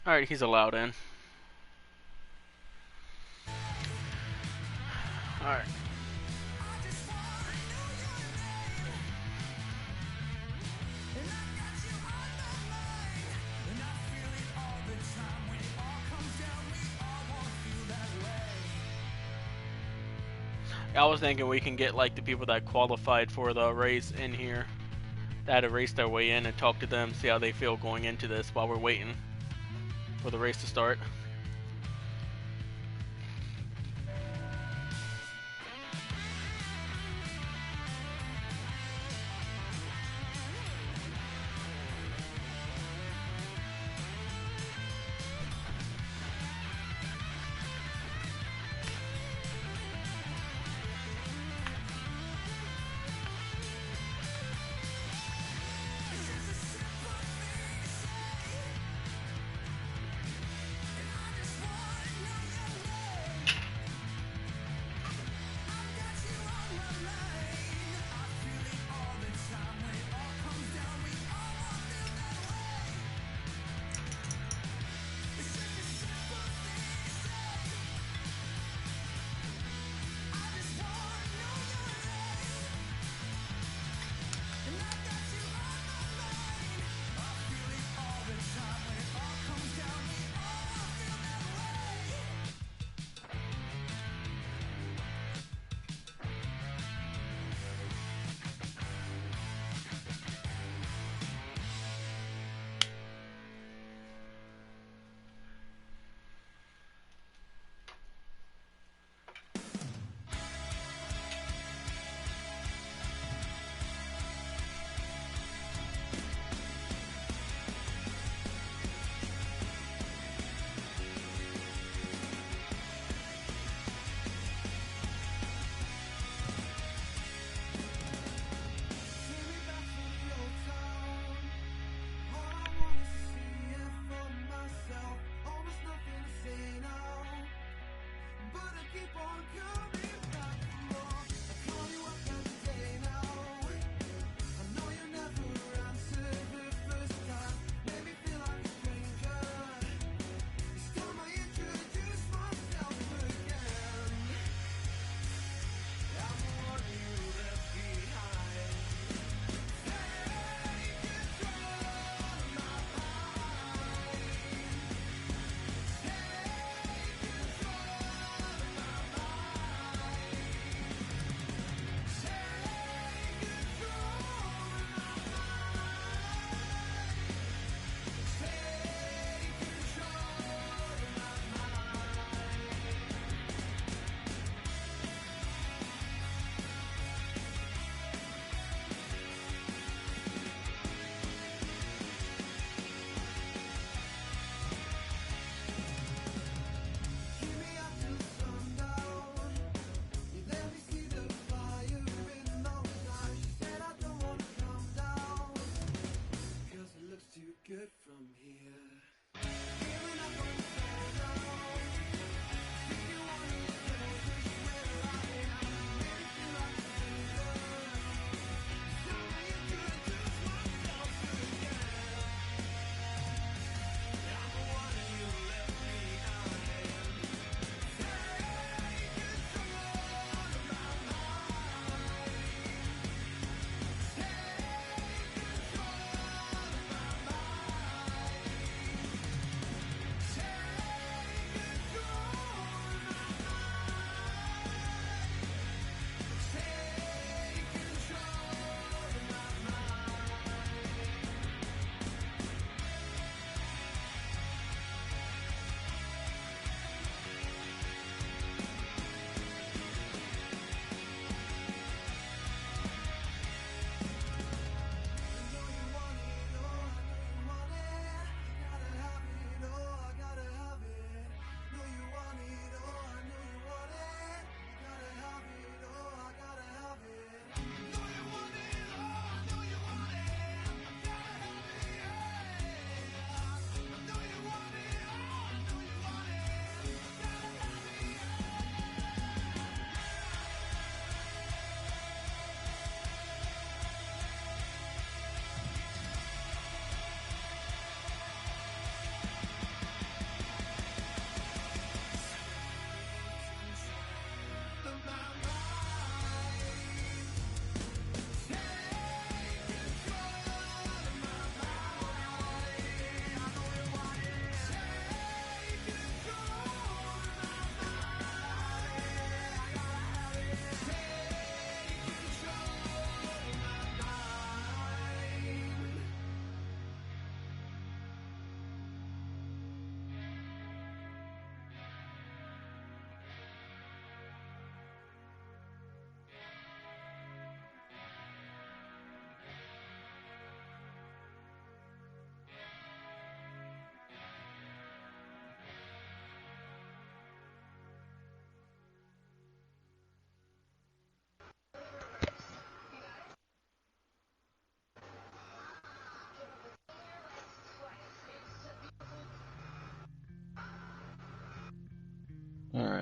Alright, he's allowed in. Alright. I was thinking we can get like the people that qualified for the race in here, that had raced their way in, and talk to them, see how they feel going into this while we're waiting for the race to start.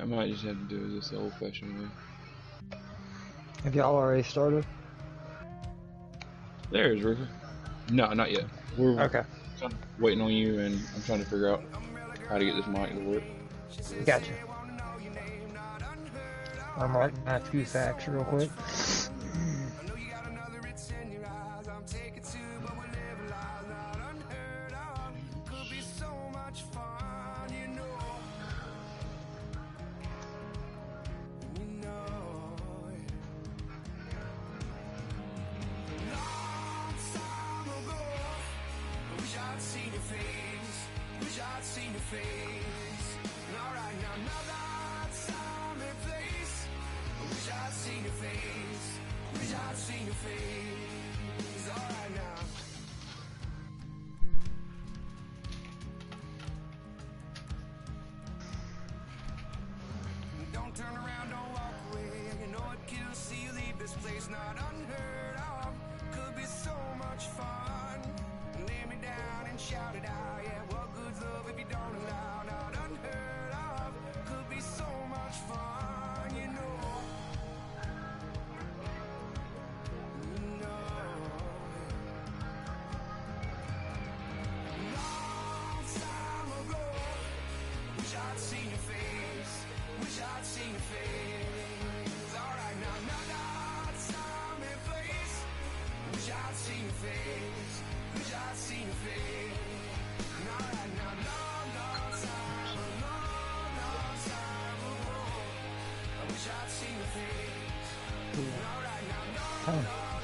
I might just have to do this the old-fashioned way. Have y'all already started? There's River. No, not yet. We're Okay. kind of waiting on you, and I'm trying to figure out how to get this mic to work. Gotcha. I'm writing my 2 facts real quick.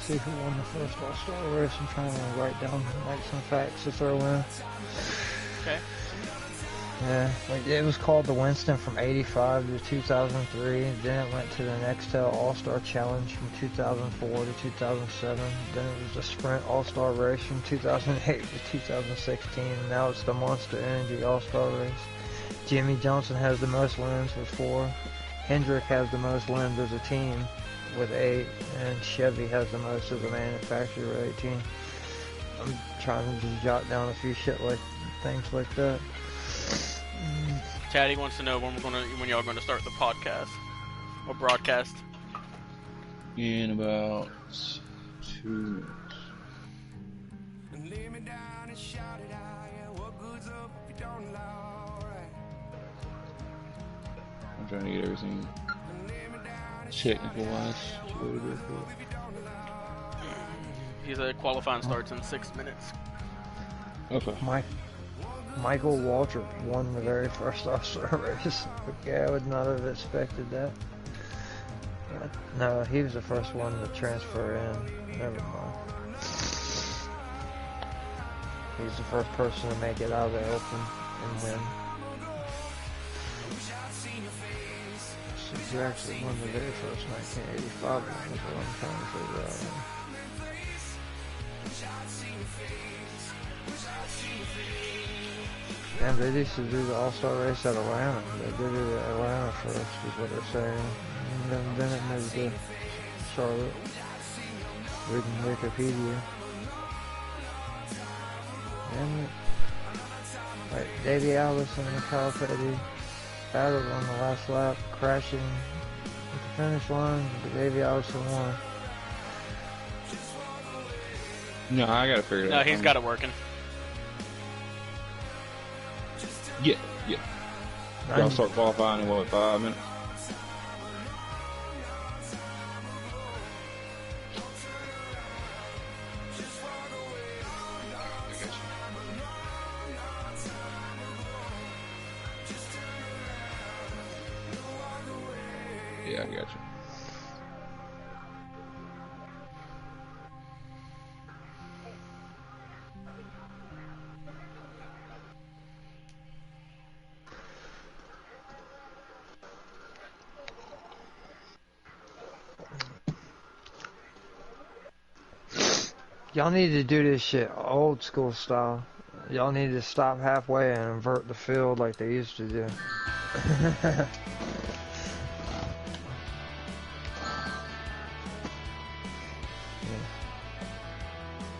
See who won the first All-Star race. I'm trying to write down like some facts to throw in. Okay. Yeah, like it was called the Winston from 85 to 2003. Then it went to the Nextel All-Star Challenge from 2004 to 2007. Then it was the Sprint All-Star Race from 2008 to 2016. And now it's the Monster Energy All-Star Race. Jimmy Johnson has the most wins with 4. Hendrick has the most wins as a team with 8, and Chevy has the most as a manufacturer with 18. I'm trying to just jot down a few things like that. Chatty wants to know when y'all gonna start the podcast or broadcast. In about 2 minutes. I'm trying to get everything technical wise. He said qualifying starts in 6 minutes. Okay. Michael Waltrip won the very first All-Star race. Okay, I would not have expected that. No, he was the first one to transfer in. Never mind. He's the first person to make it out of the open and win. He actually won the very first 1985 one, is what I'm trying to figure out. And they used to do the All-Star race at Atlanta. They did it at Atlanta first, is what they're saying. And then it moved to Charlotte. Reading Wikipedia. And right, Davey Allison and Kyle Petty battled on the last lap, crashing at the finish line, but Davey Allison won. No, I gotta figure it out. No, he's got it working. Yeah. Y'all start qualifying in what, 5 minutes? Yeah, I got you. Y'all need to do this shit old school style. Y'all need to stop halfway and invert the field like they used to do.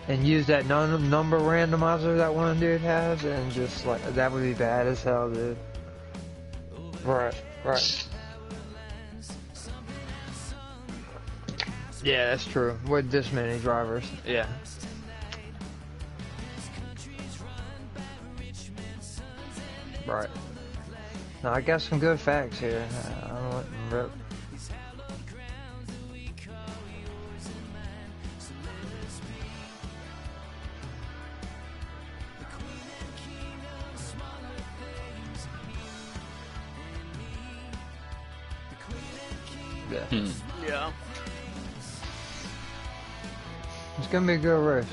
And use that number randomizer that one dude has, and just like that would be bad as hell, dude. Right. Yeah, that's true. With this many drivers. Yeah. Right. Now I got some good facts here. I'm letting rip. Yeah. Yeah. It's gonna be a good race.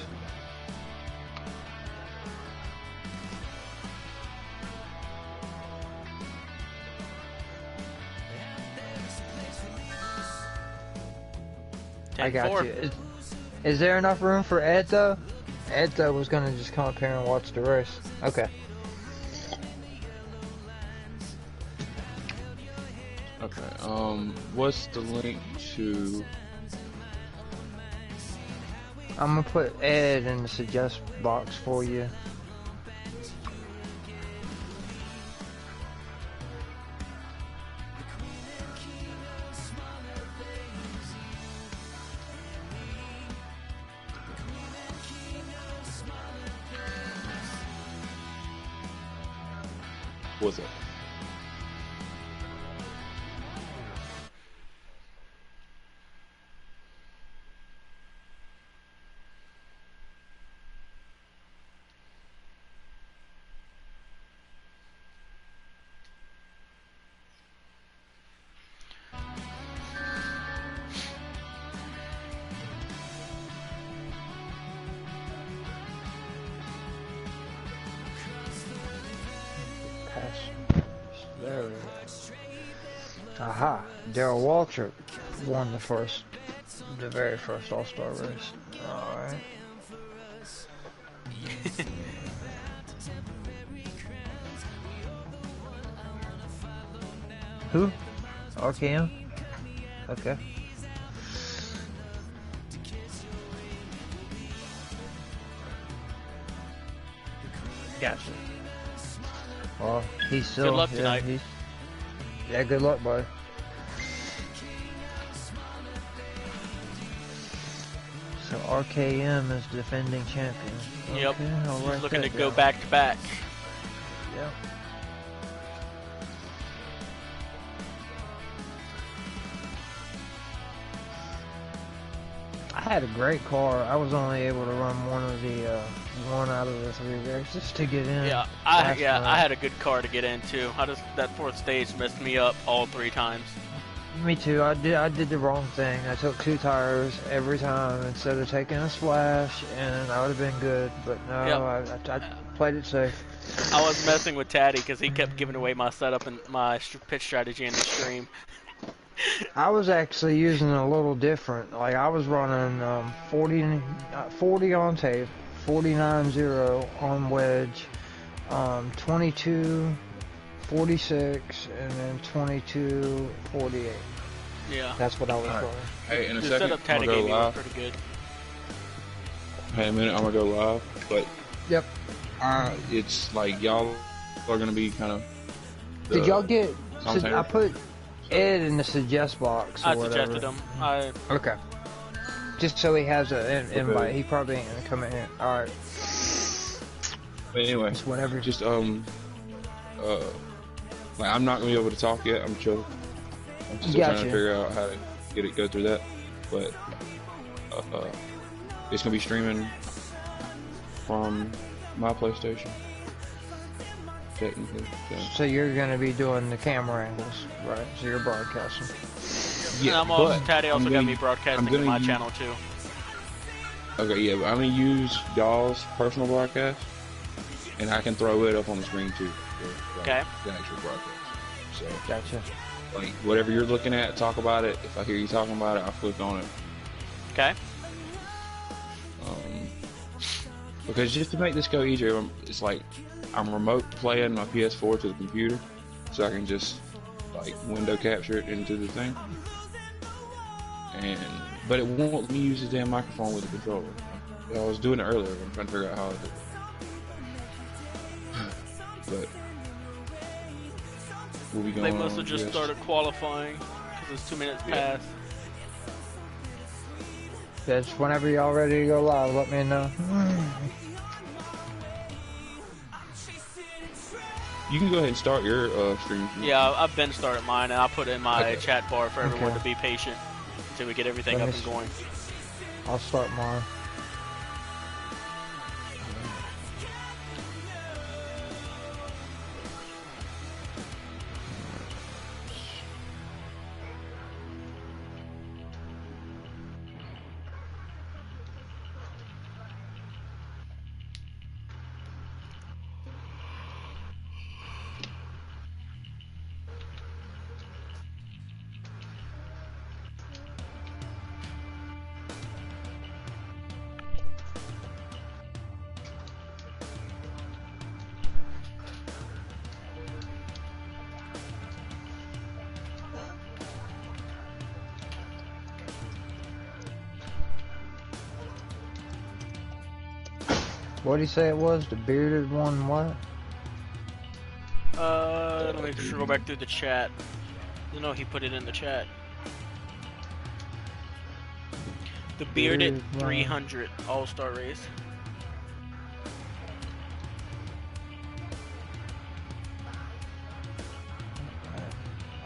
I got 10-4. you. Is there enough room for Ed though? Ed though was gonna just come up here and watch the race. Okay. Okay. What's the link to? I'm gonna put Ed in the suggest box for you. What's it? There we go. Aha! Darrell Waltrip won the very first All-Star race. All right. Who? RKM? Okay. Gotcha. Well, he's still. Good luck tonight. Yeah, good luck, buddy. So RKM is defending champion. Yep. Okay, I'll write He's looking to that go down. back to back. Yeah. I had a great car. I was only able to run one out of the 3 races to get in. Yeah, I had a good car to get into. That fourth stage messed me up all 3 times. Me too. I did the wrong thing. I took 2 tires every time instead of taking a splash, and I would have been good. But no, Yep. I played it safe. I was messing with Taddy because he kept giving away my setup and my pitch strategy in the stream. I was actually using it a little different. Like I was running 40 on tape, 49.0 on wedge, 22, 46, and then 22, 48. Yeah. That's what I was running. Hey, in a The second, setup I'm Taddy gonna gave go me was live. pretty good. Hey, a minute, I'm gonna go live. But Yep. it's like y'all are gonna be kind of. Did y'all get? commentator. I put Ed in the suggest box or I whatever. suggested him. Okay. Just so he has an invite. Okay. He probably ain't gonna come in here. All right. But anyway, It's whatever. just like I'm not gonna be able to talk yet. I'm still trying to Gotcha. figure out how to go through that. But it's gonna be streaming from my PlayStation. Technically, So you're gonna be doing the camera angles, right? So you're broadcasting. yeah. and but Taddy also I'm got gonna- me broadcasting I'm gonna to my use- channel too. Okay, yeah, but I'm gonna use y'all's personal broadcast, and I can throw it up on the screen too. For, Okay. The actual broadcast. So, Gotcha. like, whatever you're looking at, talk about it. If I hear you talking about it, I'll click on it. Okay. Because just to make this go easier, it's like I'm remote playing my PS4 to the computer, so I can just like window capture it into the thing. But it won't let me use the damn microphone with the controller. I was doing it earlier. I'm trying to figure out how to do it. But we'll be going. They must have just started qualifying because it's 2 minutes Yeah. past. Bitch, whenever y'all ready to go live, let me know. You can go ahead and start your stream. Yeah, I've been started mine, and I'll put it in my Okay. chat bar for everyone to be patient until we get everything up and going. I'll start mine. What did he say it was? The bearded one, what? Let me scroll back through the chat. I know he put it in the chat. The bearded 300 All-Star race.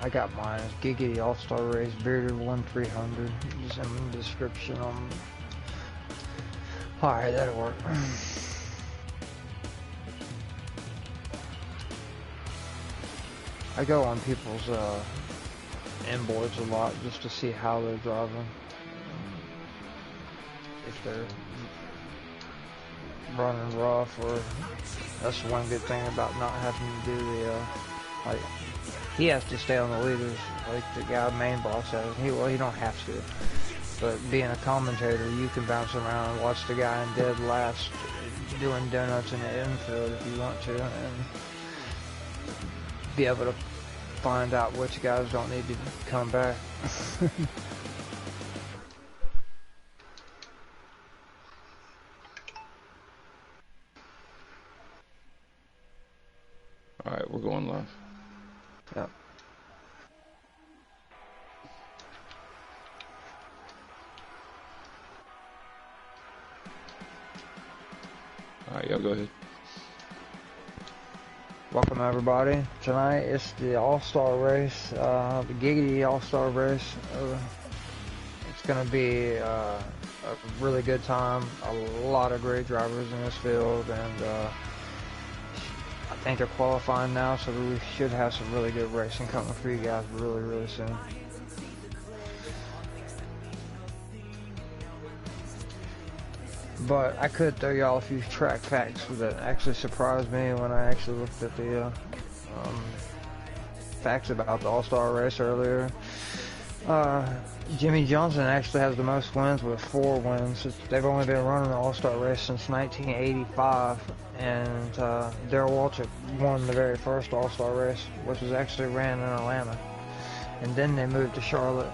I got mine. It's Giggity All-Star Race, bearded 1-300. Just in the description on. Alright, that'll work. I go on people's inboards a lot just to see how they're driving. If they're running rough, or that's one good thing about not having to do the like, he has to stay on the leaders like the guy main boss has. He don't have to, but being a commentator, you can bounce around and watch the guy in dead last doing donuts in the infield if you want to, and be able to find out which guys don't need to come back. Alright, we're going live. Yep. Alright, y'all go ahead. Welcome everybody. Tonight it's the All-Star Race, the Giggity All-Star Race. It's going to be a really good time. A lot of great drivers in this field, and I think they're qualifying now, so we should have some really good racing coming for you guys really, really soon. But I could throw y'all a few track facts that actually surprised me when I actually looked at the facts about the All-Star race earlier. Jimmy Johnson actually has the most wins with 4 wins. They've only been running the All-Star race since 1985, and Darrell Waltrip won the very first All-Star race, which was actually ran in Atlanta, and then they moved to Charlotte.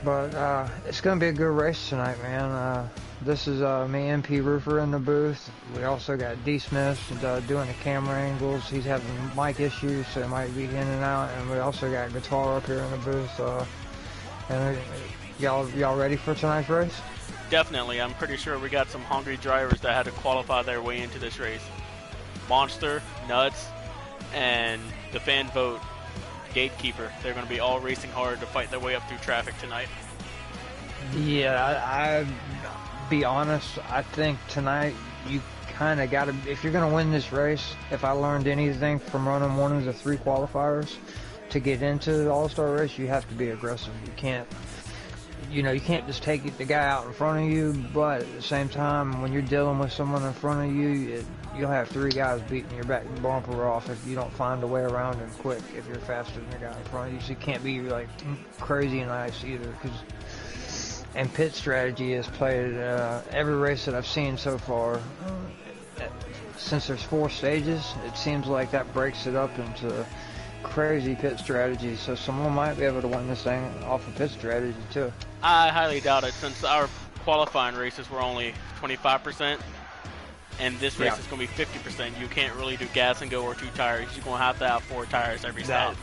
But it's going to be a good race tonight, man. This is me, MP Roofer, in the booth. We also got D. Smith doing the camera angles. He's having mic issues, so he might be in and out. And we also got Guitar up here in the booth. And y'all ready for tonight's race? Definitely. I'm pretty sure we got some hungry drivers that had to qualify their way into this race. Monster, Nuts, and the fan vote Gatekeeper. They're going to be all racing hard to fight their way up through traffic tonight. Yeah, I be honest, I think tonight you kind of got to, if you're going to win this race, if I learned anything from running one of the 3 qualifiers to get into the All-Star race, you have to be aggressive. You can't, you can't just take the guy out in front of you, but at the same time, when you're dealing with someone in front of you, you'll have 3 guys beating your back bumper off if you don't find a way around him quick, if you're faster than the guy in front of you. So you can't be like crazy nice either, and pit strategy is played every race that I've seen so far. Since there's 4 stages, it seems like that breaks it up into crazy pit strategy, so someone might be able to win this thing off of pit strategy too. I highly doubt it, since our qualifying races were only 25%, and this race is going to be 50%. You can't really do gas and go or 2 tires. You're going to have 4 tires every stop.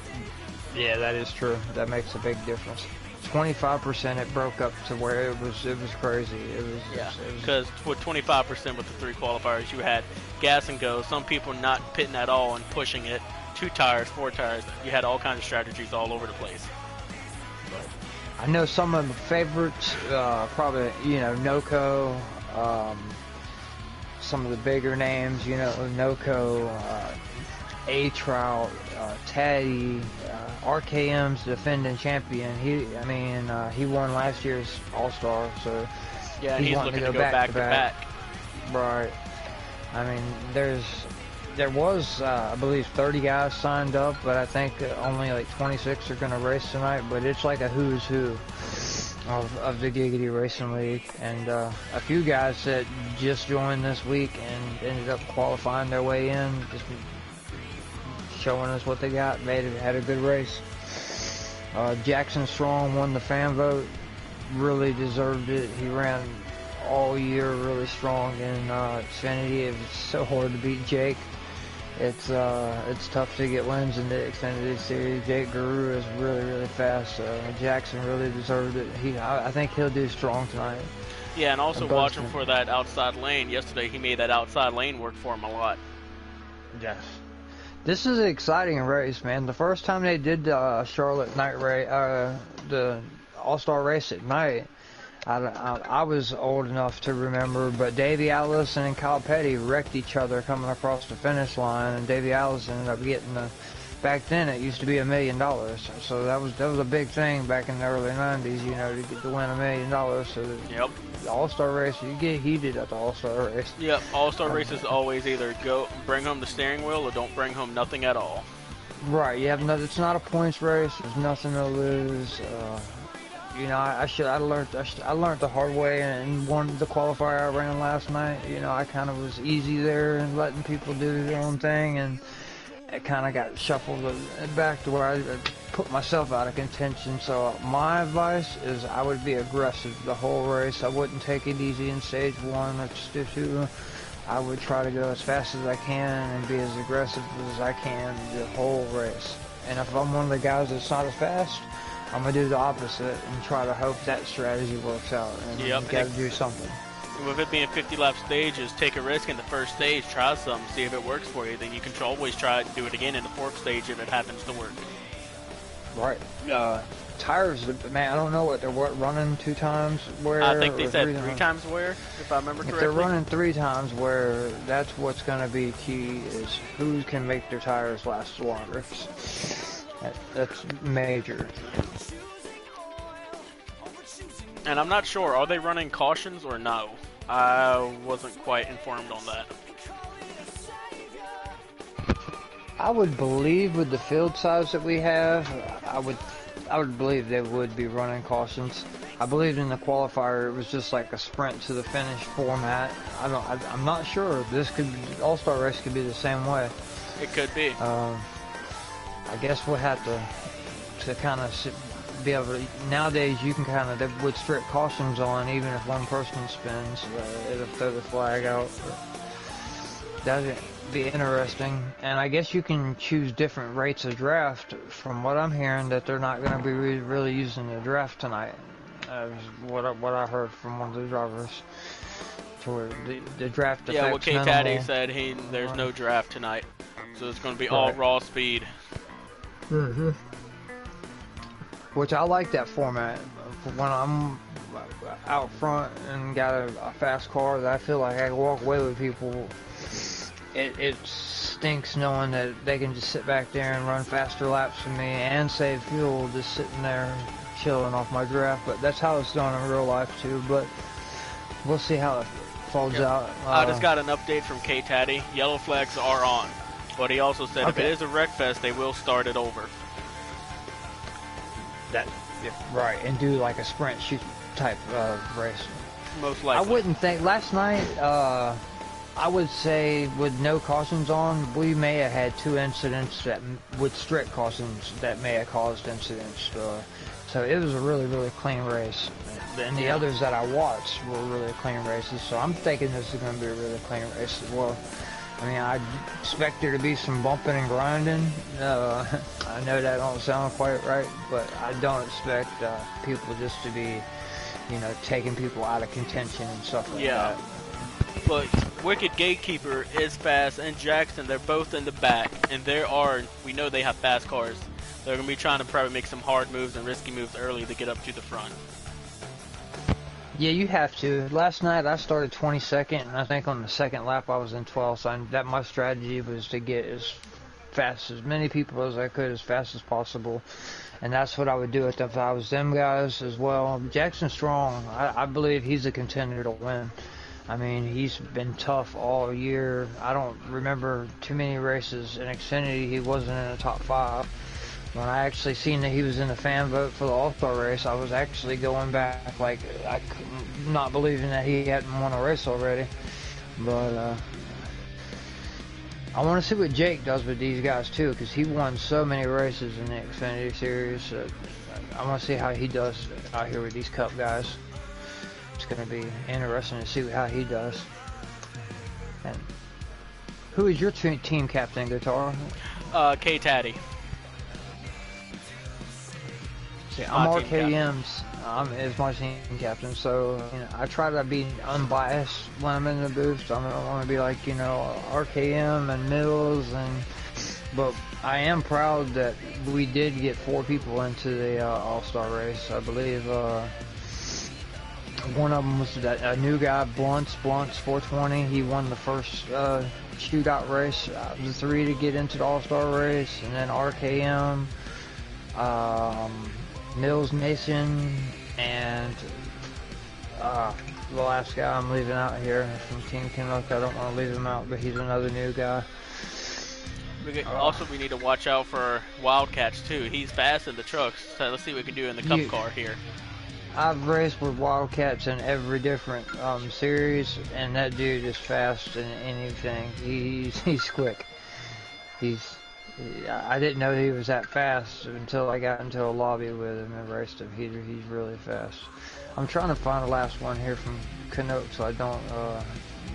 Yeah, that is true. That makes a big difference. 25%, it broke up to where it was crazy. Yeah, because with 25% with the 3 qualifiers, you had gas and go. Some people not pitting at all and pushing it. 2 tires, 4 tires. You had all kinds of strategies all over the place. I know some of my favorites, probably, NOCO, some of the bigger names, NOCO, A-Trout, Taddy, RKM's defending champion. He won last year's All-Star, so yeah, and he's looking to go back to back. Right. I mean, there was, I believe, 30 guys signed up, but I think only like 26 are going to race tonight. But it's like a who's who of the Giggity Racing League, and a few guys that just joined this week and ended up qualifying their way in, just showing us what they got. Had a good race. Jackson Strong won the fan vote. Really deserved it. He ran all year really strong in Xfinity. It's so hard to beat Jake. It's tough to get wins in the Xfinity series. Jake Guru is really fast. Jackson really deserved it. I think he'll do strong tonight. Yeah, and also watching for that outside lane. Yesterday he made that outside lane work for him a lot. Yes. This is an exciting race, man. The first time they did the Charlotte night race, the All-Star race at night, I was old enough to remember, but Davey Allison and Kyle Petty wrecked each other coming across the finish line, and Davey Allison ended up getting back then it used to be $1 million, so that was a big thing back in the early 90s, to get to win $1 million. So yep. The All-Star race, you get heated at the All-Star race. Yep, All-Star races always either bring home the steering wheel or don't bring home nothing at all. Right, you have nothing. It's not a points race. There's nothing to lose. I learned the hard way and won the qualifier I ran last night. I kind of was easy there and letting people do their own thing, and it kind of got shuffled back to where I put myself out of contention. So my advice is I would be aggressive the whole race. I wouldn't take it easy in stage 1 or stage 2. I would try to go as fast as I can and be as aggressive as I can the whole race. And if I'm one of the guys that's not as fast, I'm going to do the opposite and try to hope that strategy works out. And you got to do something. With it being 50-lap stages, take a risk in the first stage, try something, see if it works for you. Then you can always try to do it again in the 4th stage if it happens to work. Right. Tires, man, I don't know what they're running 2 times wear. I think they said 3 times wear, if I remember correctly. If they're running 3 times wear, that's what's going to be key, is who can make their tires last longer. That's major. And I'm not sure, are they running cautions or no? I wasn't quite informed on that. I would believe with the field size that we have, I would believe they would be running cautions. I believed in the qualifier it was just like a sprint to the finish format. I'm not sure. All-Star race could be the same way. It could be. I guess we'll have to kind of be able to. Nowadays, you can kind of with strict cautions on, even if one person spins, it'll throw the flag out. That'd be interesting. And I guess you can choose different rates of draft. From what I'm hearing, that they're not going to be really using the draft tonight. What I heard from one of the drivers. To where the draft affects what K Taddy said, there's no draft tonight, so it's going to be all raw speed. Mm-hmm. Which I like that format. When I'm out front and got a fast car that I feel like I can walk away with people, it stinks knowing that they can just sit back there and run faster laps than me and save fuel just sitting there chilling off my draft. But that's how it's done in real life too. But we'll see how it folds out. I just got an update from K Taddy. Yellow flags are on. But he also said if it is a wreck fest, they will start it over. Right, and do like a sprint shoot type race. Most likely. I wouldn't think last night. I would say with no cautions on, we may have had 2 incidents that, with strict cautions, that may have caused incidents. So it was a really clean race. And the others that I watched were really clean races. So I'm thinking this is going to be a really clean race as well. I mean, I expect there to be some bumping and grinding. I know that don't sound quite right, but I don't expect people just to be, you know, taking people out of contention and stuff like Yeah. that. But Wicked Gatekeeper is fast, and Jackson, they're both in the back, and we know they have fast cars. They're going to be trying to probably make some hard moves and risky moves early to get up to the front. Yeah, you have to. Last night I started 22nd, and I think on the second lap I was in 12th. So that my strategy was to get as many people as I could as fast as possible, and that's what I would do if I was them guys as well. Jackson Strong, I believe he's a contender to win. I mean, he's been tough all year. I don't remember too many races in Xfinity he wasn't in the top 5. When I actually seen that he was in the fan vote for the All-Star race, I was actually going back, like, I couldn't, not believing that he hadn't won a race already. But, I want to see what Jake does with these guys, too, because he won so many races in the Xfinity Series. I want to see how he does out here with these Cup guys. It's going to be interesting to see how he does. And who is your team captain, Guitar? K-Taddy. I'm RKM's is my team captain, so you know, I try to be unbiased when I'm in the booth. I don't want to be like, you know, RKM and Mills, but I am proud that we did get 4 people into the All-Star race. I believe one of them was a new guy, Blunt's 420. He won the first shootout race. The 3 to get into the All-Star race, and then RKM. Mills Mason, and the last guy I'm leaving out here from Team Kinlock. I don't want to leave him out, but he's another new guy. Also, we need to watch out for Wildcats, too. He's fast in the trucks, so let's see what we can do in the Cup car here. I've raced with Wildcats in every different series, and that dude is fast in anything. He's quick. I didn't know he was that fast until I got into a lobby with him and raced him. He's really fast. I'm trying to find the last one here from Canuck so I don't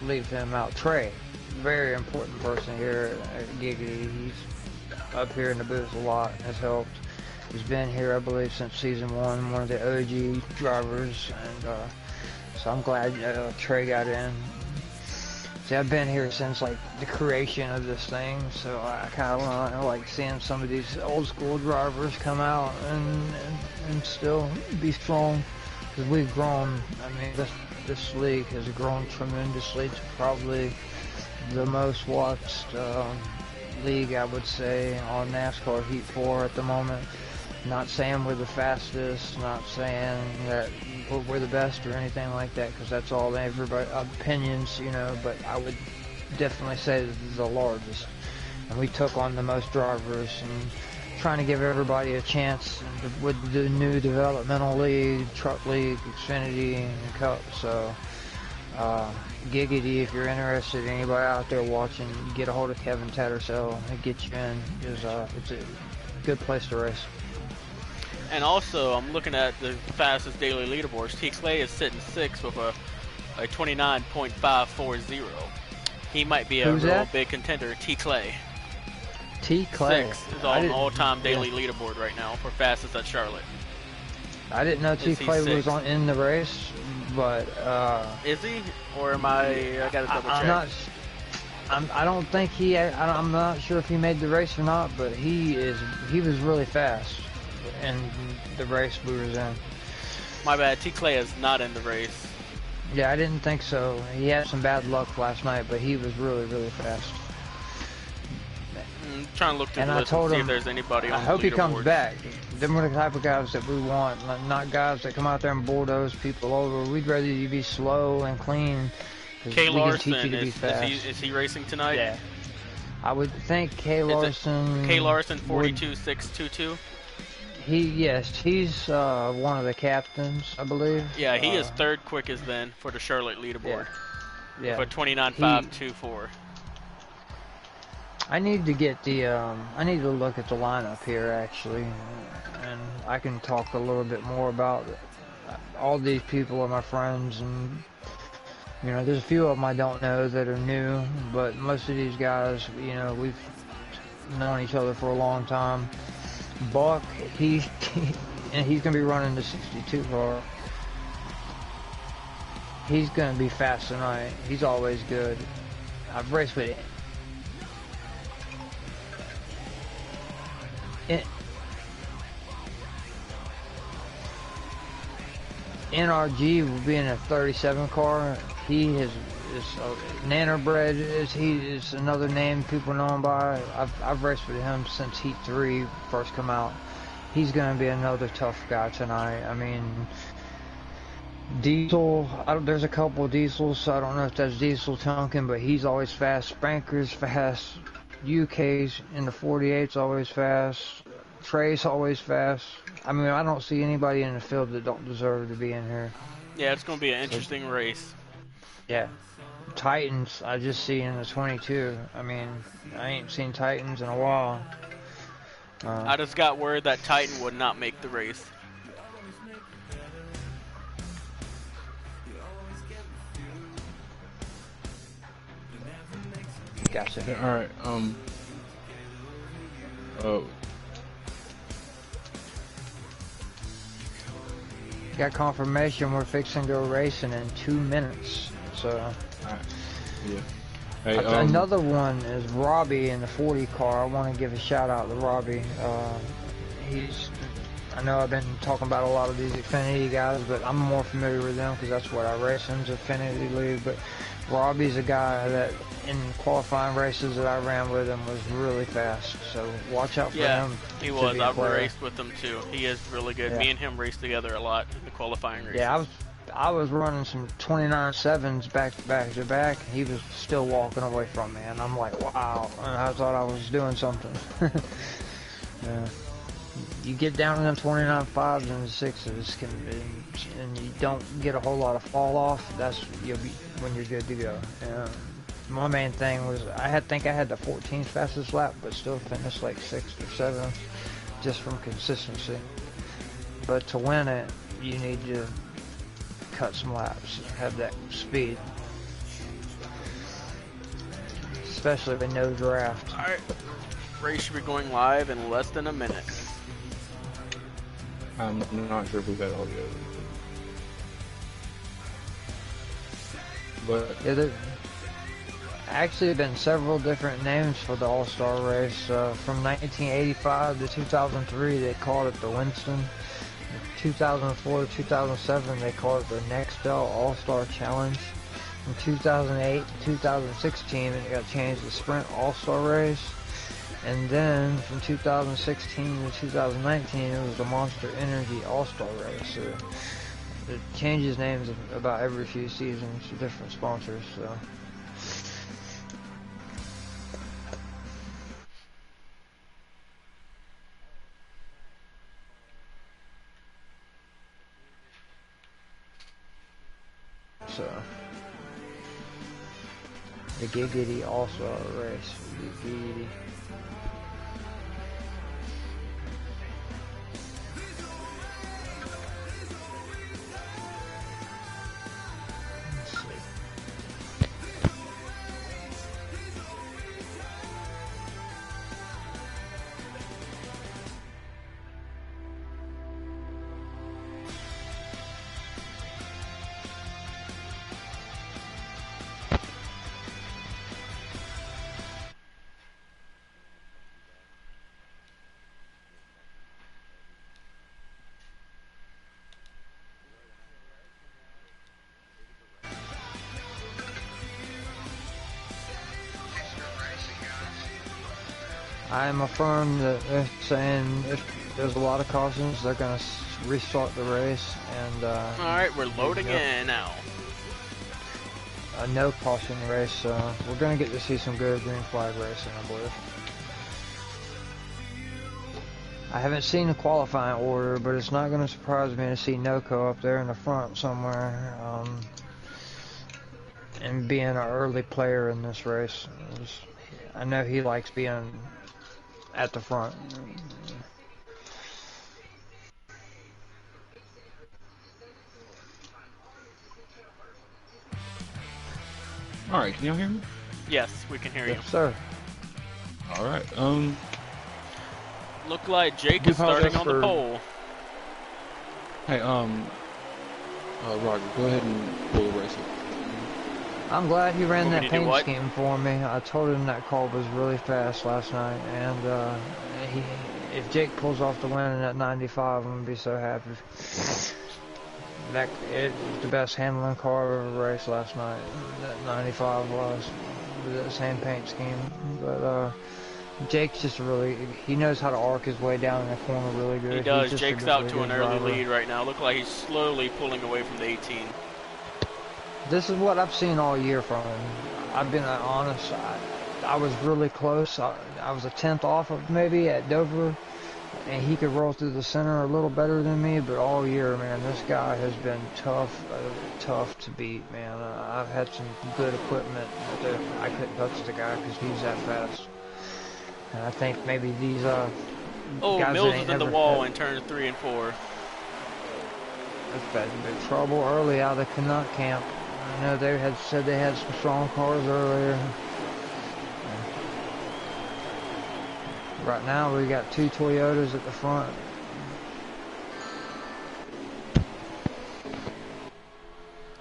leave him out. Trey, very important person here at Giggity. He's up here in the booth a lot and has helped. He's been here, I believe, since season 1, one of the OG drivers, and so I'm glad Trey got in. See, I've been here since like the creation of this thing, so I kind of like seeing some of these old school drivers come out and still be strong, because we've grown. I mean, this league has grown tremendously to probably the most watched league, I would say, on NASCAR Heat 4 at the moment. Not saying we're the fastest, not saying that we're the best or anything like that, because that's all everybody opinions, you know, but I would definitely say this is the largest. And we took on the most drivers and trying to give everybody a chance with the new developmental league, truck league, Xfinity, and Cup. So Giggity, if you're interested, anybody out there watching, get a hold of Kevin Tattersall and get you in, because it's a good place to race. And also, I'm looking at the fastest daily leaderboards. T. Clay is sitting 6th with a 29.540. He might be a real big contender. T. Clay. T. Clay 6th is on all-time daily leaderboard right now for fastest at Charlotte. I didn't know T. Clay was in the race, but is he? Or am I gotta double check. I don't think I'm not sure if he made the race or not, but he was really fast in the race we was in. My bad, T. Clay is not in the race. Yeah, I didn't think so. He had some bad luck last night, but he was really, really fast. I'm trying to look through the list and see if there's anybody on the leaderboard. I hope he comes back. Them are the type of guys that we want, not guys that come out there and bulldoze people over. We'd rather you be slow and clean. Kay Larson, is he racing tonight? Yeah. I would think Kay Larson... Kay Larson, 42.622? He's one of the captains, I believe. Yeah, he is 3rd quickest then for the Charlotte leaderboard. Yeah. For 29.524. I need to get the I need to look at the lineup here actually, and I can talk a little bit more about all these people are my friends, and You know, there's a few of them I don't know that are new, but most of these guys, you know, we've known each other for a long time. Buck, and he's gonna be running the 62 car. He's gonna be fast tonight. He's always good. I've raced with it. NRG will be in a 37 car. He is Nanobread is another name people know him by. I've raced with him since Heat 3 first come out. He's gonna be another tough guy tonight. I mean, Diesel, there's a couple of Diesels, so I don't know if that's Diesel Tonkin, but he's always fast. Spanker's fast. UK's in the 48's always fast. Trey's always fast. I mean, I don't see anybody in the field that don't deserve to be in here. Yeah, it's going to be an interesting race. Yeah. Titans, I just see in the 22. I mean, I ain't seen Titans in a while. I just got word that Titan would not make the race. Gotcha. Yeah, all right. Oh. Got confirmation we're fixing to go racing in 2 minutes. So. Right. Yeah. Hey, another one is Robbie in the 40 car. I want to give a shout out to Robbie. I know I've been talking about a lot of these Xfinity guys, but I'm more familiar with them because that's what I race in, the Xfinity League. But Robbie's a guy that in qualifying races that I ran with him was really fast. So watch out for him. He was. I've raced with him too. He is really good. Yeah. Me and him raced together a lot in the qualifying races. Yeah, I was running some 29.7s back to back. He was still walking away from me, and I'm like, wow. And I thought I was doing something. Yeah. You get down to them 29.5s and 6s, and you don't get a whole lot of fall off. You'll be when you're good to go. My main thing was I think I had the 14th fastest lap, but still finished like 6th or 7th, just from consistency. But to win it, you need to cut some laps, have that speed, especially with no draft. All right, race should be going live in less than a minute. I'm not sure if we've had audio. But yeah, there actually been several different names for the All-Star race. From 1985 to 2003, they called it the Winston. 2004 to 2007, they called it the Nextel All-Star Challenge. From 2008 to 2016, it got changed to Sprint All-Star Race. And then from 2016 to 2019, it was the Monster Energy All-Star Race. So it changes names about every few seasons to different sponsors. So the Giggity All-Star Race. Giggity. I am affirmed that they're saying if there's a lot of cautions, they're going to restart the race. And alright, we're loading in now. A no caution race, so we're going to get to see some good green flag racing, I believe. I haven't seen the qualifying order, but it's not going to surprise me to see Noco up there in the front somewhere, and being an early player in this race. I know he likes being at the front. All right, can y'all hear me? Yes, we can hear you. Yes, sir. All right. Look like Jake We is starting apologize on the for- pole. Hey, Roger, go ahead and pull the race up. I'm glad he ran Want me that to do paint what? scheme for me. I told him that car was really fast last night, and if Jake pulls off the win in that 95, I'm gonna be so happy. It was the best handling car of a race last night. That 95 was with that same paint scheme, but Jake's just he knows how to arc his way down in the corner really good. He does. He's just a Jake's out really to an good early driver. lead right now. Look like he's slowly pulling away from the 18. This is what I've seen all year from him. I've been honest. I was really close. I was a tenth off of maybe at Dover, and he could roll through the center a little better than me. But all year, man, this guy has been tough to beat, man. I've had some good equipment, but I couldn't touch the guy because he's that fast. And I think maybe these guys Mills that is ain't in the never wall had- in turns 3 and 4. That's bad. Big trouble early out of the Canuck camp. I know they had said they had some strong cars earlier. Right now we got 2 Toyotas at the front.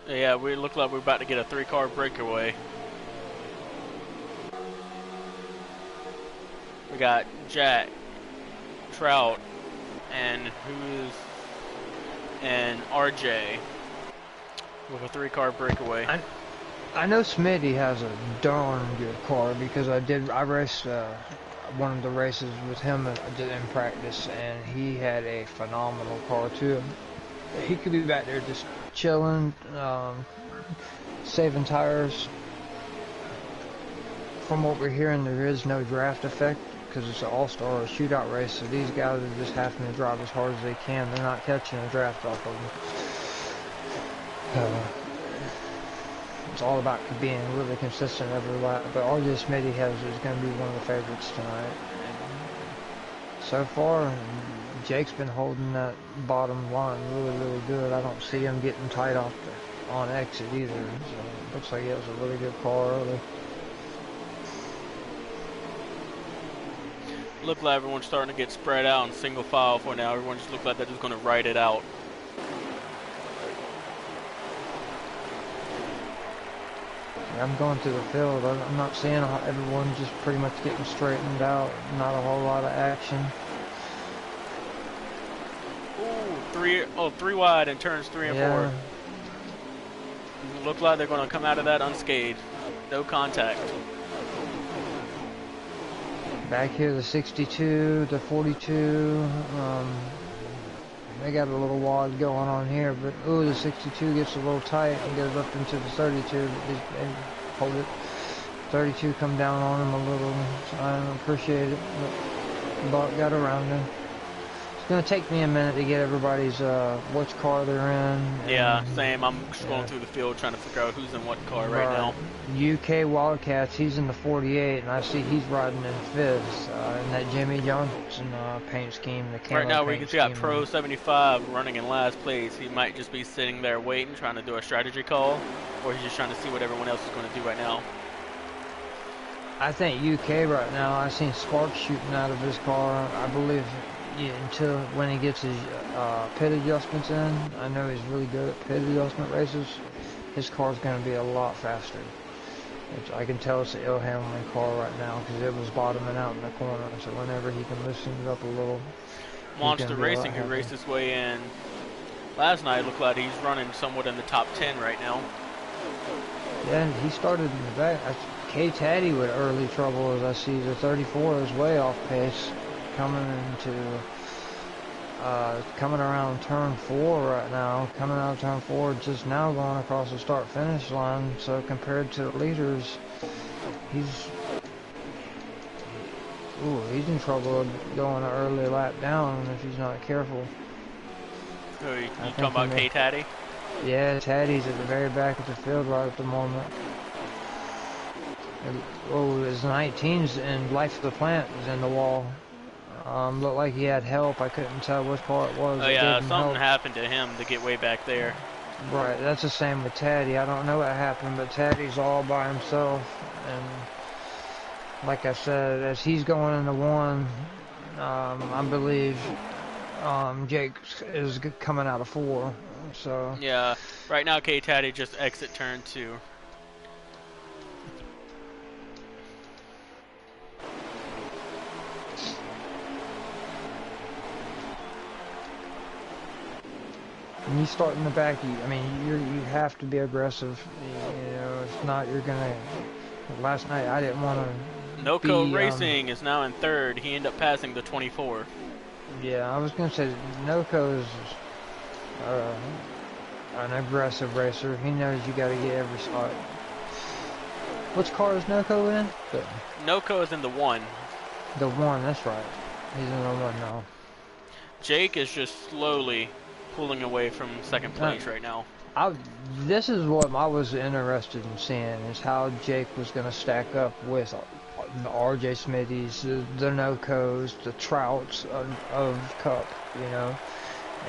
Yeah, we look like we're about to get a 3-car breakaway. We got Jack, Trout, and RJ with a 3-car breakaway. I know Smitty has a darn good car because I raced one of the races with him in practice, and he had a phenomenal car too. He could be back there just chilling, saving tires. From what we're hearing, there is no draft effect because it's an all-star shootout race, so these guys are just having to drive as hard as they can. They're not catching a draft off of them. It's all about being really consistent every lap, but RJ Smitty is going to be one of the favorites tonight. And so far, Jake's been holding that bottom line really good. I don't see him getting tight on exit either. So it looks like he has a really good car early. Look like everyone's starting to get spread out in single file for now. Everyone just look like they're just going to ride it out. I'm going through the field. I'm not seeing everyone just pretty much getting straightened out. Not a whole lot of action. Ooh, 3 wide in turns 3 and 4. Look like they're going to come out of that unscathed. No contact. Back here, the 62, the 42. They got a little wad going on here, but ooh, the 62 gets a little tight and goes up into the 32. And hold it. 32 come down on him a little. So I don't appreciate it, but Buck got around him. It's gonna take me a minute to get everybody's which car they're in. Yeah, same. I'm scrolling through the field trying to figure out who's in what car right now. UK Wildcats, he's in the 48, and I see he's riding in Fizz in that Jimmy Johnson paint scheme. The Right now we paint got scheme. Pro 75 running in last place. He might just be sitting there waiting, trying to do a strategy call, or he's just trying to see what everyone else is going to do right now. I think UK right now, I've seen sparks shooting out of his car. I believe until when he gets his pit adjustments in, I know he's really good at pit adjustment races. His car's going to be a lot faster. I can tell it's an ill handling car right now because it was bottoming out in the corner. So whenever he can loosen it up a little. Monster Racing, who raced his way in last night, looked like he's running somewhat in the top 10 right now. Yeah, he started in the back. K Taddy with early trouble as I see the 34 is way off pace. Coming around turn 4 right now. Coming out of turn 4, just now going across the start-finish line. So compared to the leaders, he's in trouble going an early lap down if he's not careful. Who, you talking about K Taddy? Yeah, Taddy's at the very back of the field right at the moment. His 19's in Life of the Plant is in the wall. Looked like he had help. I couldn't tell which car it was. Oh yeah, something happened to him to get way back there. Right, that's the same with Taddy. I don't know what happened, but Taddy's all by himself. And like I said, as he's going into one, I believe Jake is coming out of 4. So Yeah, right now K-Taddy just exit turn 2. when you start in the back, I mean, you have to be aggressive. You know, if not, you're gonna. Last night I didn't want to Noco be. Racing is now in 3rd. He ended up passing the 24. Yeah, I was gonna say Noco is uh, an aggressive racer. He knows you got to get every spot. Which car is Noco in? Noco is in the 1. The 1. That's right. He's in the 1 now. Jake is just slowly pulling away from 2nd place right now. This is what I was interested in seeing, is how Jake was going to stack up with the RJ Smithies, the Nocos, the Trouts of Cup, you know,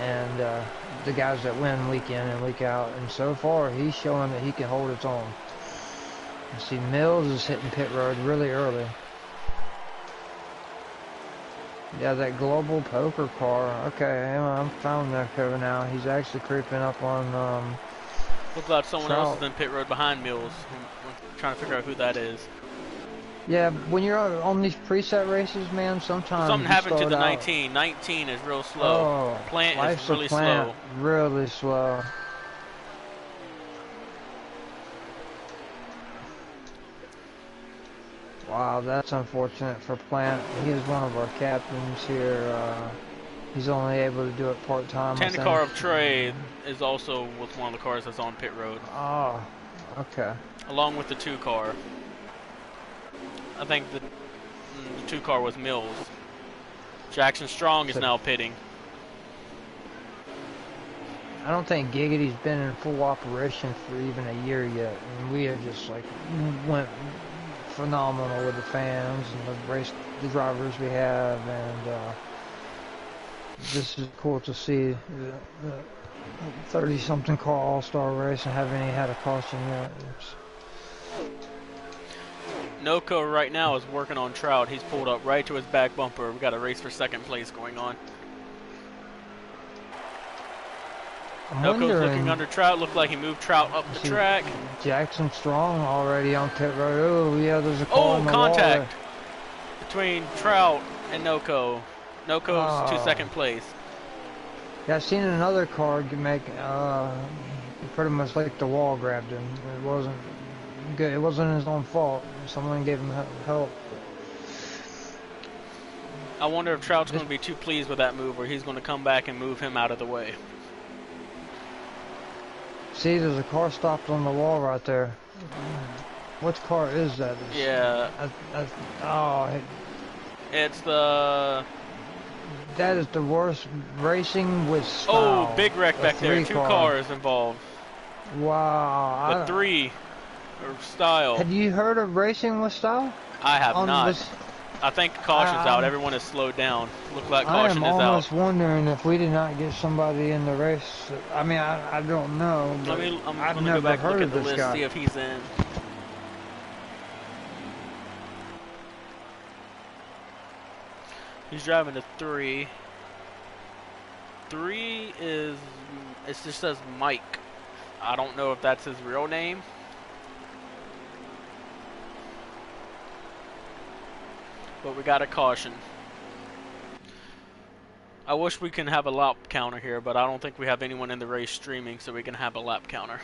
and the guys that win week in and week out. And so far, he's showing that he can hold his own. You see, Mills is hitting pit road really early. Yeah, that global poker car. Okay, I'm found Noco now. He's actually creeping up on. Looks like someone Trout. else is in pit road behind Mills. I'm trying to figure out who that is. Yeah, when you're on these preset races, man, sometimes Something happened to the out, 19. 19 is real slow. Oh, Plant life's is really a plant, slow. really slow. Wow, that's unfortunate for Plant. He is one of our captains here. He's only able to do it part-time. 10 car of Trey is also with one of the cars that's on pit road. Oh, okay. Along with the 2 car. I think the 2 car was Mills. Jackson Strong is now pitting. I don't think Giggity's been in full operation for even a year yet. And we have just like went phenomenal with the fans and the drivers we have, and this is cool to see the 30-something car all-star race and haven't even had a caution yet. Noco right now is working on Trout. He's pulled up right to his back bumper. We got a race for 2nd place going on. Noco's looking under Trout. Looked like he moved Trout up the track. Jackson Strong already on pit road. Oh, yeah, there's a car on the contact wall between Trout and Noco. Noco's to 2nd place. Yeah, I've seen another car make pretty much like the wall grabbed him. It wasn't good. It wasn't his own fault. Someone gave him help. I wonder if Trout's going to be too pleased with that move, or he's going to come back and move him out of the way. See, there's a car stopped on the wall right there. Which car is that? Yeah. It's the... That is the worst racing with style. Oh, big wreck back there. 2 cars involved. Wow. The 3 or style. Have you heard of racing with style? I have not. I think caution's out. Everyone has slowed down. Look like caution is out. I am almost wondering if we did not get somebody in the race. I mean, I don't know. I'm I've going to never go back and heard look of at the this list, guy. see if he's in. He's driving a 3. 3 is... It just says Mike. I don't know if that's his real name. But we got a caution. I wish we can have a lap counter here, but I don't think we have anyone in the race streaming, so we can have a lap counter.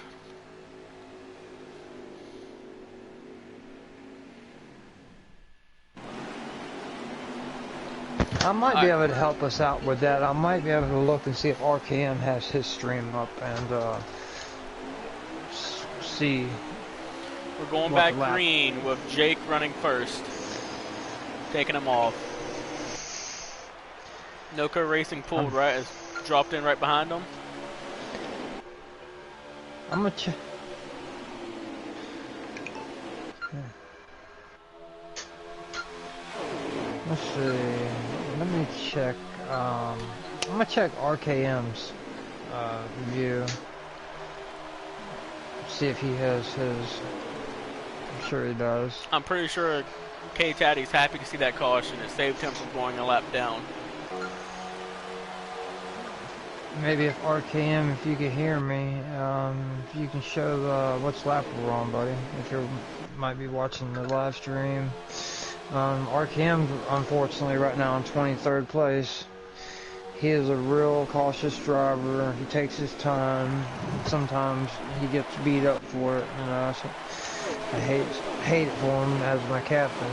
I might be able to help us out with that. I might be able to look and see if RKM has his stream up and see. We're going back green with Jake running first. Taking him off. Noco Racing pulled right, has dropped in right behind him. I'm gonna check. Let's see. Let me check. I'm gonna check RKM's view. see if he has his. I'm sure he does. I'm pretty sure K-Taddy's happy to see that caution. It saved him from going a lap down. Maybe if RKM, if you could hear me, if you can show what's lap we're on, buddy. If you might be watching the live stream. RKM, unfortunately, right now in 23rd place. He is a real cautious driver. He takes his time. Sometimes he gets beat up for it, you know. So I hate it for him as my captain.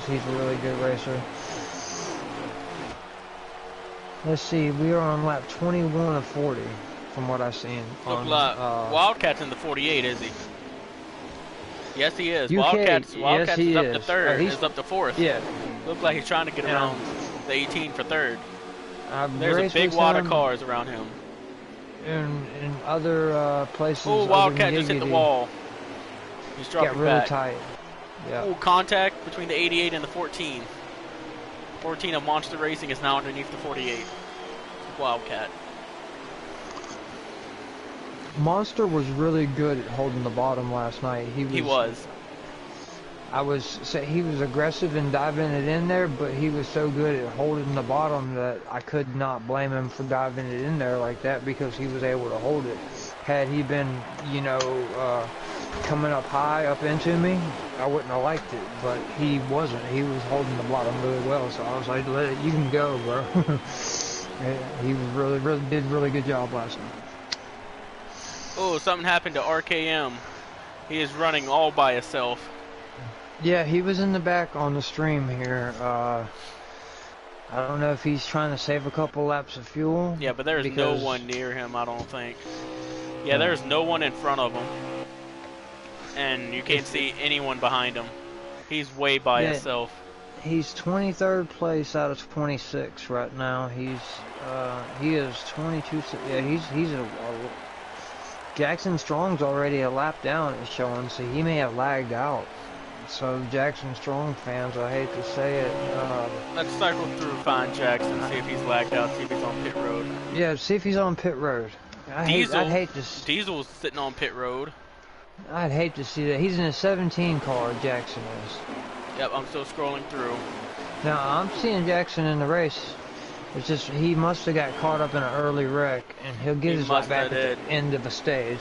He's a really good racer. Let's see, we are on lap 21 of 40, from what I've seen. Look like Wildcat's in the 48, is he? Yes, he is. UK, Wildcat's yes, is he up is. to third. He's Is up to fourth. Yeah. Look like he's trying to get around the 18 for third. I've There's a raced big with wad of him cars around him. in other places. Oh, Wildcat just hit the wall. He's dropping Got really back. tight. Yeah. Oh, contact between the 88 and the 14. 14 of Monster Racing is now underneath the 48. Wildcat. Monster was really good at holding the bottom last night. He was. He was aggressive in diving it in there, but he was so good at holding the bottom that I could not blame him for diving it in there like that because he was able to hold it. Had he been, you know, coming up high up into me, I wouldn't have liked it, but he wasn't. He was holding the bottom really well, so I was like, you can go, bro. He was did a really good job last night. Oh, something happened to RKM. He is running all by himself. Yeah, he was in the back on the stream here. I don't know if he's trying to save a couple laps of fuel. Yeah, but there's no one near him, I don't think. Yeah, there's no one in front of him. And you can't see anyone behind him. He's way by himself. He's 23rd place out of 26 right now. He is 22. Yeah, he's a Jackson Strong's already a lap down, it's showing, so he may have lagged out. So Jackson Strong fans, I hate to say it. Let's cycle through, find Jackson, see if he's lagged out, see if he's on pit road. Yeah, see if he's on pit road. I'd hate to. Diesel's sitting on pit road. I'd hate to see that. He's in a 17 car, Jackson is. Yep, I'm still scrolling through. Now, I'm seeing Jackson in the race. It's just, he must have got caught up in an early wreck, and he'll get his way back at the end of the stage.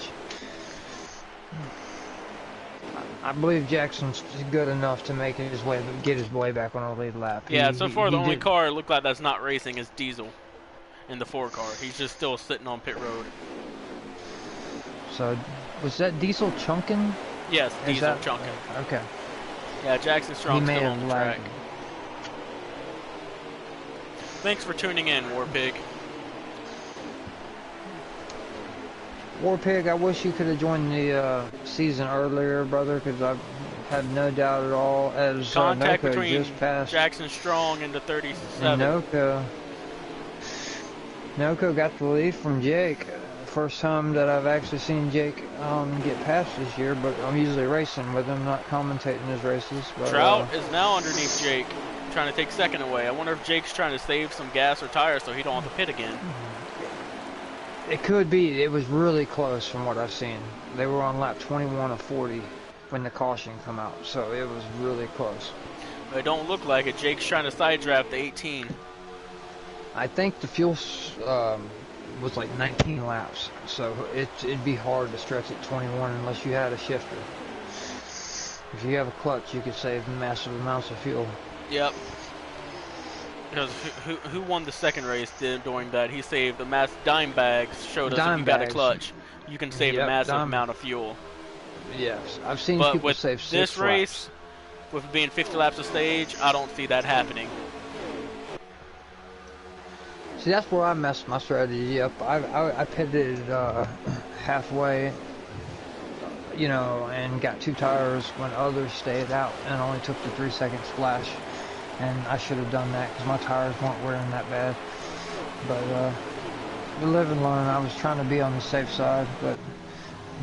I believe Jackson's good enough to make his way, get his way back on a lead lap. Yeah, so far the only car it looked like that's not racing is Diesel in the 4 car. He's just still sitting on pit road. So, was that Diesel chunking? Yes, Diesel chunking. Okay. Yeah, Jackson Strong's still on the track. Thanks for tuning in, Warpig. Warpig, I wish you could have joined the season earlier, brother, because I've had no doubt at all. As contact Noco between just passed Jackson Strong and the 37. And Noco got the lead from Jake. First time that I've actually seen Jake get past this year, but I'm usually racing with him, not commentating his races. But, Trout is now underneath Jake, trying to take second away. I wonder if Jake's trying to save some gas or tires so he don't have to pit again. It could be. It was really close from what I've seen. They were on lap 21 of 40 when the caution come out, so it was really close. But it don't look like it. Jake's trying to side draft the 18. I think the fuel was like 19 laps, so it'd be hard to stretch at 21 unless you had a shifter. If you have a clutch, you could save massive amounts of fuel. Yep. Because who won the second race during that? He saved the mass dime bags. Showed us if you got a clutch, you can save a massive amount of fuel. Yes, I've seen but people with save 6 this race, laps. with being 50 laps a stage, I don't see that happening. See, that's where I messed my strategy up. I pitted halfway, you know, and got 2 tires when others stayed out and only took the 3-second splash. And I should have done that because my tires weren't wearing that bad. But we live and learn. I was trying to be on the safe side. But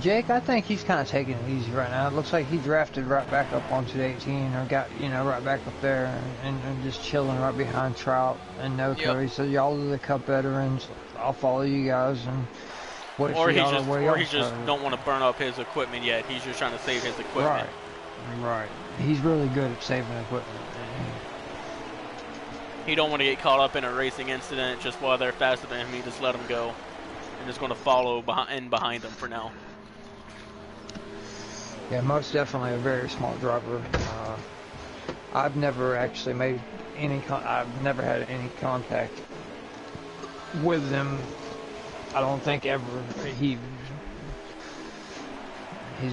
Jake, I think he's kind of taking it easy right now. It looks like he drafted right back up onto the 18 or got, you know, right back up there and just chilling right behind Trout and Noco. Yep. He said, y'all are the Cup veterans. I'll follow you guys. And What if Or he he's got just, away or off he just of it? don't want to burn up his equipment yet. He's just trying to save his equipment. Right. He's really good at saving equipment. He don't want to get caught up in a racing incident just while they're faster than him. He just let them go, and just going to follow behind them for now. Yeah, most definitely a very smart driver. I've never actually made any. I've never had any contact with him. I don't think ever. He's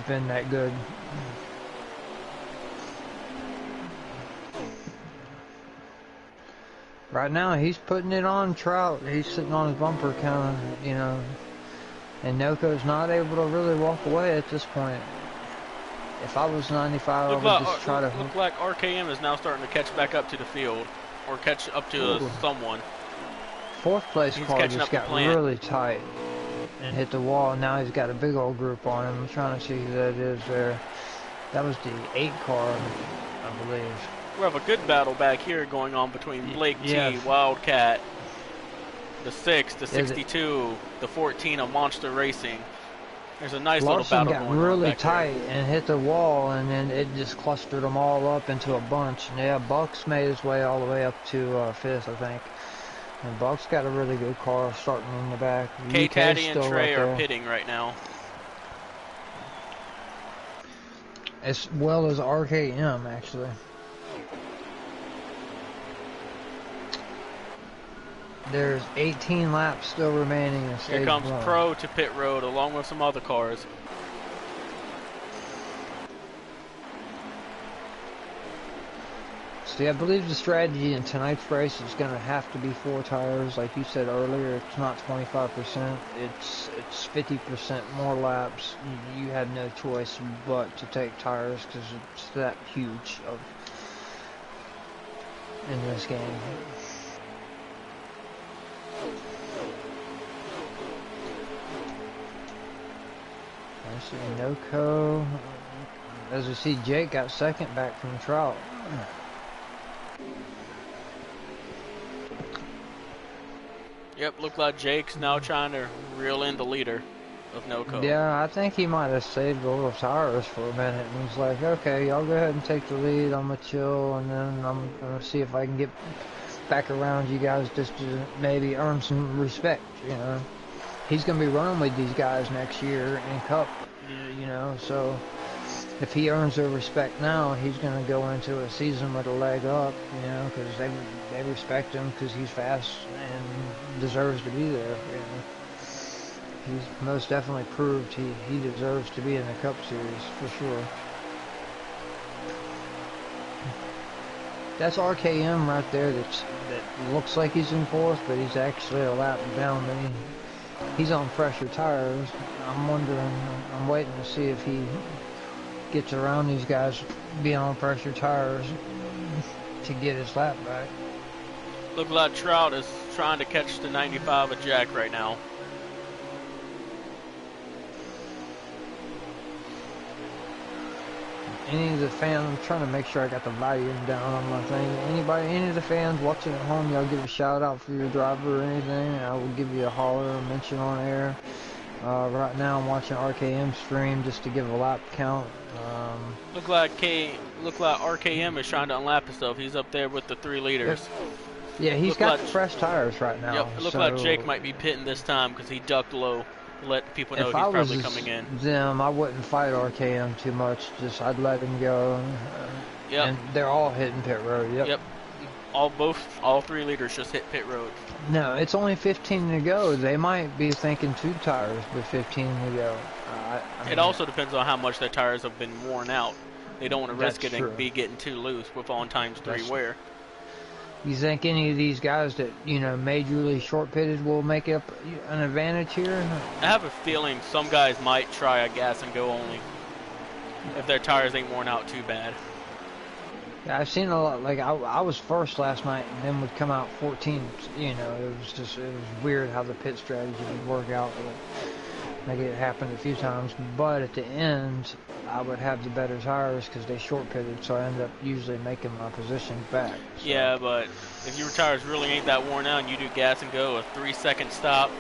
been that good. Right now, he's putting it on Trout. He's sitting on his bumper, kind of, you know. And Noco's not able to really walk away at this point. If I was 95, I would just try to... Look like RKM is now starting to catch back up to the field. Or catch up to someone. Fourth place He's car catching just up to got Plant. really tight and hit the wall. Now he's got a big old group on him. I'm trying to see who that is there. That was the 8 car, I believe. We have a good battle back here going on between Blake T, Wildcat, the 6, the 62, the 14 of Monster Racing. There's a nice little battle going on. Larson got really back tight there. and hit the wall, and then it just clustered them all up into a bunch. And yeah, Bucks made his way all the way up to 5th, I think. And Bucks got a really good car starting in the back. K-Taddy and still Trey up are there, pitting right now. as well as RKM, actually. There's 18 laps still remaining in stage Here comes 1. Pro to pit road along with some other cars. See, I believe the strategy in tonight's race is going to have to be 4 tires. Like you said earlier, it's not 25%. It's 50% more laps. You have no choice but to take tires because it's that huge in this game. I see Noco. As we see, Jake got second back from Trout. Yep, look like Jake's now trying to reel in the leader of NOCO. Yeah, I think he might have saved the little tires for a minute and was like, okay, y'all go ahead and take the lead, I'm gonna chill, and then I'm gonna see if I can get back around you guys just to maybe earn some respect, you know. He's gonna be running with these guys next year in Cup, you know, so if he earns their respect now, he's gonna go into a season with a leg up, you know, because they respect him because he's fast and deserves to be there, you know. He's most definitely proved he deserves to be in the Cup Series, for sure. That's RKM right there that looks like he's in 4th, but he's actually a lap down me. He's on fresher tires. I'm waiting to see if he gets around these guys being on pressure tires to get his lap back. Look like Trout is trying to catch the 95 of Jack right now. Any of the fans, I'm trying to make sure I got the volume down on my thing. Any of the fans watching at home, y'all give a shout out for your driver or anything, I will give you a holler or mention on air. Right now I'm watching RKM stream just to give a lap count. Look like RKM is trying to unlap himself. He's up there with the 3 leaders. Yeah, he's got fresh tires right now. Yep, it looks like Jake might be pitting this time because he ducked low to let people know he's probably coming in. Them, I wouldn't fight RKM too much. Just I'd let him go. Yep. And they're all hitting pit road. Yep. Yep. All 3 leaders just hit pit road. No, it's only 15 to go. They might be thinking 2 tires with 15 to go. It also depends on how much their tires have been worn out. They don't want to risk it true. and be getting too loose with on times 3 wear. You think any of these guys that, you know, majorly short pitted will make up an advantage here? I have a feeling some guys might try a gas and go only if their tires ain't worn out too bad. Yeah, I've seen a lot. Like I was first last night, and then would come out 14th. You know, it was weird how the pit strategy would work out. Like it happened a few times, but at the end, I would have the better tires because they short pitted, so I end up usually making my position back. So. Yeah, but if your tires really ain't that worn out and you do gas and go, a 3-second stop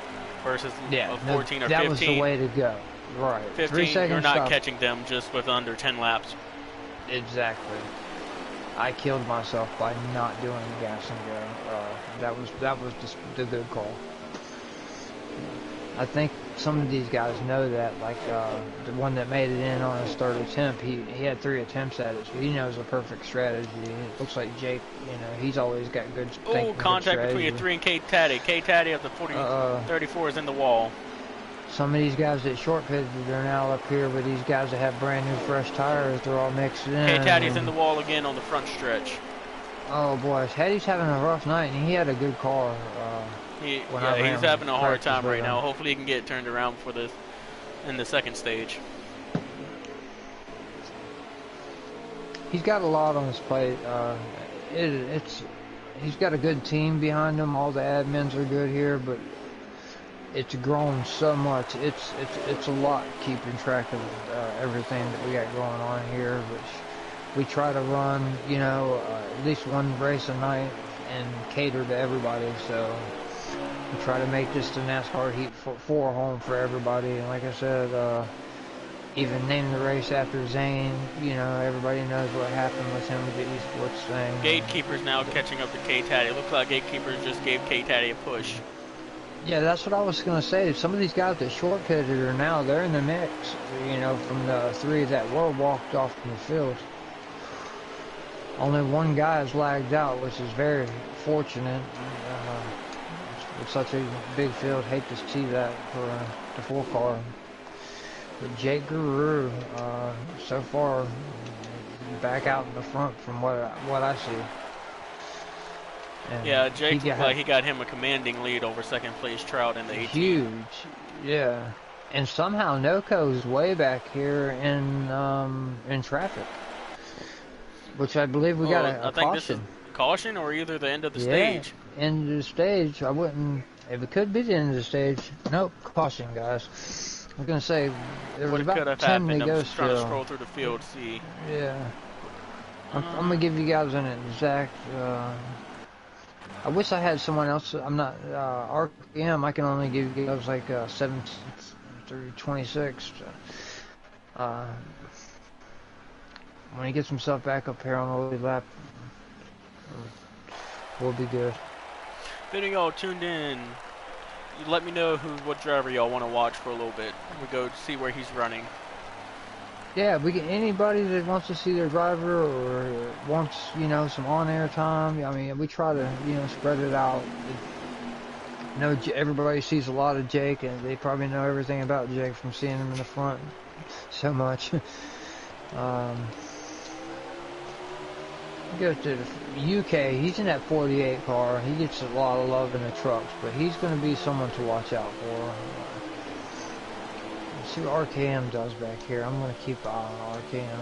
versus Yeah, a 14 or 15. that was the way to go. Right. 15, 3 seconds you're not stop. catching them just with under 10 laps. Exactly. I killed myself by not doing the gas and go. That was just the good call. I think some of these guys know that. Like the one that made it in on his third attempt, he had 3 attempts at it, so he knows the perfect strategy. It looks like Jake, he's always got good. Oh, contact between a 3 and K Taddy. K Taddy of the 34 is in the wall. Some of these guys that short pitted are now up here, but these guys that have brand new fresh tires, they're all mixed in. K Taddy's in the wall again on the front stretch. Oh boy, Taddy's having a rough night, and he had a good car. He's having a hard time right now. Hopefully he can get it turned around for this in the second stage. He's got a lot on his plate. He's got a good team behind him. All the admins are good here, but it's grown so much. It's a lot keeping track of everything that we got going on here. Which we try to run, at least one race a night and cater to everybody. So we try to make just a NASCAR Heat 4 home for everybody. And like I said, even name the race after Zane. Everybody knows what happened with him with the esports thing. Gatekeeper's now catching up to K-Taddy. It looks like Gatekeeper just gave K-Taddy a push. Yeah, that's what I was going to say. Some of these guys that short pitted are now, they're in the mix, from the 3 that were walked off from the field. Only one guy is lagged out, which is very fortunate. With such a big field, hate to see that for the 4 car. But Jake Guru, so far, back out in the front from what I see. And yeah, Jake looked like he got him a commanding lead over second place Trout in the 18. Huge, yeah. And somehow Noco's way back here in traffic, which I believe we got a I think caution. This is caution or either the end of the stage. End of the stage. I wouldn't. If it could be the end of the stage, nope. Caution, guys. I was gonna say there was about 10 to go I'm trying to still. scroll through the field, see. Yeah. I'm gonna give you guys an exact. I wish I had someone else. I'm not RPM. I can only give you guys like 17 through 26. When he gets himself back up here on the lead lap, we'll be good. If any of y'all tuned in, you let me know what driver y'all want to watch for a little bit. We go see where he's running. Yeah, we get anybody that wants to see their driver or wants, some on-air time. I mean, we try to, spread it out. Everybody sees a lot of Jake, and they probably know everything about Jake from seeing him in the front so much. Go to the UK. He's in that 48 car. He gets a lot of love in the trucks, but he's going to be someone to watch out for. Let's see what RKM does back here. I'm going to keep an eye on RKM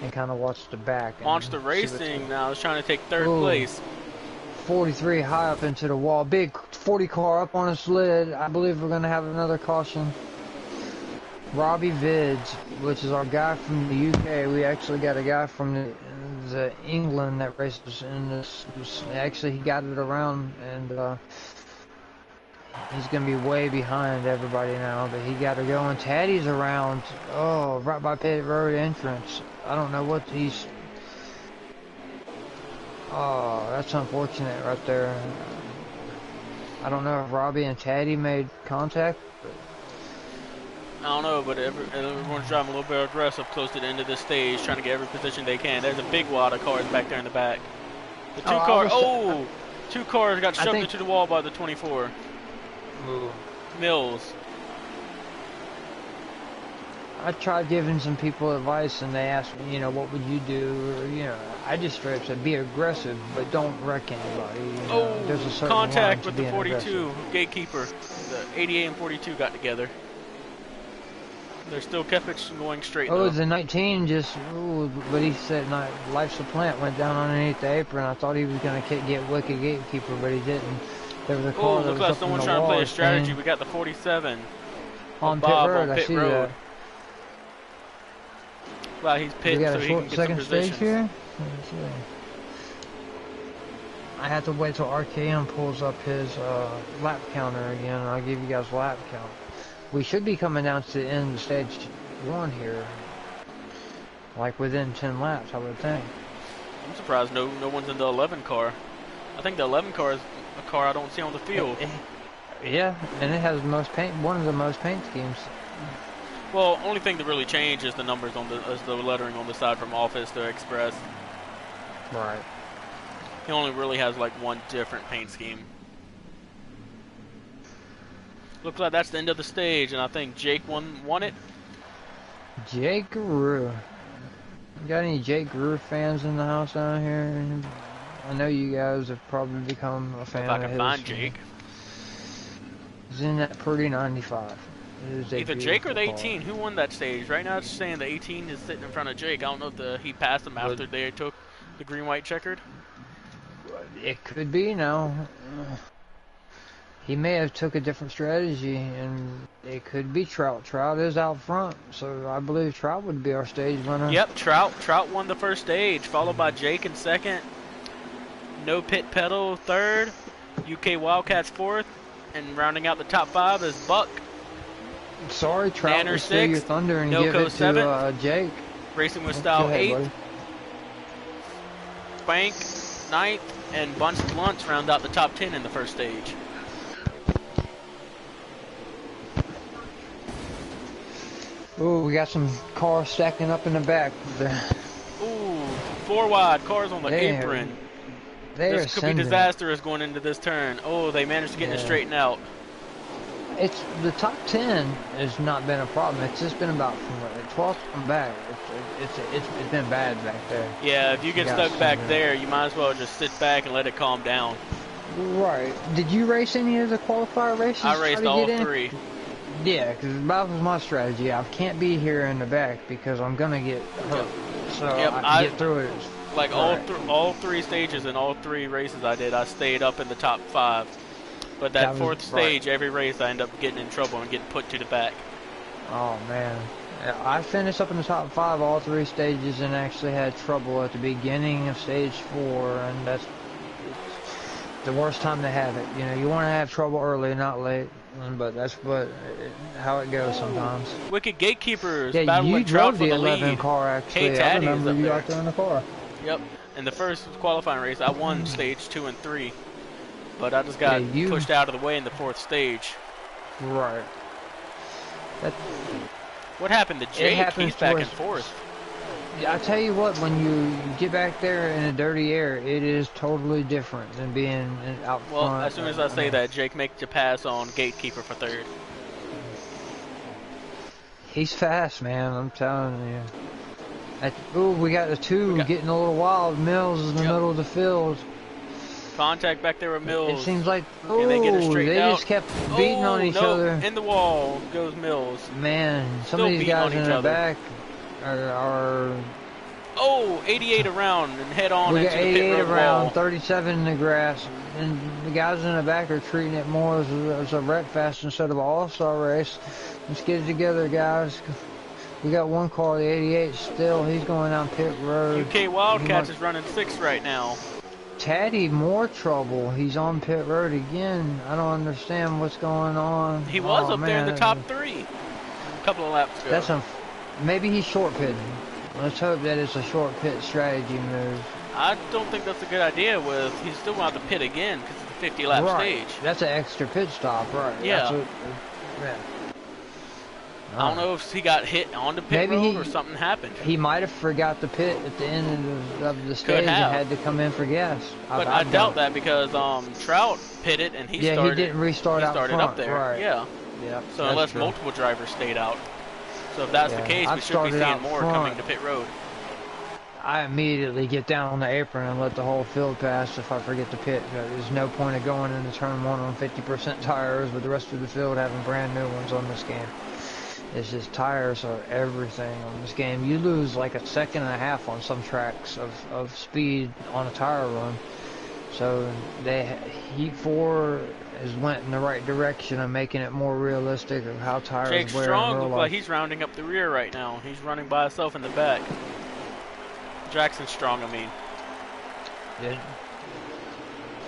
and kind of watch the back. Monster Racing now is trying to take third place. 43 high up into the wall. Big 40 car up on his lid. I believe we're going to have another caution. Robbie Vids, which is our guy from the UK. We actually got a guy from the England that races in this. Actually, he got it around, and he's going to be way behind everybody now, but he got to go. And Taddy's around, right by pit road entrance. I don't know what he's... Oh, that's unfortunate right there. I don't know if Robbie and Taddy made contact. I don't know, but everyone's driving a little bit aggressive close to the end of the stage, trying to get every position they can. There's a big wad of cars back there in the back. The two cars got shoved into the wall by the 24. Ooh. Mills. I tried giving some people advice, and they asked me, what would you do? Or, I just straight up said, be aggressive, but don't wreck anybody. There's a certain contact with the 42 aggressive. Gatekeeper. The 88 and 42 got together. They're still kept it going straight. Oh, the 19 just, but he said, Life's a Plant went down underneath the apron. I thought he was going to get Wicked Gatekeeper, but he didn't. There was a car that looks was like up someone's in the trying to play wall a strategy. thing. We got the 47 on pit Bob road. on pit I see road. that. Well, he's pitting so he can get some second positions. stage here. I have to wait till RKM pulls up his lap counter again, and I'll give you guys lap count. We should be coming down to the end of stage 1 here, like within 10 laps, I would think. I'm surprised no one's in the 11 car. I think the 11 car is a car I don't see on the field. Yeah, and it has the most paint, one of the most paint schemes. Well, only thing that really changed is the numbers on the lettering on the side from Office to Express. Right. He only really has like one different paint scheme. Looks like that's the end of the stage, and I think Jake won it. Jake Guru. Got any Jake Guru fans in the house down here? I know you guys have probably become a fan If I of can his. find Jake. He's in that pretty 95. Either Jake or the 18. Who won that stage? Right now it's saying the 18 is sitting in front of Jake. I don't know if he passed him after they took the green-white checkered. It could be, no. He may have took a different strategy, and it could be Trout. Trout is out front, so I believe Trout would be our stage winner. Yep, Trout won the first stage, followed by Jake in second. No Pit Pedal third. UK Wildcats fourth. And rounding out the top 5 is Buck. Sorry, Trout, Nanner to steal your sixth, thunder and Noco give it to Jake. Racing with Go Style ahead, 8th. buddy. Spank 9th. And Bunch Blunts round out the top 10 in the first stage. Ooh, we got some cars stacking up in the back there. Ooh, 4 wide, cars on the They are- apron. They are This could be sending. disastrous going into this turn. Oh, they managed to get it Yeah. straightened out. It's the top 10 has not been a problem. It's just been about from the 12th and back. It's been bad back there. Yeah, if you get Got stuck back some, there, you might as well just sit back and let it calm down. Right. Did you race any of the qualifier races? I raced How to all get in? 3. Yeah, because that was my strategy. I can't be here in the back because I'm gonna get hurt. So Yep, I I- can get through it. Like Right. all 3 stages and all 3 races I did, I stayed up in the top 5. But that That was- fourth stage, every race I end up getting in trouble and getting put to the back. Oh man. Yeah, I finished up in the top 5 all 3 stages and actually had trouble at the beginning of stage 4, and that's the worst time to have it. You know, you want to have trouble early, not late, but that's how it goes sometimes. Wicked Gatekeepers Yeah, battling you Trout drove for the the 11 lead. car actually. Hey, I Taddy is remember up you there. out there in the car. Yep. In the first qualifying race, I won stage 2 and 3. But I just got Yeah, pushed out of the way in the 4th stage. Right. That, What happened to Jake? happens He's back to in us. 4th. I tell you what, when you get back there in a dirty air, it is totally different than being out Well, front. as soon as I say that, Jake makes the pass on Gatekeeper for 3rd. He's fast, man. I'm telling you. Ooh, we got the 2 getting a little wild. Mills is in the Yep. middle of the field. Contact back there with Mills. It seems like Can they get it straightened they out? just kept beating on each no. other. In the wall goes Mills. Man, some Still of these beating guys on in each the other. back are Oh, 88 around and head on we into got the pit 88 road around, wall. 37 in the grass, and the guys in the back are treating it more as a rep fest instead of an all-star race. Let's get it together, guys. We got one car, the 88 still. He's going down pit road. UK Wildcats is running 6th right now. Taddy, more trouble. He's on pit road again. I don't understand what's going on. He was Oh, up there in the man. top 3 a couple of laps ago. That's maybe he's short pitting. Let's hope that it's a short pit strategy move. I don't think that's a good idea. He's still going to have to pit again because it's a 50 lap Right. stage. That's an extra pit stop, right? Yeah. Yeah. I don't know if he got hit on the pit Maybe road he- or something happened. He might have forgot the pit at the end of the stage and have. had to come in for gas. But I doubt that because Trout pitted and he started. he didn't restart he out started front, up there. right. Yeah. Yeah. So unless multiple drivers stayed out. So if that's the Yeah, case, we I've should be started seeing out more front. coming to pit road. I immediately get down on the apron and let the whole field pass if I forget to pit. There's no point of going into turn 1 on 50% tires with the rest of the field having brand new ones on this game. It's just tires are everything on this game. You lose like a second and a half on some tracks of speed on a tire run. So Heat 4 has went in the right direction of making it more realistic of how tires Jake wear Strong in real looks life. like he's rounding up the rear right now. He's running by himself in the back. Jackson Strong, I mean. Yeah.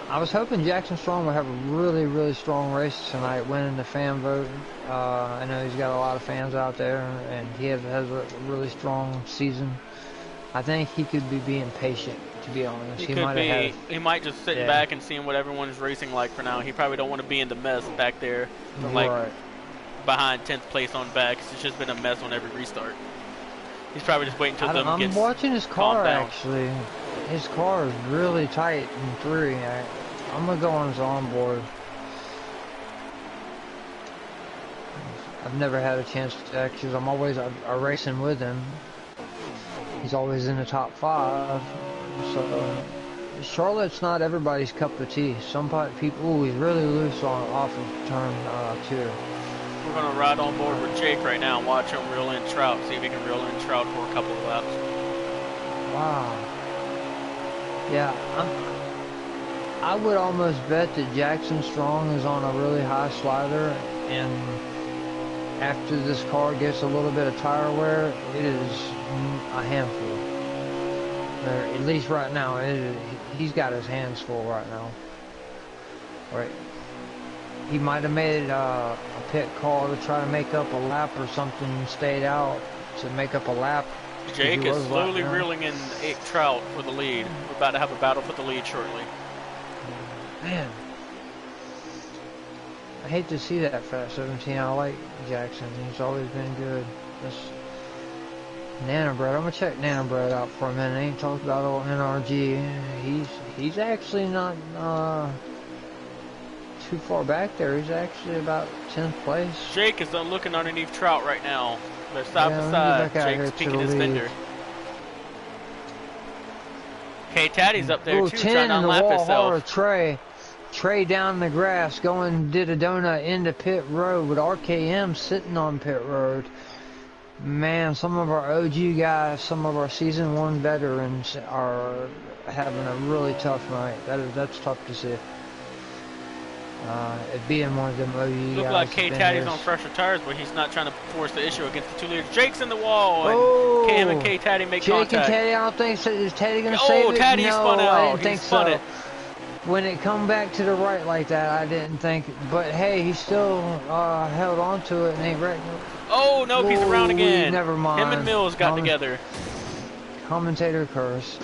I was hoping Jackson Strong would have a really, really strong race tonight, winning the fan vote. I know he's got a lot of fans out there, and he has a really strong season. I think he could be being patient, to be honest. He could might be. have He might just sit back and seeing what everyone's racing like for now. He probably don't want to be in the mess back there, from like behind 10th place on back. It's just been a mess on every restart. He's probably just waiting until them gets. I'm watching his car down. actually. His car is really tight in 3. I'm gonna go on his onboard. I've never had a chance to check because I'm always racing with him. He's always in the top 5. So Charlotte's not everybody's cup of tea. Some people, ooh, he's really loose on off of turn 2. We're gonna ride on board with Jake right now and watch him reel in Trout. See if he can reel in Trout for a couple of laps. Wow. Yeah, I would almost bet that Jackson Strong is on a really high slider, and after this car gets a little bit of tire wear, it is a handful. Or at least right now, he's got his hands full right now. Right. He might have made a pit call to try to make up a lap or something and stayed out to make up a lap. Jake is slowly reeling in Trout for the lead. We're about to have a battle for the lead shortly. Man, I hate to see that for that 17. I like Jackson. He's always been good. This Nanobread. I'm gonna check Nanobread out for a minute. I ain't talked about old NRG. He's actually not too far back there. He's actually about 10th place. Jake is looking underneath Trout right now. They're side by side. Jake's peeking his fender. K-Taddy's up there too, trying to unlap himself. Trey down the grass, did a donut into pit road with RKM sitting on pit road. Man, some of our OG guys, some of our season 1 veterans are having a really tough night. That's tough to see. It being one of them OG guys. Look like K-Taddy's on fresher tires, but he's not trying to force the issue against the 2 leaders. Jake's in the wall, and him and K-Taddy make contact. Jake and Taddy, I don't think so. Is Taddy going to save it? Taddy no, spun out. I didn't think so. When it come back to the right like that, I didn't think. But hey, he still held on to it and ain't wrecked. Oh, no, he's around again. Never mind. Him and Mills got together. Commentator curse.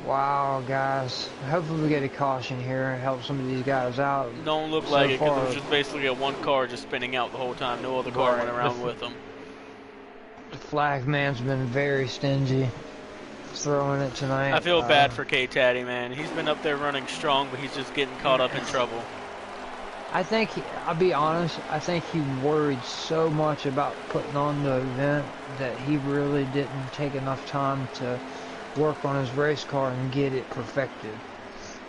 Wow, guys. Hopefully we get a caution here and help some of these guys out. Don't look like it, because it was just basically a one car just spinning out the whole time. No other car went around with them. The flag man's been very stingy throwing it tonight. I feel bad for K-Taddy, man. He's been up there running strong, but he's just getting caught up in trouble. I think, I'll be honest, I think he worried so much about putting on the event that he really didn't take enough time to work on his race car and get it perfected.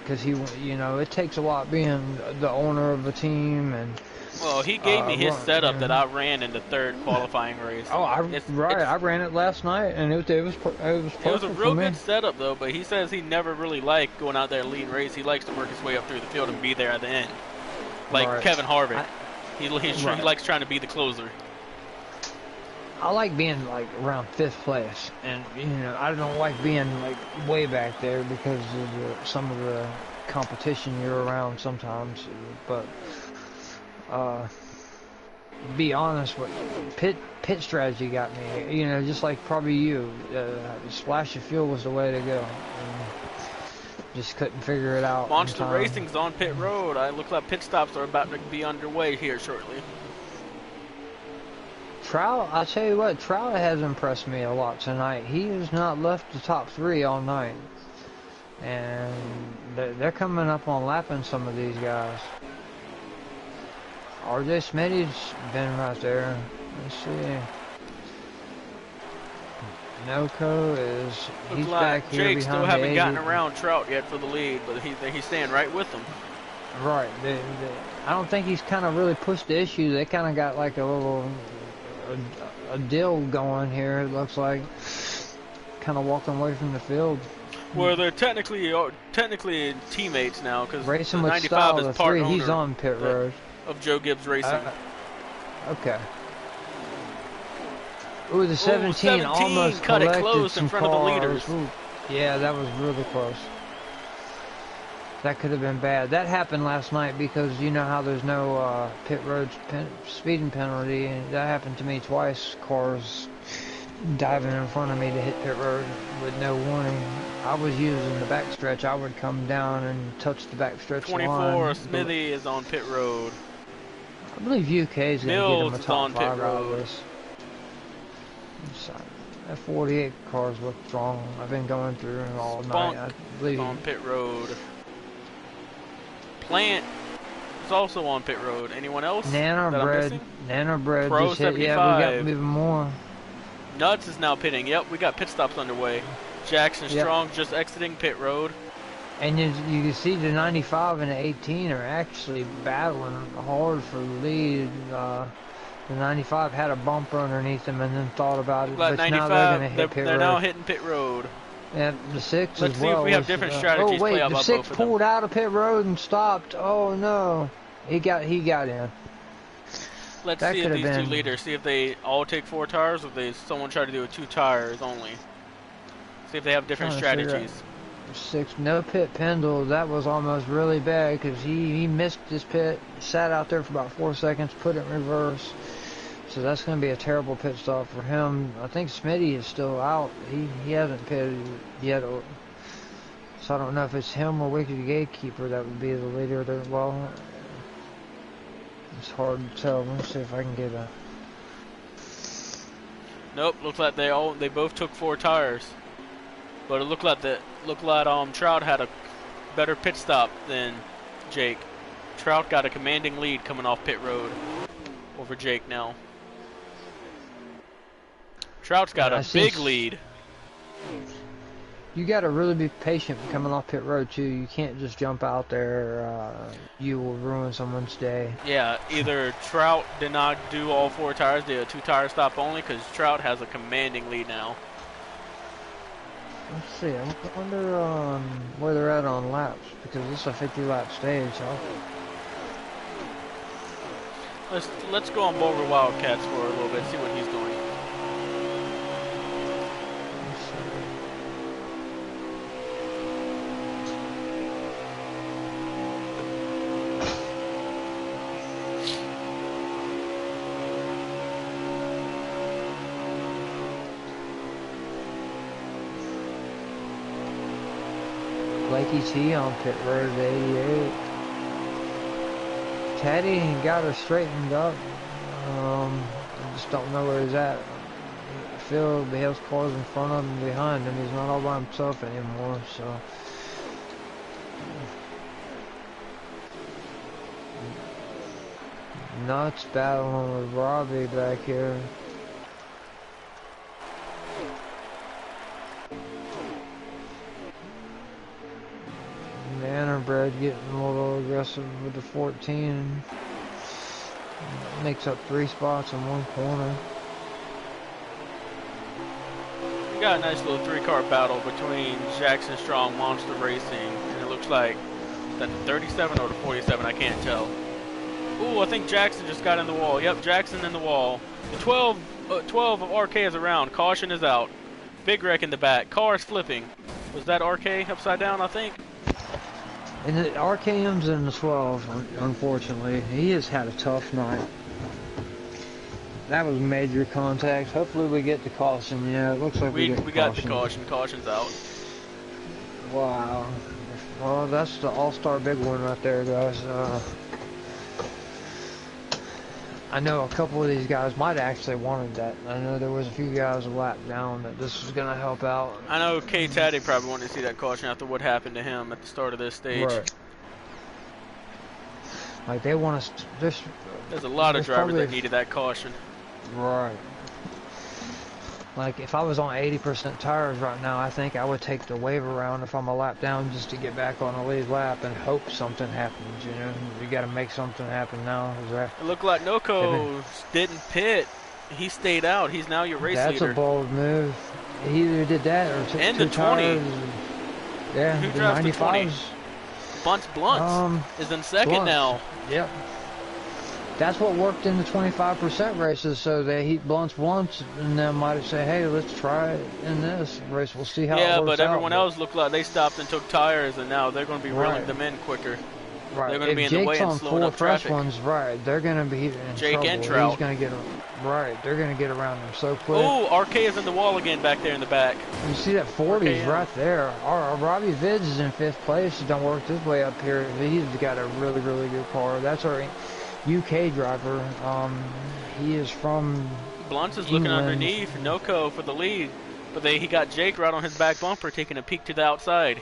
Because it takes a lot being the owner of a team. And well, he gave me his setup that I ran in the 3rd qualifying race. Oh, I ran it last night, and it was perfect. It was a real good setup though, but he says he never really liked going out there and leading race. He likes to work his way up through the field and be there at the end, like Kevin Harvick. He likes trying to be the closer. I like being like around 5th place, and I don't like being like way back there because of some of the competition you're around sometimes. But be honest, what pit strategy got me. Just like probably you, splash of fuel was the way to go. Just couldn't figure it out. Monster Racing's on pit road. I look like pit stops are about to be underway here shortly. Trout, I tell you what, Trout has impressed me a lot tonight. He has not left the top 3 all night. And they're coming up on lapping some of these guys. RJ Smitty's been right there. Let's see. Noco he's back here Jake behind still haven't gotten around Trout yet for the lead, but he's staying right with them. Right. I don't think he's kind of really pushed the issue. They kind of got like a little a deal going here. It looks like kind of walking away from the field. Well, they're technically teammates now because racing with 95 style, is part owner. He's on pit road of Joe Gibbs Racing. Okay. Ooh, the 17 almost cut it close in front of the leaders. Ooh, yeah, that was really close. That could have been bad. That happened last night because you know how there's no pit road speeding penalty, and that happened to me twice. Cars diving in front of me to hit pit road with no warning. I was using the backstretch. I would come down and touch the backstretch 24, line. Smithy is on pit road. I believe UK is going to get him Mills a is top on pit 5 out of road. this. That 48 cars look strong. I've been going through them all Spunk night. I believe is on pit road. Plant is also on pit road. Anyone else that I'm missing? Nanobread Pro just hit. 75. Yeah, we got even more. Nuts is now pitting. Yep, we got pit stops underway. Jackson Strong just exiting pit road. And you can see the 95 and the 18 are actually battling hard for the lead. The 95 had a bumper underneath them and then thought about it, but now they're going to hit pit road. They're now hitting pit road. Yeah, the 6 Let's as see well. if we have different strategies oh wait, play out the by 6 both of them. pulled out of pit road and stopped. Oh no, he got in. Let's That see if could have these been- two leaders, see if they all take 4 tires or if someone try to do 2 tires only. See if they have different Trying to figure strategies. 6, no pit Pendle. That was almost really bad because he missed his pit, sat out there for about 4 seconds, put it in reverse. So that's going to be a terrible pit stop for him. I think Smitty is still out. He hasn't pitted yet. So I don't know if it's him or Wicked Gatekeeper that would be the leader there. Well, it's hard to tell. Let's see if I can get a... Nope, looks like they both took 4 tires. But it looked like Trout had a better pit stop than Jake. Trout got a commanding lead coming off pit road over Jake now. Trout's got a big lead. You got to really be patient coming off pit road too. You can't just jump out there. You will ruin someone's day. Yeah, either Trout did not do all 4 tires, did a 2 tire stop only, because Trout has a commanding lead now. Let's see. I wonder where they're at on laps because this is a 50-lap stage. Let's go on Boulder Wildcats for a little bit, see what he's doing. Blakey T on pit road at 88. Teddy got her straightened up. I just don't know where he's at. Phil, he has cars in front of him and behind him. He's not all by himself anymore, so. Nuts battling with Robbie back here. Bannerbread getting a little aggressive with the 14. Makes up 3 spots in 1 corner. We got a nice little 3-car battle between Jackson Strong, Monster Racing, and it looks like that the 37 or the 47, I can't tell. Ooh, I think Jackson just got in the wall. Yep, Jackson in the wall. The 12 of RK is around. Caution is out. Big wreck in the back. Car is flipping. Was that RK upside down, I think? And the RKM's in the 12, unfortunately. He has had a tough night. That was major contact. Hopefully we get the caution. Yeah, it looks like we got the caution. Caution's out. Wow. Well, that's the all-star big one right there, guys. I know a couple of these guys might actually wanted that. I know there was a few guys a lap down that this was going to help out. I know K Taddy probably wanted to see that caution after what happened to him at the start of this stage. Right. Like they want to. There's a lot of drivers that needed that caution. Right. Like if I was on 80% tires right now, I think I would take the wave around if I'm a lap down just to get back on the lead lap and hope something happens. You know, you got to make something happen now. It looked like Noko didn't pit. He stayed out. He's now your race leader. That's a bold move. He either did that or took and 2 the 20. tires. Yeah, who the drives the 20? 95s. Bunce Blunts is in second now. Yep. That's what worked in the 25% races, so they heat blunts once, and then might say, hey, let's try it in this race. We'll see how it Yeah, works but out. everyone else looked like they stopped and took tires, and now they're going to be reeling them in quicker. Right. They're going to be If in the Jake's way and on slowing 4 up fresh traffic. ones, right, they're going to be in Jake trouble. and Trout. He's going to get right. They're going to get around him so quick. Ooh, RK is in the wall again back there in the back. You see that 40's RKM. right there. Our Robbie Vids is in 5th place. He don't work this way up here. He's got a really, really good car. That's our UK driver. He is from Blunt's is England. looking underneath. Noco for the lead. But he got Jake right on his back bumper, taking a peek to the outside.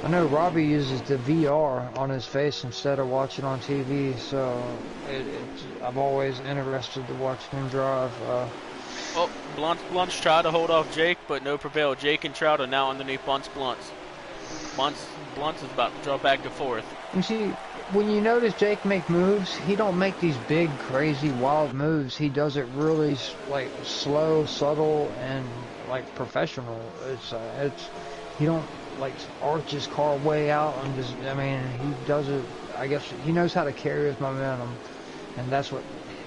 I know Robbie uses the VR on his face instead of watching on TV, so I'm always interested to watch him drive. Oh, Blunt's tried to hold off Jake, but no prevail. Jake and Trout are now underneath Blunt's. Blunt's is about to draw back to 4th. You see, when you notice Jake make moves, he don't make these big, crazy, wild moves. He does it really like slow, subtle, and like professional. He don't like arch his car way out and just. I mean, he does it. I guess he knows how to carry his momentum, and that's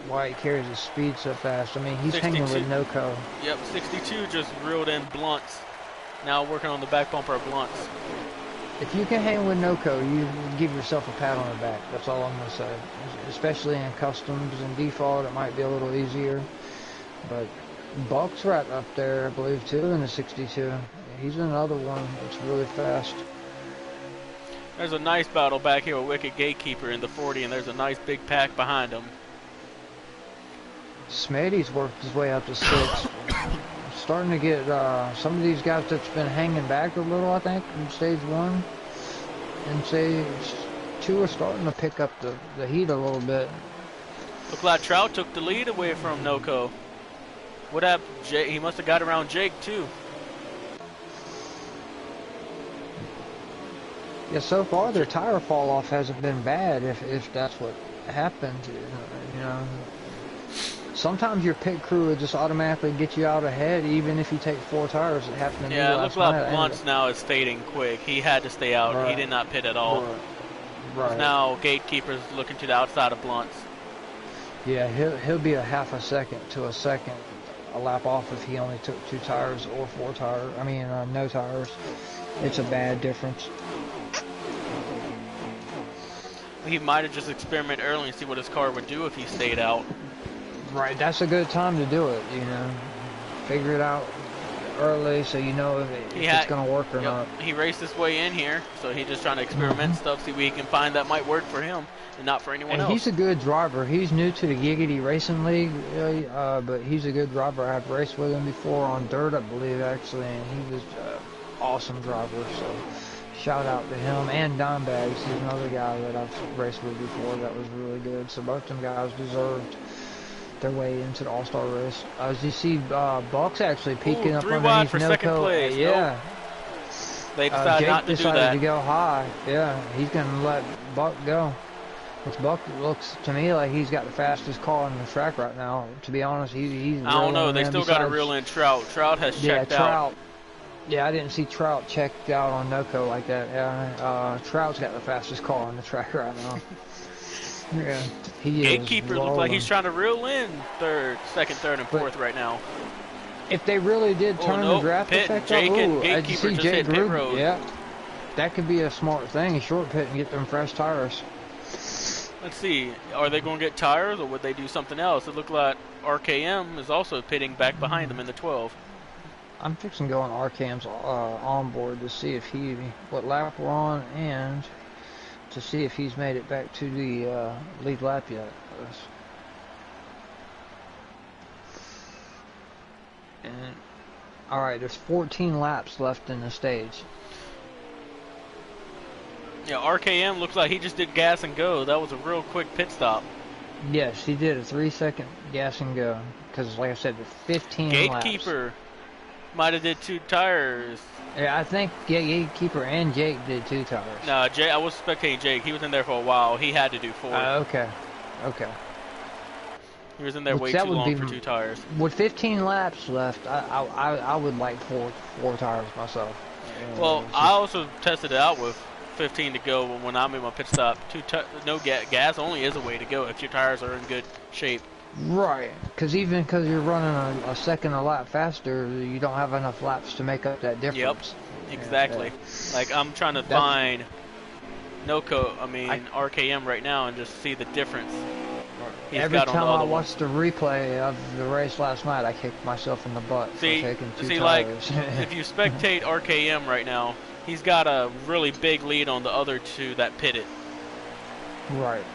why he carries his speed so fast. I mean, he's 62. hanging with Noco. Yep, 62 just reeled in Blunt's. Now working on the back bumper of Blunt's. If you can hang with Noco, you give yourself a pat on the back. That's all I'm going to say. Especially in customs and default, it might be a little easier. But Buck's right up there, I believe, too, in the 62. He's another one that's really fast. There's a nice battle back here with Wicked Gatekeeper in the 40, and there's a nice big pack behind him. Smitty's worked his way up to 6. Starting to get some of these guys that's been hanging back a little, I think, in stage 1 and stage 2 are starting to pick up the heat a little bit. Look like Trout took the lead away from Noco. What happened? He must have got around Jake too. Yeah, so far their tire fall off hasn't been bad if that's what happened. You know, sometimes your pit crew will just automatically get you out ahead, even if you take 4 tires. It happened to me Yeah, it last looks like night. Blunt's now is fading quick. He had to stay out. Right. He did not pit at all. Right. Now Gatekeeper's looking to the outside of Blunt's. Yeah, he'll be a half a second to a second a lap off if he only took 2 tires or 4 tires. I mean, no tires. It's a bad difference. He might have just experimented early and see what his car would do if he stayed out. Right, that's a good time to do it, you know. Figure it out early so you know if it's going to work or not. He raced his way in here, so he's just trying to experiment stuff, see what he can find that might work for him and not for anyone else. He's a good driver. He's new to the Giggity Racing League, but he's a good driver. I've raced with him before on dirt, I believe, actually, and he was an awesome driver, so shout out to him. And Don Bags, he's another guy that I've raced with before that was really good. So both them guys deserved their way into the All-Star race. As you see, Buck's actually peeking up 3 wide underneath for Noco. second place. Yeah. They decided Jake not to do decided that. to go high. Yeah, he's going to let Buck go. Which Buck looks to me like he's got the fastest car on the track right now. To be honest, he's. I don't know. They still got to reel in Trout. Trout has checked out. Yeah, I didn't see Trout checked out on Noco like that. Yeah, Trout's got the fastest car on the track right now. Yeah, he Gatekeeper looks like he's trying to reel in second, third, and fourth right now. If they really did turn the draft effect Jake up, and Gatekeeper just hit pit road. Yeah, that could be a smart thing. Short pit and get them fresh tires. Let's see. Are they going to get tires, or would they do something else? It looked like RKM is also pitting back behind them in the 12. I'm fixing to go on RKM's onboard to see if what lap we're on, and to see if he's made it back to the lead lap yet. And all right, there's 14 laps left in the stage. Yeah, RKM looks like he just did gas and go. That was a real quick pit stop. Yes, he did a 3-second gas and go. Because, like I said, there's 15 laps. Gatekeeper might have did 2 tires. Yeah, I think Gatekeeper and Jake did 2 tires. No, I was spectating Jake. He was in there for a while. He had to do 4. Okay. He was in there way too long for 2 tires. With 15 laps left, I would like 4 tires myself. Well, I also tested it out with 15 to go when I'm in my pit stop. No gas only is a way to go if your tires are in good shape. Right, because even because you're running a second a lap faster, you don't have enough laps to make up that difference. Yep, exactly. Yeah. Like I'm trying to find RKM right now and just see the difference. Every time I watched the replay of the race last night, I kicked myself in the butt for taking two tires. Like, if you spectate RKM right now, he's got a really big lead on the other two that pitted. Right.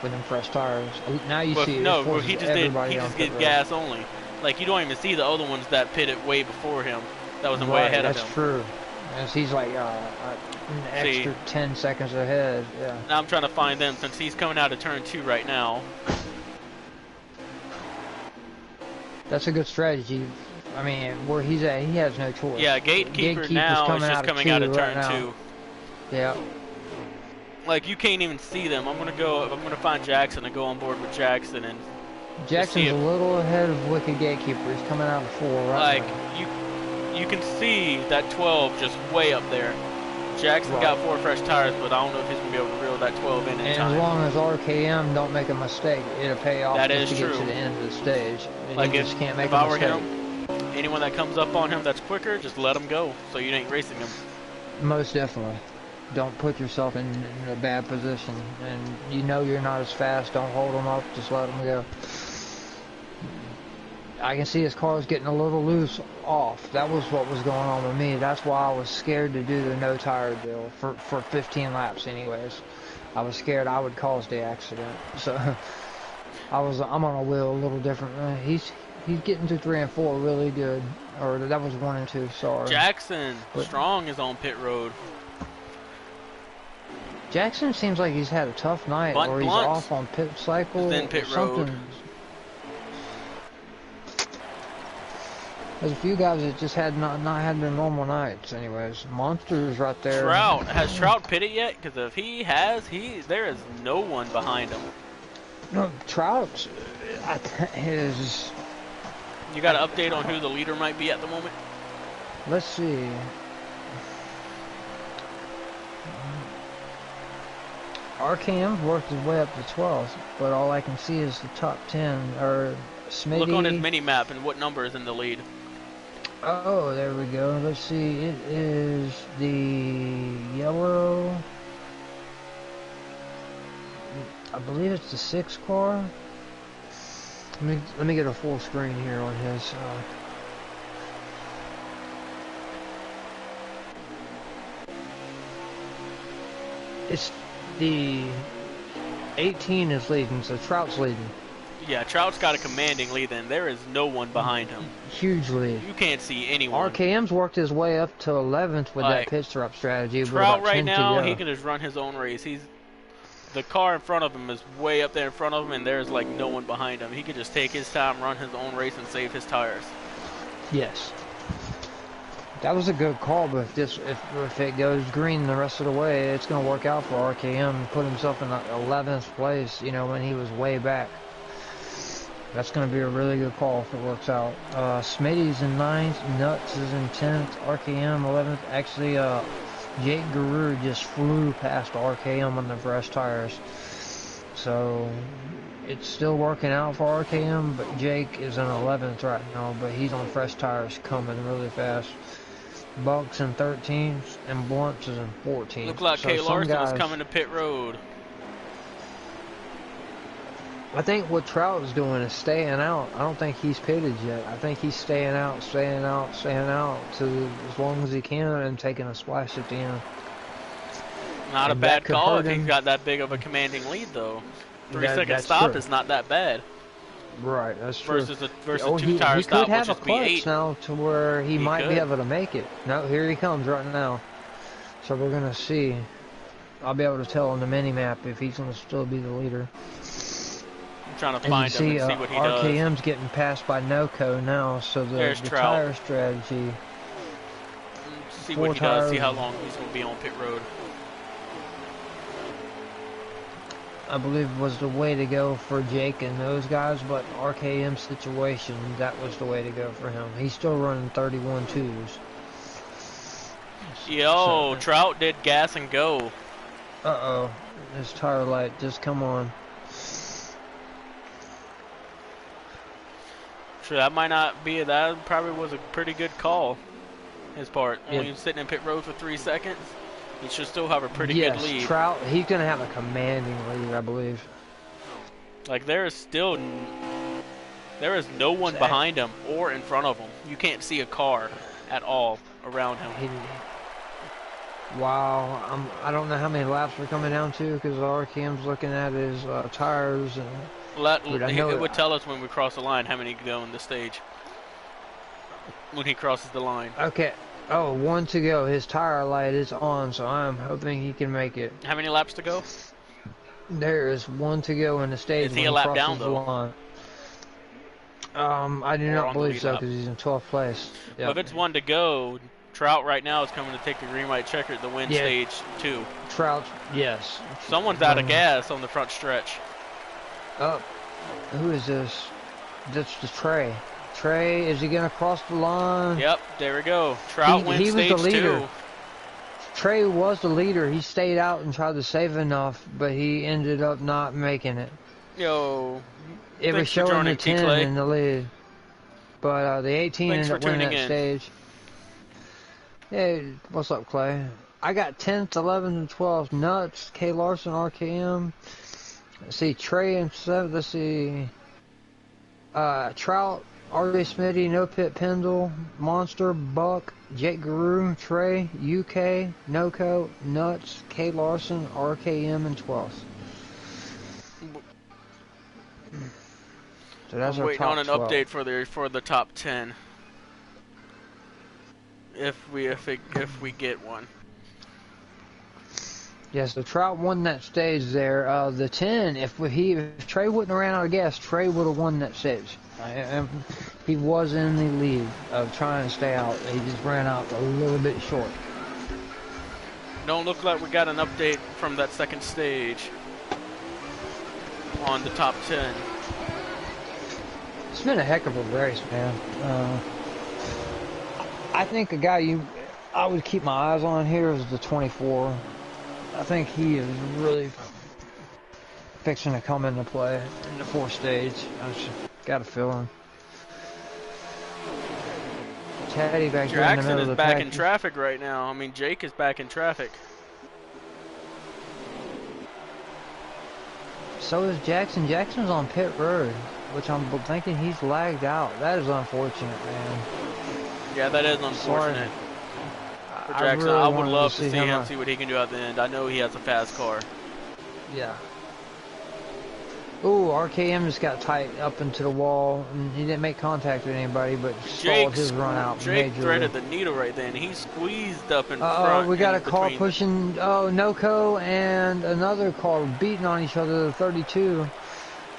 With them fresh tires. Now you see he just did gas only. Like, you don't even see the other ones that pitted way before him. That was way ahead of him. That's true. As he's like an extra 10 seconds ahead. Yeah. Now I'm trying to find them since he's coming out of turn 2 right now. That's a good strategy. I mean, where he's at, he has no choice. Yeah, Gatekeeper now is just coming out of turn 2. Yeah. Like, you can't even see them. I'm gonna find Jackson and go on board with Jackson and Jackson's a little ahead of Wicked Gatekeeper. He's coming out of 4 right now. You can see that 12 just way up there. Jackson got 4 fresh tires, but I don't know if he's gonna be able to reel that 12 in time. And as long as RKM don't make a mistake, it'll pay off to get to the end of the stage. Like he just can't make if a I were mistake. him, anyone that comes up on him that's quicker, just let him go, so you ain't racing him. Most definitely. Don't put yourself in a bad position, and you know you're not as fast. Don't hold him up. Just let him go. I can see his car's getting a little loose off. That was what was going on with me. That's why I was scared to do the no tire deal for 15 laps anyways. I was scared I would cause the accident. So I'm on a wheel a little different. He's getting to 3 and 4 really good. Or that was 1 and 2, sorry. Jackson Strong is on pit road. Jackson seems like he's had a tough night, or he's off on pit cycle in pit or something. Road. There's a few guys that just had not had their normal nights. Anyways, Monster's right there. Has Trout pitted yet? Because if he has, there is no one behind him. No, Trout is. You got an update on who the leader might be at the moment? Let's see. RKM's worked his way up to 12th, but all I can see is the top 10. Or Smitty. Look on his mini map and what number is in the lead. Oh, there we go. Let's see. It is the yellow. I believe it's the 6th car. Let me get a full screen here on his. It's the 18 is leading, so Trout's leading. Yeah, Trout's got a commanding lead, and there is no one behind him. Huge lead. You can't see anyone. RKM's worked his way up to 11th with that pit stop strategy. Trout right now, he can just run his own race. The car in front of him is way up there in front of him, and there's like no one behind him. He could just take his time, run his own race, and save his tires. Yes. That was a good call, but if it goes green the rest of the way, it's going to work out for RKM. Put himself in the 11th place, you know, when he was way back. That's going to be a really good call if it works out. Smitty's in 9th, Nuts is in 10th, RKM 11th. Actually, Jake Guru just flew past RKM on the fresh tires. So it's still working out for RKM, but Jake is in 11th right now, but he's on fresh tires coming really fast. Bucks in 13th, and Blunts is in 14th. Look like Kay Larson is coming to pit road. I think what Trout is doing is staying out. I don't think he's pitted yet. I think he's staying out to as long as he can and taking a splash at the end. Not a bad call if he's got that big of a commanding lead, though. 3-second stop is not that bad. Right, that's true. Versus a 2-tire stop, which is B8 now to where he might be able to make it. No, here he comes right now. So we're gonna see. I'll be able to tell on the mini map if he's gonna still be the leader. I'm trying to find him and see what he does. RKM's getting passed by Noco now, so the tire strategy. See what he does. See how long he's gonna be on pit road. I believe was the way to go for Jake and those guys, but RKM's situation, that was the way to go for him. He's still running 31.2s. Yo, So, Trout did gas and go. uh-oh. His tire light just come on. Sure, that might not be. That probably was a pretty good call. His part. Yeah. Only sitting in pit road for 3 seconds. He should still have a pretty good lead. Yes, Trout, he's going to have a commanding lead, I believe. Like, there is no one behind him or in front of him. You can't see a car at all around him. Wow, I don't know how many laps we're coming down to because RKM's looking at his tires. And it would tell us when we cross the line how many go in the stage. When he crosses the line. Okay. Oh, 1 to go. His tire light is on, so I'm hoping he can make it. How many laps to go? There is 1 to go in the stage. Is he a lap down, though? I do not believe so because he's in 12th place. Yep. Well, if it's 1 to go, Trout right now is coming to take the green white checker to win stage 2. Trout, yes. Someone's out of gas on the front stretch. Oh, who is this? That's the Trey. Trey, is he going to cross the line? Yep, there we go. Trout wins stage 2. Trey was the leader. He stayed out and tried to save enough, but he ended up not making it. Yo, it was showing the 10 in the lead, but the 18 ended up winning that stage. Hey, what's up, Clay? I got 10th, 11th, and 12th. Nuts, K. Larson, RKM. Let's see, Trey and 7th. Let's see, Trout, RJ Smitty, No Pit Pendle, Monster, Buck, Jake Guru, Trey, UK, Noco, Nuts, K. Larson, RKM, and 12th. So that's I'm our waiting top on an 12. update for the top 10. If we get one. Yeah, so Trout won that stage there. The 10, if Trey wouldn't have ran out of gas, Trey would have won that stage. He was in the lead of trying to stay out. He just ran out a little bit short. Don't look like we got an update from that second stage on the top 10. It's been a heck of a race, man. I think a guy I would keep my eyes on here is the 24. I think he is really fixing to come into play in the 4th stage. I just got a feeling. Teddy back there in the middle of the pack. Jackson is back pack. in traffic right now. I mean, Jake is back in traffic. So is Jackson. Jackson's on pit road, which I'm thinking he's lagged out. That is unfortunate, man. Yeah, that is unfortunate for Jackson. I would love to see him see what he can do at the end. I know he has a fast car. Yeah. Ooh, RKM just got tight up into the wall, and he didn't make contact with anybody, but stalled his run out. Jake threaded the needle right then. He squeezed up in front. Oh, we got a car pushing. Oh, Noco and another car beating on each other. The 32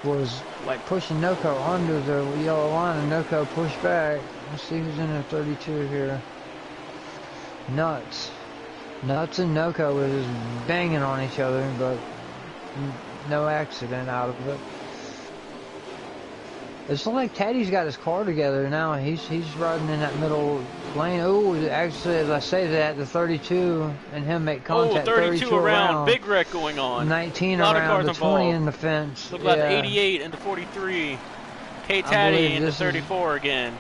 was like pushing Noco under the yellow line, and Noco pushed back. Let's see who's in the 32 here. Nuts and Noco were just banging on each other, but no accident out of it. It's like Teddy's got his car together now. He's riding in that middle lane. Oh, actually, as I say that, the 32 and him make contact. Oh, 32 around. Big wreck going on. 19 around, the 20 in the fence. Look like 88 into 43. K Taddy into 34 again.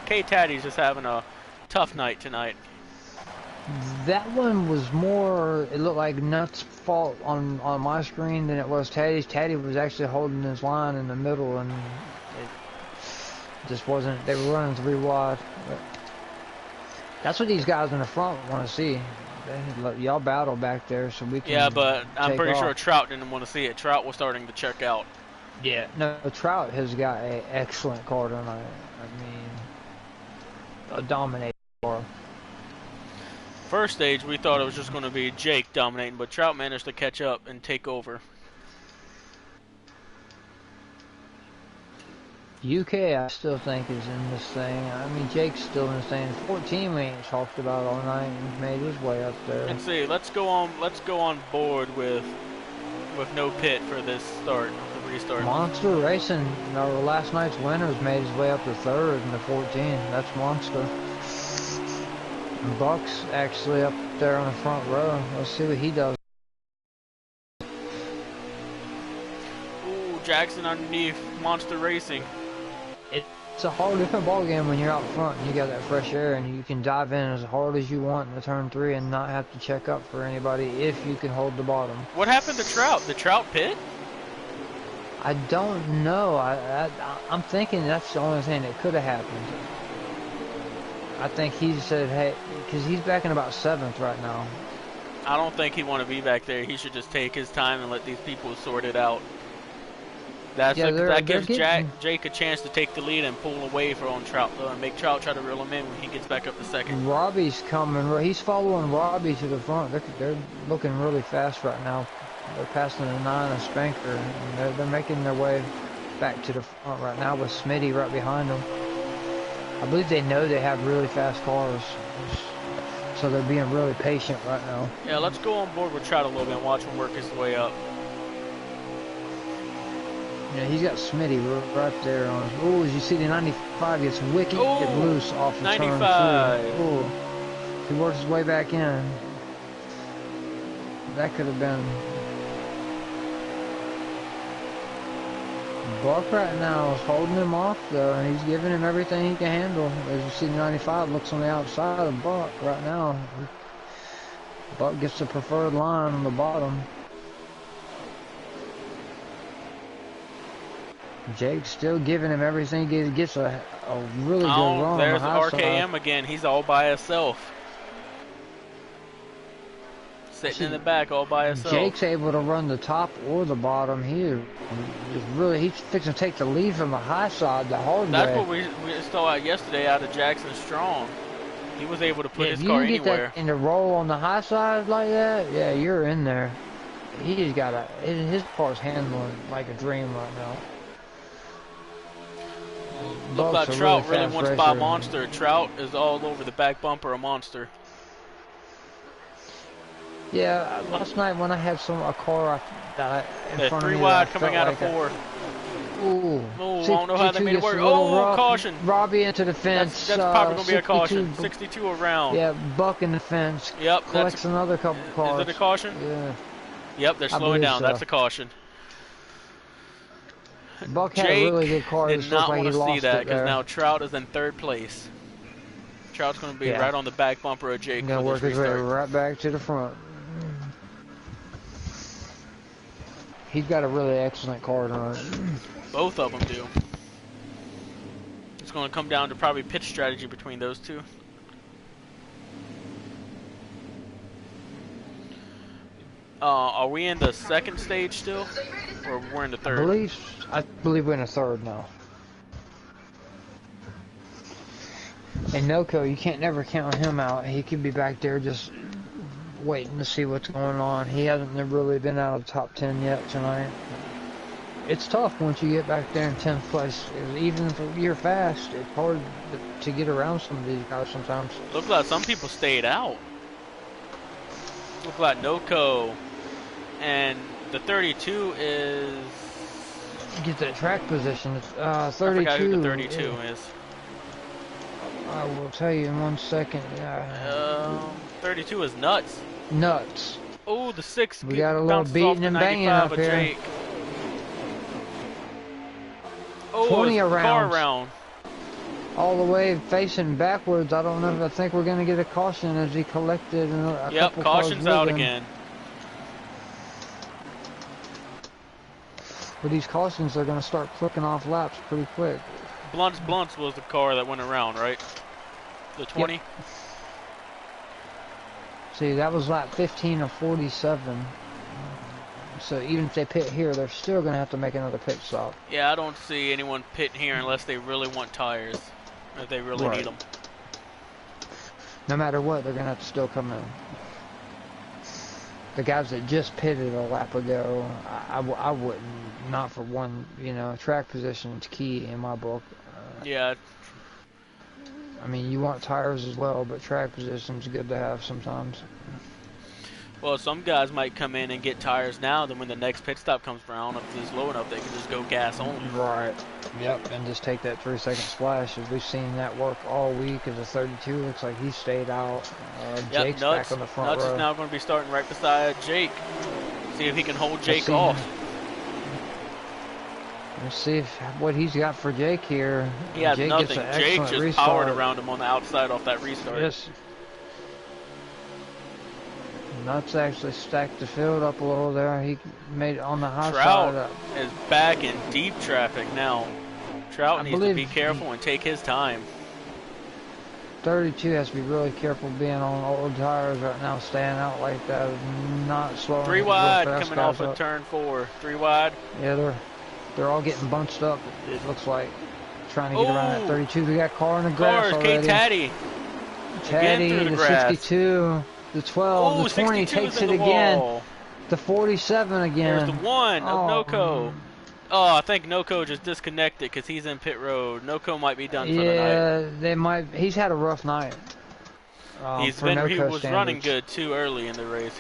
K Taddy's just having a tough night tonight. That one was more, it looked like Nuts' fault on my screen than it was Taddy's. Taddy was actually holding his line in the middle, and it just wasn't, they were running 3 wide. But that's what these guys in the front want to see. Y'all battle back there so we can. Yeah, but I'm pretty sure Trout didn't want to see it. Trout was starting to check out. Yeah, no, Trout has got an excellent car tonight. I mean, a dominating car. First stage, we thought it was just going to be Jake dominating, but Trout managed to catch up and take over. UK, I still think, is in this thing. I mean, Jake's still in this thing. 14 we ain't talked about all night, and made his way up there. Let's see. Let's go on board with no pit for this start, the restart. Monster Racing, last night's winners made his way up to 3rd in the 14. That's Monster. Buck's actually up there on the front row. Let's see what he does. Ooh, Jackson underneath Monster Racing. It's a whole different ball game when you're out front and you got that fresh air and you can dive in as hard as you want in the turn 3 and not have to check up for anybody if you can hold the bottom. What happened to Trout? Did Trout pit? I don't know. I'm thinking that's the only thing that could have happened. I think he said, hey, because he's back in about 7th right now. I don't think he want to be back there. He should just take his time and let these people sort it out. That gives Jake a chance to take the lead and pull away from Trout, though, and make Trout try to reel him in when he gets back up to 2nd. Robbie's coming. He's following Robbie to the front. They're looking really fast right now. They're passing a 9 and Spanker, and they're making their way back to the front right now with Smitty right behind them. I believe they know they have really fast cars, so they're being really patient right now. Yeah, let's go on board with Trout a little bit and watch him work his way up. Yeah, he's got Smitty right there on his. Ooh, as you see, the 95 gets wicked loose off the 95. turn 3. Ooh, he works his way back in. That could have been. Buck right now is holding him off though, and he's giving him everything he can handle. As you see, the 95 looks on the outside of Buck right now. Buck gets the preferred line on the bottom. Jake's still giving him everything. He gets a really good run. There's on the RKM side. again. He's all by himself. Sitting in the back all by himself. Jake's able to run the top or the bottom here. He's fixing to take the lead from the high side the hard way. That's what we saw out yesterday out of Jackson Strong. He was able to put his car anywhere. If you get that in the roll on the high side like that, yeah, you're in there. He's got his car's handling like a dream right now. Looks like Trout really wants to buy Monster. Trout is all over the back bumper of Monster. Yeah, last night when I had a car in front of me, 3 wide coming out of 4. Ooh, I don't know how they made it work. Rough. Caution. Robbie into the fence. That's probably going to be a caution. 62 around. Yeah, Buck in the fence. Yep. Collects another couple cars. Is it a caution? Yeah. Yep, they're slowing down. So. That's a caution. Buck had a really good car. Did not want to see that because now Trout is in 3rd place. Trout's going to be right on the back bumper of Jake. Going to work his way right back to the front. He's got a really excellent car tonight. Both of them do. It's going to come down to probably pitch strategy between those two. Are we in the 2nd stage still, or we're in the 3rd? I believe we're in the 3rd now. And Noko, you can't never count him out. He could be back there just waiting to see what's going on. He hasn't really been out of the top 10 yet tonight. It's tough once you get back there in 10th place. Even if you're fast, it's hard to get around some of these guys sometimes. Look like some people stayed out. Look like Noko. And the 32 is... Get that track position. 32. I forgot who the 32 is. I will tell you in 1 second. 32 is Nuts. Nuts. Oh, the 6. We got a little beating and banging up here. Jake. Oh, 20 car around. All the way facing backwards. I don't know. I think we're going to get a caution as he collected a couple caution's out again. With these cautions, they're going to start clicking off laps pretty quick. Blunts was the car that went around, right? The 20? Yep. See, that was lap 15 of 47. So even if they pit here, they're still going to have to make another pit stop. Yeah, I don't see anyone pitting here unless they really want tires. If they really need them. No matter what, they're going to have to still come in. The guys that just pitted a lap ago, I wouldn't, not for one, track position is key in my book. Yeah. I mean, you want tires as well, but track position's good to have sometimes. Well, some guys might come in and get tires now. Then when the next pit stop comes around, if it's low enough, they can just go gas only. Right. Yep, and just take that 3-second splash. As we've seen that work all week. As a 32 looks like he stayed out. Yep, Jake's Nuts, back on the front Nuts row. is now going to be starting right beside Jake. See if he can hold Jake off. Let's see what he's got for Jake here. He has Jake nothing. gets an Jake excellent just restart. powered around him on the outside off that restart. Yes. Nuts actually stacked the field up a little there. He made it on the high Trout side. is back in deep traffic now. Trout needs to be careful and take his time. 32 has to be really careful being on old tires right now, staying out like that, not slowing. 3 wide coming off of turn 4. 3 wide. Yeah, they're all getting bunched up. It looks like trying to get around that 32. We got car in the grass already. K-Taddy. Taddy, the 62, the 12, the 20 takes it again. The 47 again. There's the 1 of Oh. Noko. Oh, I think Noko just disconnected because he's in pit road. Noko might be done for the night. Yeah, they might. He's had a rough night. He was running good too early in the race.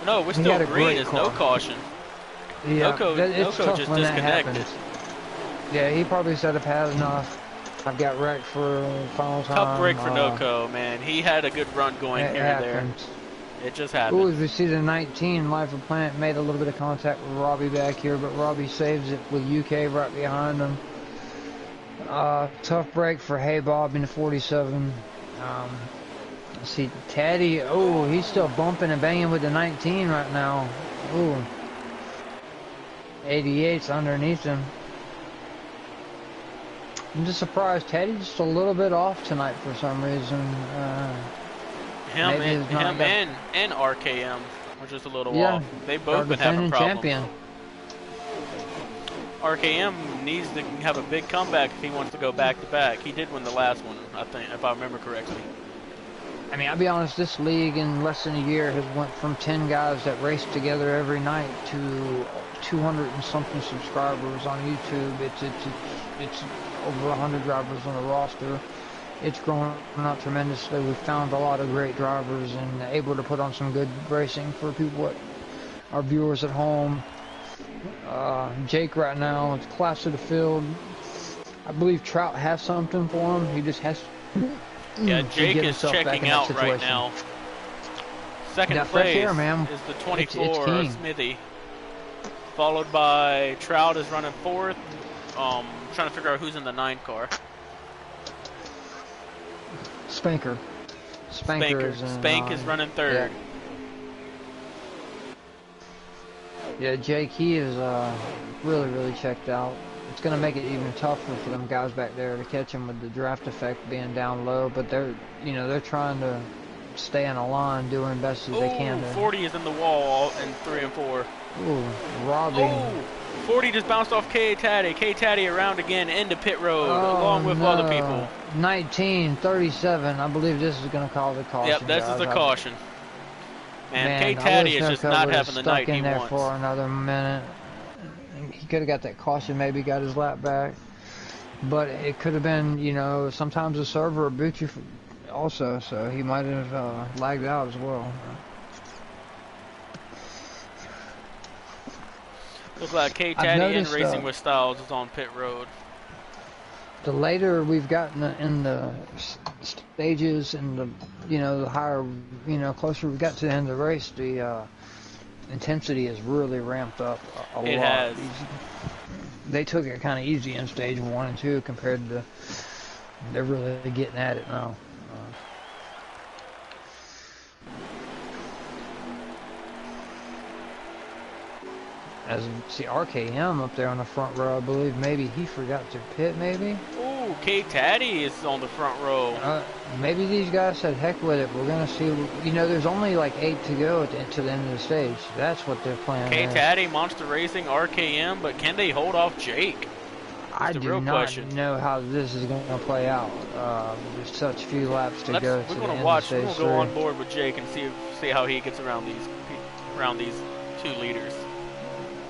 No, we're still green. There's no caution. Yeah, Noko just disconnected. Yeah, he probably said I've had enough. I've got wrecked for final time. Tough break for Noko, man. He had a good run going here and there. It just happened. Ooh, as we see the 19, Life of Plant made a little bit of contact with Robbie back here, but Robbie saves it with UK right behind him. Tough break for Hey Bob in the 47. Let's see, Taddy, oh, he's still bumping and banging with the 19 right now. Ooh. 88's underneath him. I'm just surprised. Teddy's just a little bit off tonight for some reason. Him and RKM are just a little off. They both been having problems. Champion. RKM needs to have a big comeback if he wants to go back to back. He did win the last one, I think, if I remember correctly. I mean, I'll be honest, this league in less than a year has went from 10 guys that race together every night to 200 and something subscribers on YouTube. It's over 100 drivers on the roster. It's grown out tremendously. We've found a lot of great drivers and able to put on some good racing for people, our viewers at home. Jake right now, it's class of the field. I believe Trout has something for him. He just has yeah, Jake is checking out right now. Second place is the 24 Smithy. Followed by Trout is running 4th. Trying to figure out who's in the 9 car. Spanker. Spank is running 3rd. Yeah, Jake, he is really checked out. It's going to make it even tougher for them guys back there to catch him with the draft effect being down low. But they're trying to stay in a line, doing best as they can. 40 is in the wall in 3 and 4. Ooh, Robbie. Oh, 40 just bounced off K-Taddy. K-Taddy around again into pit road along with other people. 1937. I believe this is going to call the caution. Yep, this is a caution. Man, K-Taddy is just not having the night he wants. For another minute. He could have got that caution, maybe got his lap back. But it could have been, sometimes the server will boot you also, so he might have lagged out as well. Looks like K-Taddy and Racing with Styles is on pit road. The later we've gotten in the stages and the higher, closer we got to the end of the race, the intensity has really ramped up a lot. It has. They took it kind of easy in stage 1 and 2 compared to, they're really getting at it now. As you see, RKM up there on the front row, I believe maybe he forgot to pit, maybe? Ooh, K-Taddy is on the front row. Maybe these guys said, heck with it, we're going to see, there's only like 8 to go to the end of the stage. That's what they're planning. K-Taddy, Monster Racing, RKM, but can they hold off Jake? I do not know how this is going to play out. There's such few laps to go. We're going to watch. We're going to go on board with Jake and see how he gets around these 2 leaders.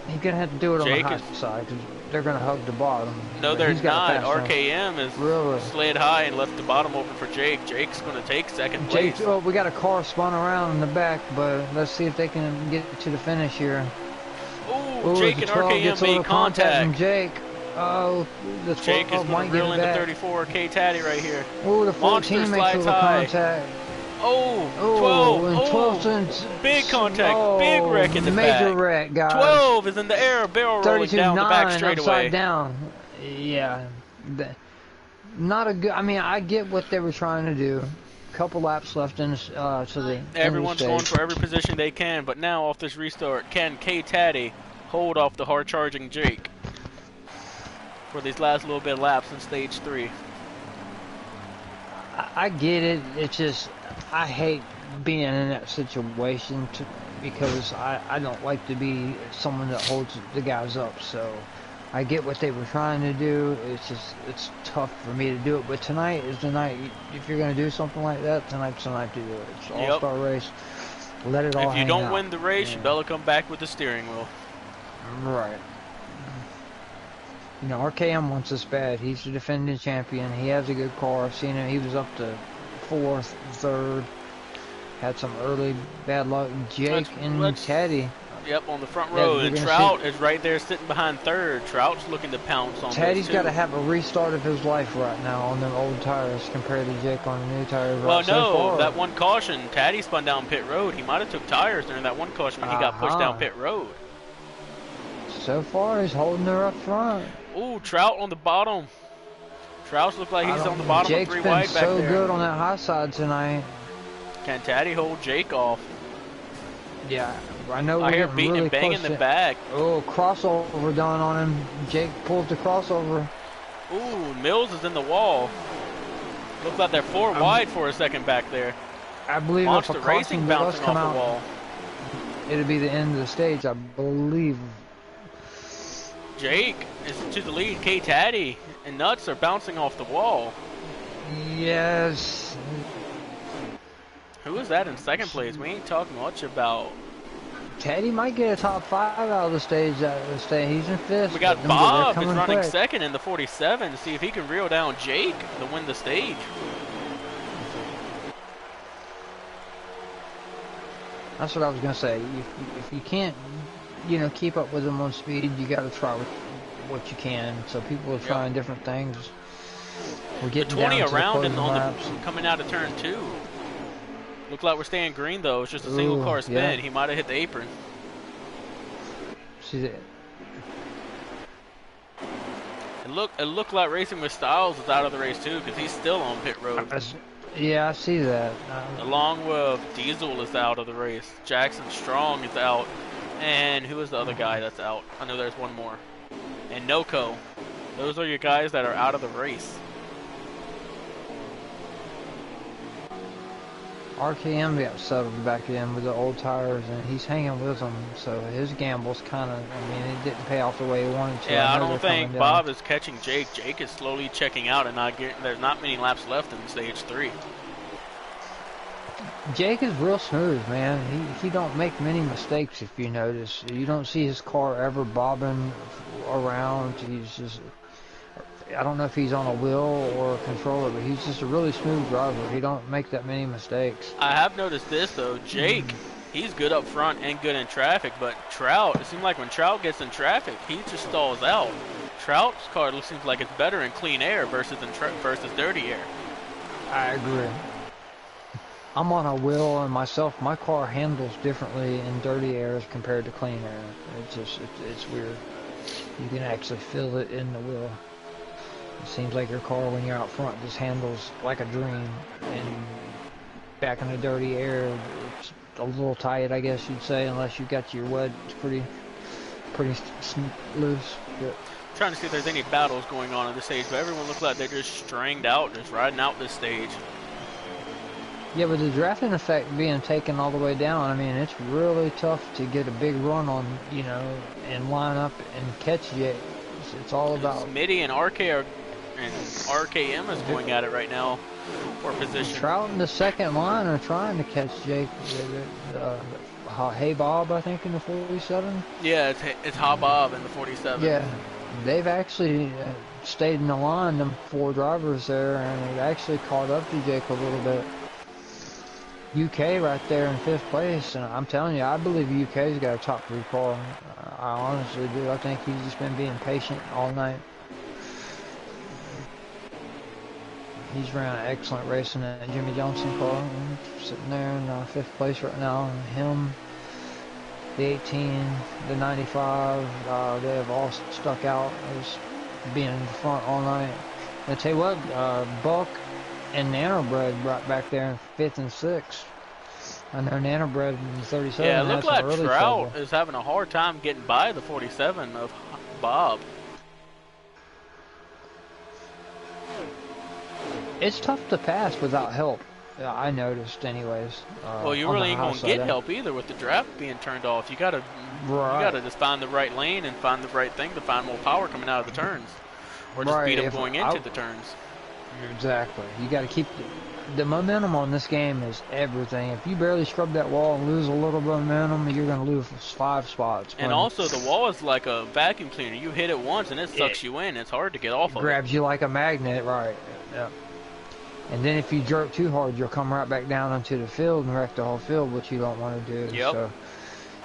He's going to have to do it on the high side. they're gonna hug the bottom. No, But they're he's got a not. fast lane. RKM is Really? slid high and left the bottom open for Jake. Jake's going to take second place. Jake, oh, we got a car spun around in the back, but let's see if they can get to the finish here. Ooh, Ooh, Jake the and 12 RKM gets a little made contact from contact. Jake. Oh, the 12 Jake is going might to get reel it into back. 34. K-Taddy right here. Ooh, the Monster 14 makes a slides little high. contact. Oh, Oh, 12. and Oh, 12 cents. big contact. Oh, Big wreck in the major back. wreck, guys. 12 is in the air, barrel rolling down the back 32.9 straightaway. upside down. Yeah. Not a good. I mean, I get what they were trying to do. Couple laps left in to the Everyone's end going of the stage. for every position they can, but now off this restart, can K-Taddy hold off the hard-charging Jake for these last little bit of laps in stage 3? I get it. It's just I hate being in that situation because I don't like to be someone that holds the guys up. So I get what they were trying to do. It's just it's tough for me to do it. But tonight is the night. If you're gonna do something like that, tonight's the night to do it. It's an all-star race. Let it all. If you don't out. win the race, you better come back with the steering wheel. Right. You know, RKM wants this bad. He's the defending champion. He has a good car. I've seen him. He was up to 4th, 3rd. Had some early bad luck. Jake and Teddy. Yep, on the front row. And Trout is right there sitting behind 3rd. Trout's looking to pounce on Teddy's got to have a restart of his life right now on them old tires compared to Jake on the new tires. Well, right no, so far. that one caution, Taddy spun down pit road. He might have took tires during that one caution when he got pushed down pit road. So far, he's holding her up front. Ooh, Trout on the bottom. Trout looks like he's on the bottom Jake's of 3 been wide back so there. good on that high side tonight. Can Taddy hold Jake off? Yeah, I know. I hear we're beating really and banging the to... back. Oh, crossover done on him. Jake pulls the crossover. Ooh, Mills is in the wall. Looks like they're 4 wide for a second back there. I believe Monster if a Racing caution does bouncing come off out, the wall. it'll be the end of the stage, I believe. Jake is to the lead. K-Taddy and Nuts are bouncing off the wall. Yes. Who is that in second place? We ain't talking much about. Teddy might get a top 5 out of the stage. He's in 5th. We got Bob is running quick. second in the 47 to see if he can reel down Jake to win the stage. That's what I was gonna say. If you can't, you know, keep up with him on speed, you got to try with what you can. So people are trying different things. We're getting the 20 down around to and the on laps. the coming out of turn 2. Look like we're staying green though. It's just a single car spin. Yeah. He might have hit the apron. See that? It looked like Racing with Styles is out of the race too because he's still on pit road. Yeah, I see that. Along with Diesel is out of the race. Jackson Strong is out. And who is the other guy that's out? I know there's one more. And Noko. Those are your guys that are out of the race. RKM got settled back in with the old tires, and he's hanging with them. So his gamble's kind of, I mean, it didn't pay off the way he wanted to. Yeah, I don't think Bob is catching Jake. Jake is slowly checking out, and there's not many laps left in stage 3. Jake is real smooth, man. He don't make many mistakes if you notice. You don't see his car ever bobbing around. He's just, I don't know if he's on a wheel or a controller, but he's just a really smooth driver. He don't make that many mistakes. I have noticed this though. Jake, he's good up front and good in traffic, but Trout, it seems like when Trout gets in traffic, he just stalls out. Trout's car seems like it's better in clean air versus versus dirty air. I agree. I'm on a wheel, and my car handles differently in dirty air as compared to clean air. It's weird. You can actually feel it in the wheel. It seems like your car, when you're out front, just handles like a dream. And back in the dirty air, it's a little tight, I guess you'd say, unless you got your wedge pretty loose. But Trying to see if there's any battles going on this stage, but everyone looks like they're just stringed out, just riding out this stage. yeah, with the drafting effect being taken all the way down, I mean, it's really tough to get a big run on, you know, and line up and catch Jake. It's all about Smitty and RKM is going at it right now for position. Trout in the second line are trying to catch Jake. Hey Bob, I think, in the 47. Yeah, it's Bob in the 47. Yeah, they've actually stayed in the line, them 4 drivers there, and they've actually caught up to Jake a little bit. UK right there in 5th place, and I'm telling you, I believe UK's got a top 3 car. I honestly do. I think he's just been being patient all night. He's ran an excellent race in that Jimmy Johnson car. Sitting there in 5th place right now. Him, the 18, the 95, they have all stuck out as being in the front all night. And I tell you what, Buck and Nanobread right back there in 5th and 6th. I know Nanobread in 37. Yeah, it looked like early Trout trouble. is having a hard time getting by the 47 of Bob. It's tough to pass without help. I noticed, anyways. Well, you really ain't gonna get help either with the draft being turned off. You gotta just find the right lane and find the right thing to find more power coming out of the turns, or just beat them going into the turns. Exactly. You got to keep the momentum on this game is everything. If you barely scrub that wall and lose a little bit of momentum, you're gonna lose 5 spots. And also, the wall is like a vacuum cleaner. You hit it once and it sucks you in. It's hard to get off of it. Grabs you like a magnet, right? Yeah. And then if you jerk too hard, you'll come right back down onto the field and wreck the whole field, which you don't want to do. Yep. So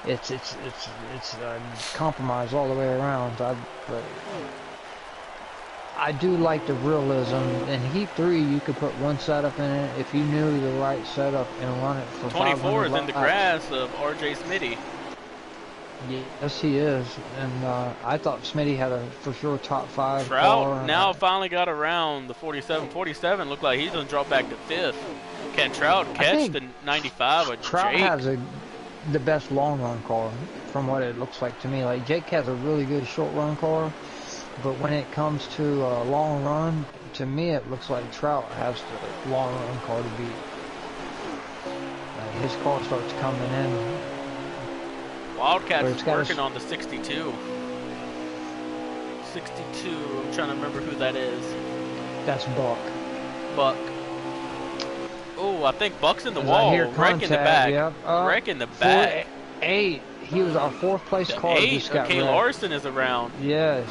it's compromise all the way around. But I do like the realism. In Heat 3, you could put one setup in it if you knew the right setup and run it for 24 is in the laps. grass of RJ Smitty. Yes, he is. And I thought Smitty had a for sure top 5 Trout car. now finally got around the 47. 47 looked like he's going to drop back to 5th. Can Trout catch the 95 of Trout Jake? has the best long run car from what it looks like to me. Like Jake has a really good short run car, but when it comes to long run, to me it looks like Trout has the long run car to beat. His car starts coming in. Wildcat's working on the 62. 62, I'm trying to remember who that is. That's Buck. Buck. Oh, I think Buck's in the wall. Wrecking the back. Yep. Wrecking the back. 8. He was our 4th place car. 8. Just got Okay, wrecked. Larson is around. Yes.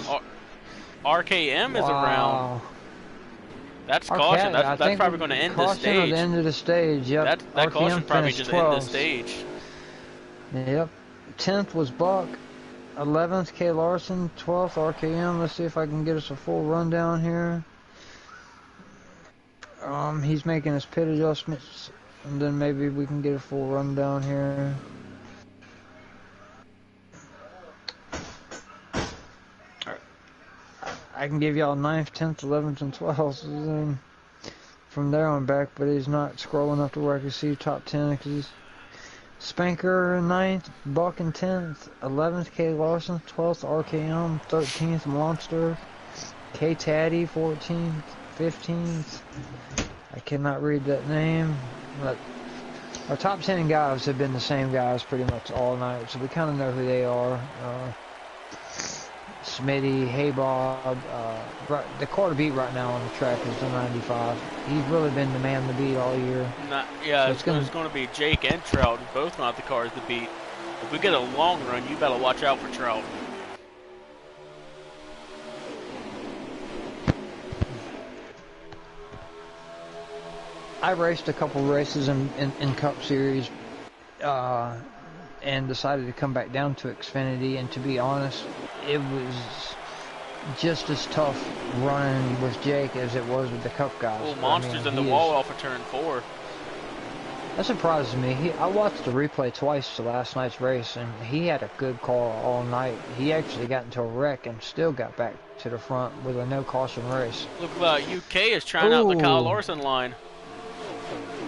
RKM is around. That's caution. That's probably going to end this stage. Caution at the end of the stage. Yep. That caution probably just end this 12th. stage. Yep. 10th was Buck. 11th K Larson. 12th RKM. Let's see if I can get us a full rundown here. He's making his pit adjustments, and then maybe we can get a full rundown here. I can give y'all 9th, 10th, 11th, and 12th, and from there on back, but he's not scrolling up to where I can see top 10 because he's Spanker 9th, Buck in 10th, 11th K Larson, 12th RKM, 13th Monster, K Taddy 14th, 15th. I cannot read that name, but our top 10 guys have been the same guys pretty much all night, so we kind of know who they are. Smitty, Hey Bob, the car to beat right now on the track is the 95. He's really been the man to beat all year. So it's going to be Jake and Trout, who both got the cars to beat. If we get a long run, you better watch out for Trout. I raced a couple races in Cup Series and decided to come back down to Xfinity, and to be honest, it was just as tough running with Jake as it was with the Cup guys. Well, Monster's in the wall off of turn 4. That surprises me. I watched the replay twice to last night's race, and he had a good car all night. He actually got into a wreck and still got back to the front with a no caution race. Look like UK is trying out the Kyle Larson line.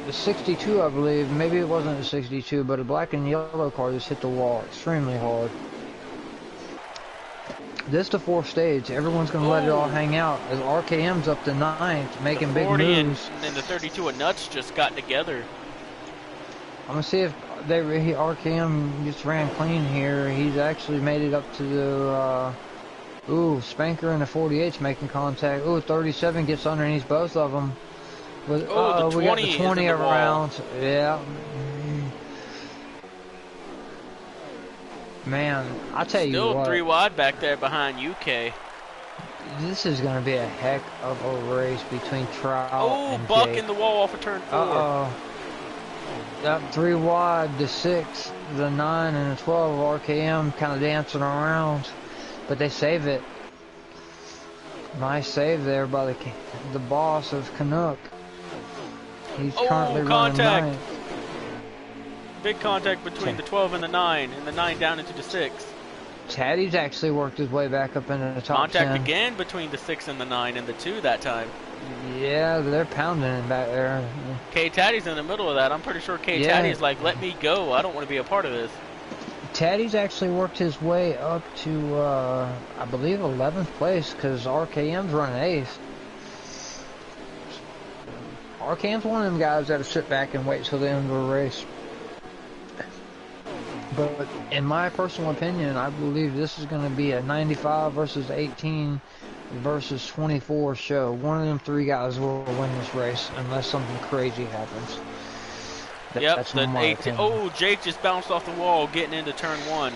The 62, I believe, maybe it wasn't a 62, but a black and yellow car just hit the wall extremely hard. This is the 4th stage. Everyone's going to let it all hang out as RKM's up to 9th, making big moves. And the 32 of Nuts just got together. I'm going to see if RKM just ran clean here. He's actually made it up to the... Spanker and the 48's making contact. 37 gets underneath both of them. The 20 we got the 20 around. Yeah. Man, I tell you what. Still 3 wide back there behind UK. This is going to be a heck of a race between Trout Oh, and buck Jake. in the wall off of turn 4. Uh-oh. Up 3 wide, the 6, the 9, and the 12 of RKM kind of dancing around. But they save it. Nice save there by the boss of Canuck. He's currently running contact. 9. Big contact between the 12 and the 9, and the 9 down into the 6. Taddy's actually worked his way back up into the top 10. Contact again between the 6 and the 9 and the 2 that time. Yeah, they're pounding him back there. K Taddy's in the middle of that. I'm pretty sure K Yeah. Taddy's like, let me go. I don't want to be a part of this. Taddy's actually worked his way up to, I believe, 11th place because RKM's running 8th. RKM's one of them guys that'll sit back and wait till the end of a race. But in my personal opinion, I believe this is going to be a 95 versus 18 versus 24 show. One of them 3 guys will win this race unless something crazy happens. Yep, That's the my 18. opinion. Oh, Jake just bounced off the wall getting into turn 1.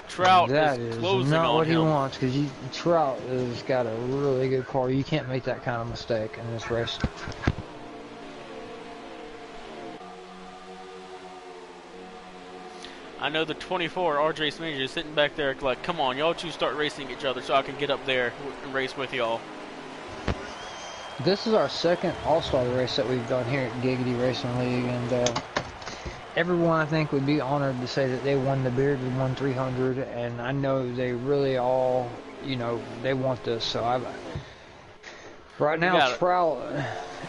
Trout That is is closing not on what he him. wants because Trout has got a really good car. You can't make that kind of mistake in this race. I know the 24 RJ Smith is sitting back there like, come on, y'all two start racing each other so I can get up there and race with y'all. This is our second All-Star race that we've done here at Giggity Racing League, and everyone I think would be honored to say that they won the Bearded 1-300, and I know they really all, you know, they want this. So right now Trout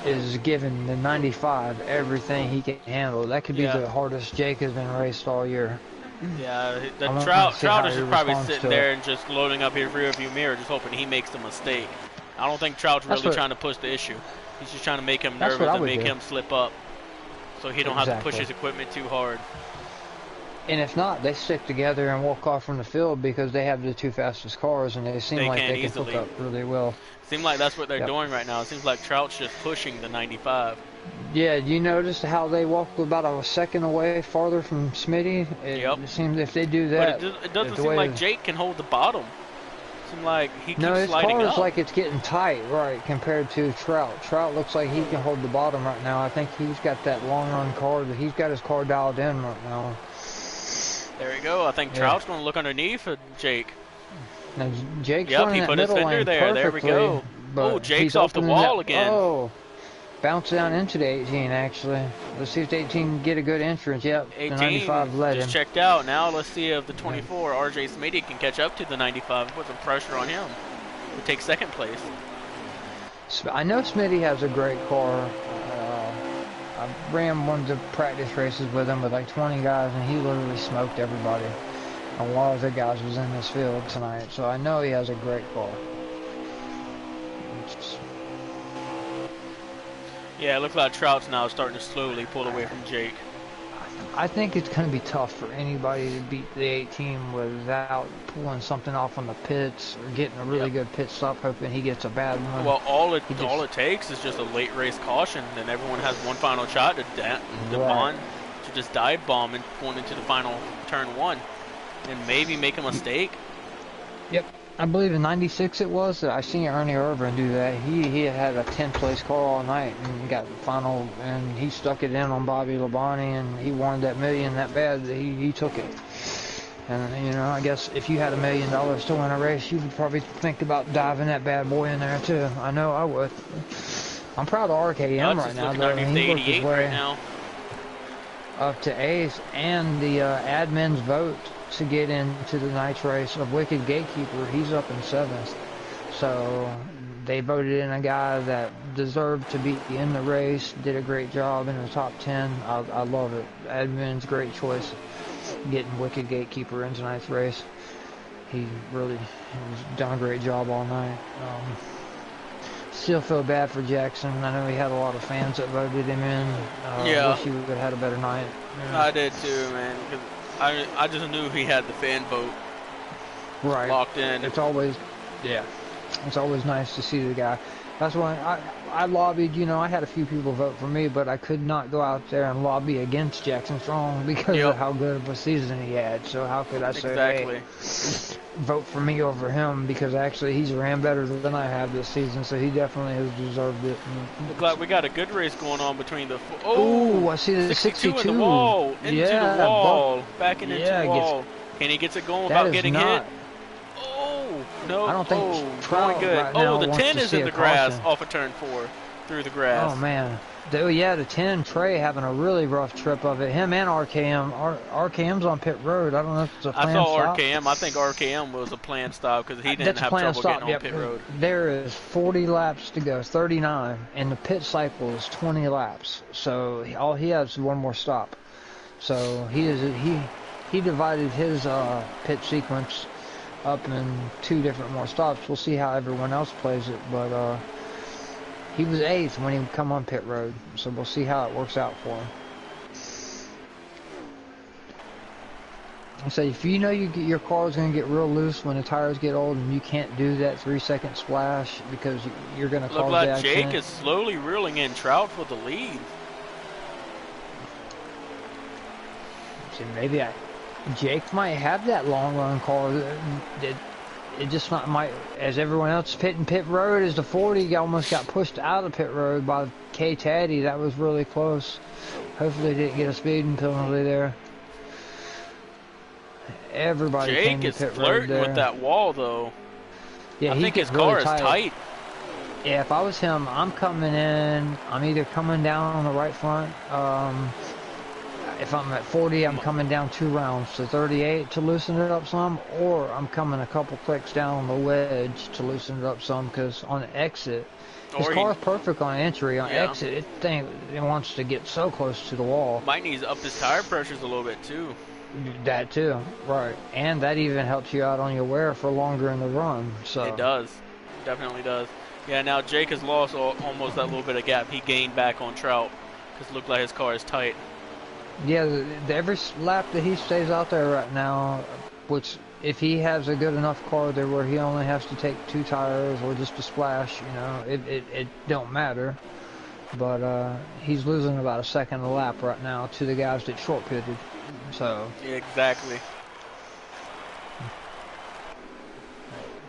is giving the 95 everything he can handle. That could be the hardest Jake has been raced all year. Yeah, the I Trout is just probably responds sitting to there it. and just loading up his rearview mirror, just hoping he makes the mistake. I don't think Trout's really trying to push the issue. He's just trying to make him nervous and make him slip up, so he don't have to push his equipment too hard. And if not, they stick together and walk off from the field because they have the 2 fastest cars, and they seem like they can hook up really well. Seems like that's what they're doing right now. It seems like Trout's just pushing the 95. Yeah, you notice how they walk about a second away farther from Smitty? It seems if they do that... But it doesn't seem like Jake can hold the bottom. It seems like he keeps sliding up. No, his car is like it's getting tight, right, compared to Trout. Trout looks like he can hold the bottom right now. I think he's got that long run car. He's got his car dialed in right now. There we go. I think Trout's going to look underneath for Jake. Now, Jake's running he that put his middle fender lane there. There we go. Oh, Jake's off the wall again. Oh, bounce down into the 18, actually. Let's see if the 18 can get a good entrance. Yep, 18 the 95 led just him. checked out. Now let's see if the 24, RJ Smitty, can catch up to the 95 and put some pressure on him to take second place. I know Smitty has a great car. I ran one of the practice races with him with like 20 guys, and he literally smoked everybody. A lot of the guys was in this field tonight, so I know he has a great car. Yeah, it looks like Trout's now starting to slowly pull away from Jake. I think it's going to be tough for anybody to beat the 18 without pulling something off on the pits or getting a really good pit stop, hoping he gets a bad one. Well, all it takes is just a late race caution, and everyone has one final shot to just dive bomb and going into the final turn 1, and maybe make a mistake. Yep. I believe in 96 it was. I seen Ernie Irvin do that. He had a 10th place car all night and got the final, and he stuck it in on Bobby Labonte, and he wanted that million that bad that he took it. And, you know, I guess if you had $1 million to win a race, you would probably think about diving that bad boy in there too. I know I would. I'm proud of RKM right now, though. He worked his way up to 8th, and the admin's vote to get into the night race of Wicked Gatekeeper, he's up in 7th. So they voted in a guy that deserved to be in the race, did a great job in the top 10. I love it. Admin's great choice getting Wicked Gatekeeper in tonight's race. He really has done a great job all night. Still feel bad for Jackson. I know he had a lot of fans that voted him in. Wish he would have had a better night. Yeah. I did too, man. I just knew he had the fan vote locked in. It's always nice to see the guy. That's why I lobbied. You know, I had a few people vote for me, but I could not go out there and lobby against Jackson Strong because of how good of a season he had. So how could I say, hey, vote for me over him because actually he's ran better than I have this season, so he definitely has deserved it. Look like we got a good race going on between the. Oh, I see the 62 in the wall, into the wall, backing into the wall. And he gets it going without getting hit. Oh no! I don't think going good. Right now the 10 is in the grass off of turn 4, through the grass. Oh man. Yeah, the 10 Trey having a really rough trip of it. Him and RKM. RKM's on pit road. I don't know if it's a planned stop. I saw RKM. I think RKM was a planned stop because he didn't have trouble getting on pit road. There is 40 laps to go, 39, and the pit cycle is 20 laps. So all he has is one more stop. So he divided his pit sequence up in 2 different more stops. We'll see how everyone else plays it, but he was 8th when he would come on pit road, so we'll see how it works out for him. So if you know your car is going to get real loose when the tires get old and you can't do that 3-second splash because you're going to cause the accident. Jake is slowly reeling in Trout for the lead. See, maybe Jake might have that long run car. It just might, as everyone else pitting pit road, as the 40 almost got pushed out of pit road by K Taddy. That was really close. Hopefully they didn't get a speeding penalty there. Everybody came to pit road there. Jake is flirting with that wall though. Yeah, I think his car is tight. Yeah, if I was him, I'm coming in. I'm either coming down on the right front. If I'm at 40, I'm coming down 2 rounds to 38 to loosen it up some, or I'm coming a couple clicks down on the wedge to loosen it up some, because on exit, his car's perfect on entry. On exit, it wants to get so close to the wall. Might need to up his tire pressures a little bit too. That too, right. And that even helps you out on your wear for longer in the run. So it does. Definitely does. Yeah, now Jake has lost almost that little bit of gap. He gained back on Trout, because it looked like his car is tight. Yeah, every lap that he stays out there right now, which if he has a good enough car there where he only has to take 2 tires or just a splash, you know, it don't matter. But he's losing about a second a lap right now to the guys that short pitted. So yeah, exactly.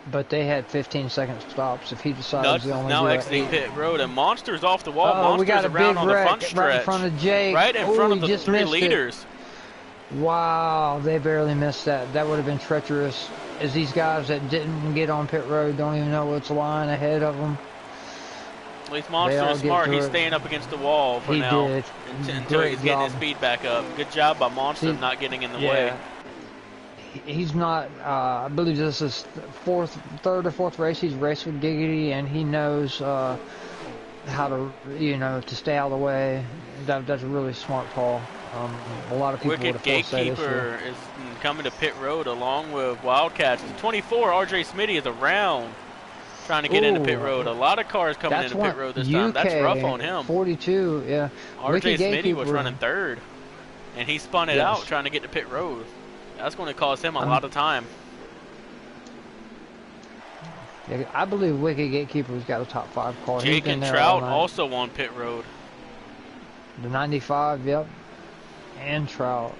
But they had 15-second stops. If he decides to only now exiting pit road, and Monster's off the wall. Monster's we got a around big on the front wreck stretch. right in front of Jake. Right in front of the 3 leaders. Wow, they barely missed that. That would have been treacherous. As these guys that didn't get on pit road don't even know what's lying ahead of them. At least Monster is smart. He's staying up against the wall for now. Until he's getting his speed back up. Good job by Monster not getting in the way. He's not, I believe this is third or fourth race he's raced with Giggity, and he knows how to, to stay out of the way. That's a really smart call. A lot of people would have Wicked Gatekeeper is coming to pit road along with Wildcats. 24, RJ Smitty is around, trying to get into pit road. A lot of cars coming into pit road this time. That's rough on him. 42, yeah. RJ Smitty was running 3rd, and he spun it out trying to get to pit road. That's going to cost him a lot of time. Yeah, I believe Wicked Gatekeeper's got a top 5 car. Jake and Trout also on pit road. The 95, yep. And Trout.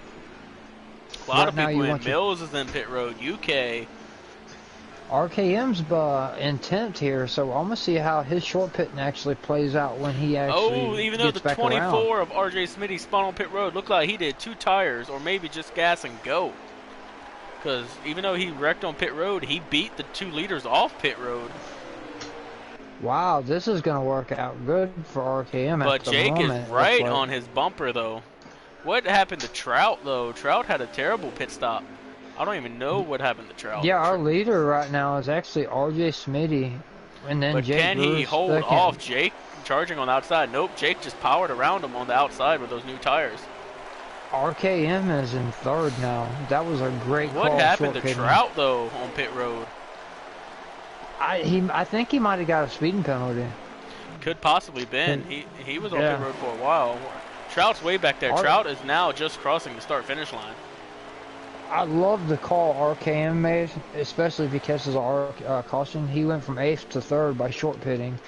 A lot of people in. Mills is in pit road. UK. RKM's in 10th here, so I'm going to see how his short pitting actually plays out when he actually even though the 24 of RJ Smitty spun on pit road, looked like he did 2 tires or maybe just gas and go. Because even though he wrecked on pit road, he beat the 2 leaders off pit road. Wow, this is going to work out good for RKM. But Jake is right on his bumper, though. What happened to Trout, though? Trout had a terrible pit stop. I don't even know what happened to Trout. Yeah, our leader right now is actually RJ Smitty. And then Jake can he hold off Jake charging on the outside? Nope, Jake just powered around him on the outside with those new tires. RKM is in 3rd now. That was a great call. What happened to Trout, though, on pit road? I think he might have got a speeding penalty. Could possibly been. He was on pit road for a while. Trout's way back there. Trout is now just crossing the start-finish line. I love the call RKM made, especially if he catches a caution. He went from 8th to 3rd by short pitting,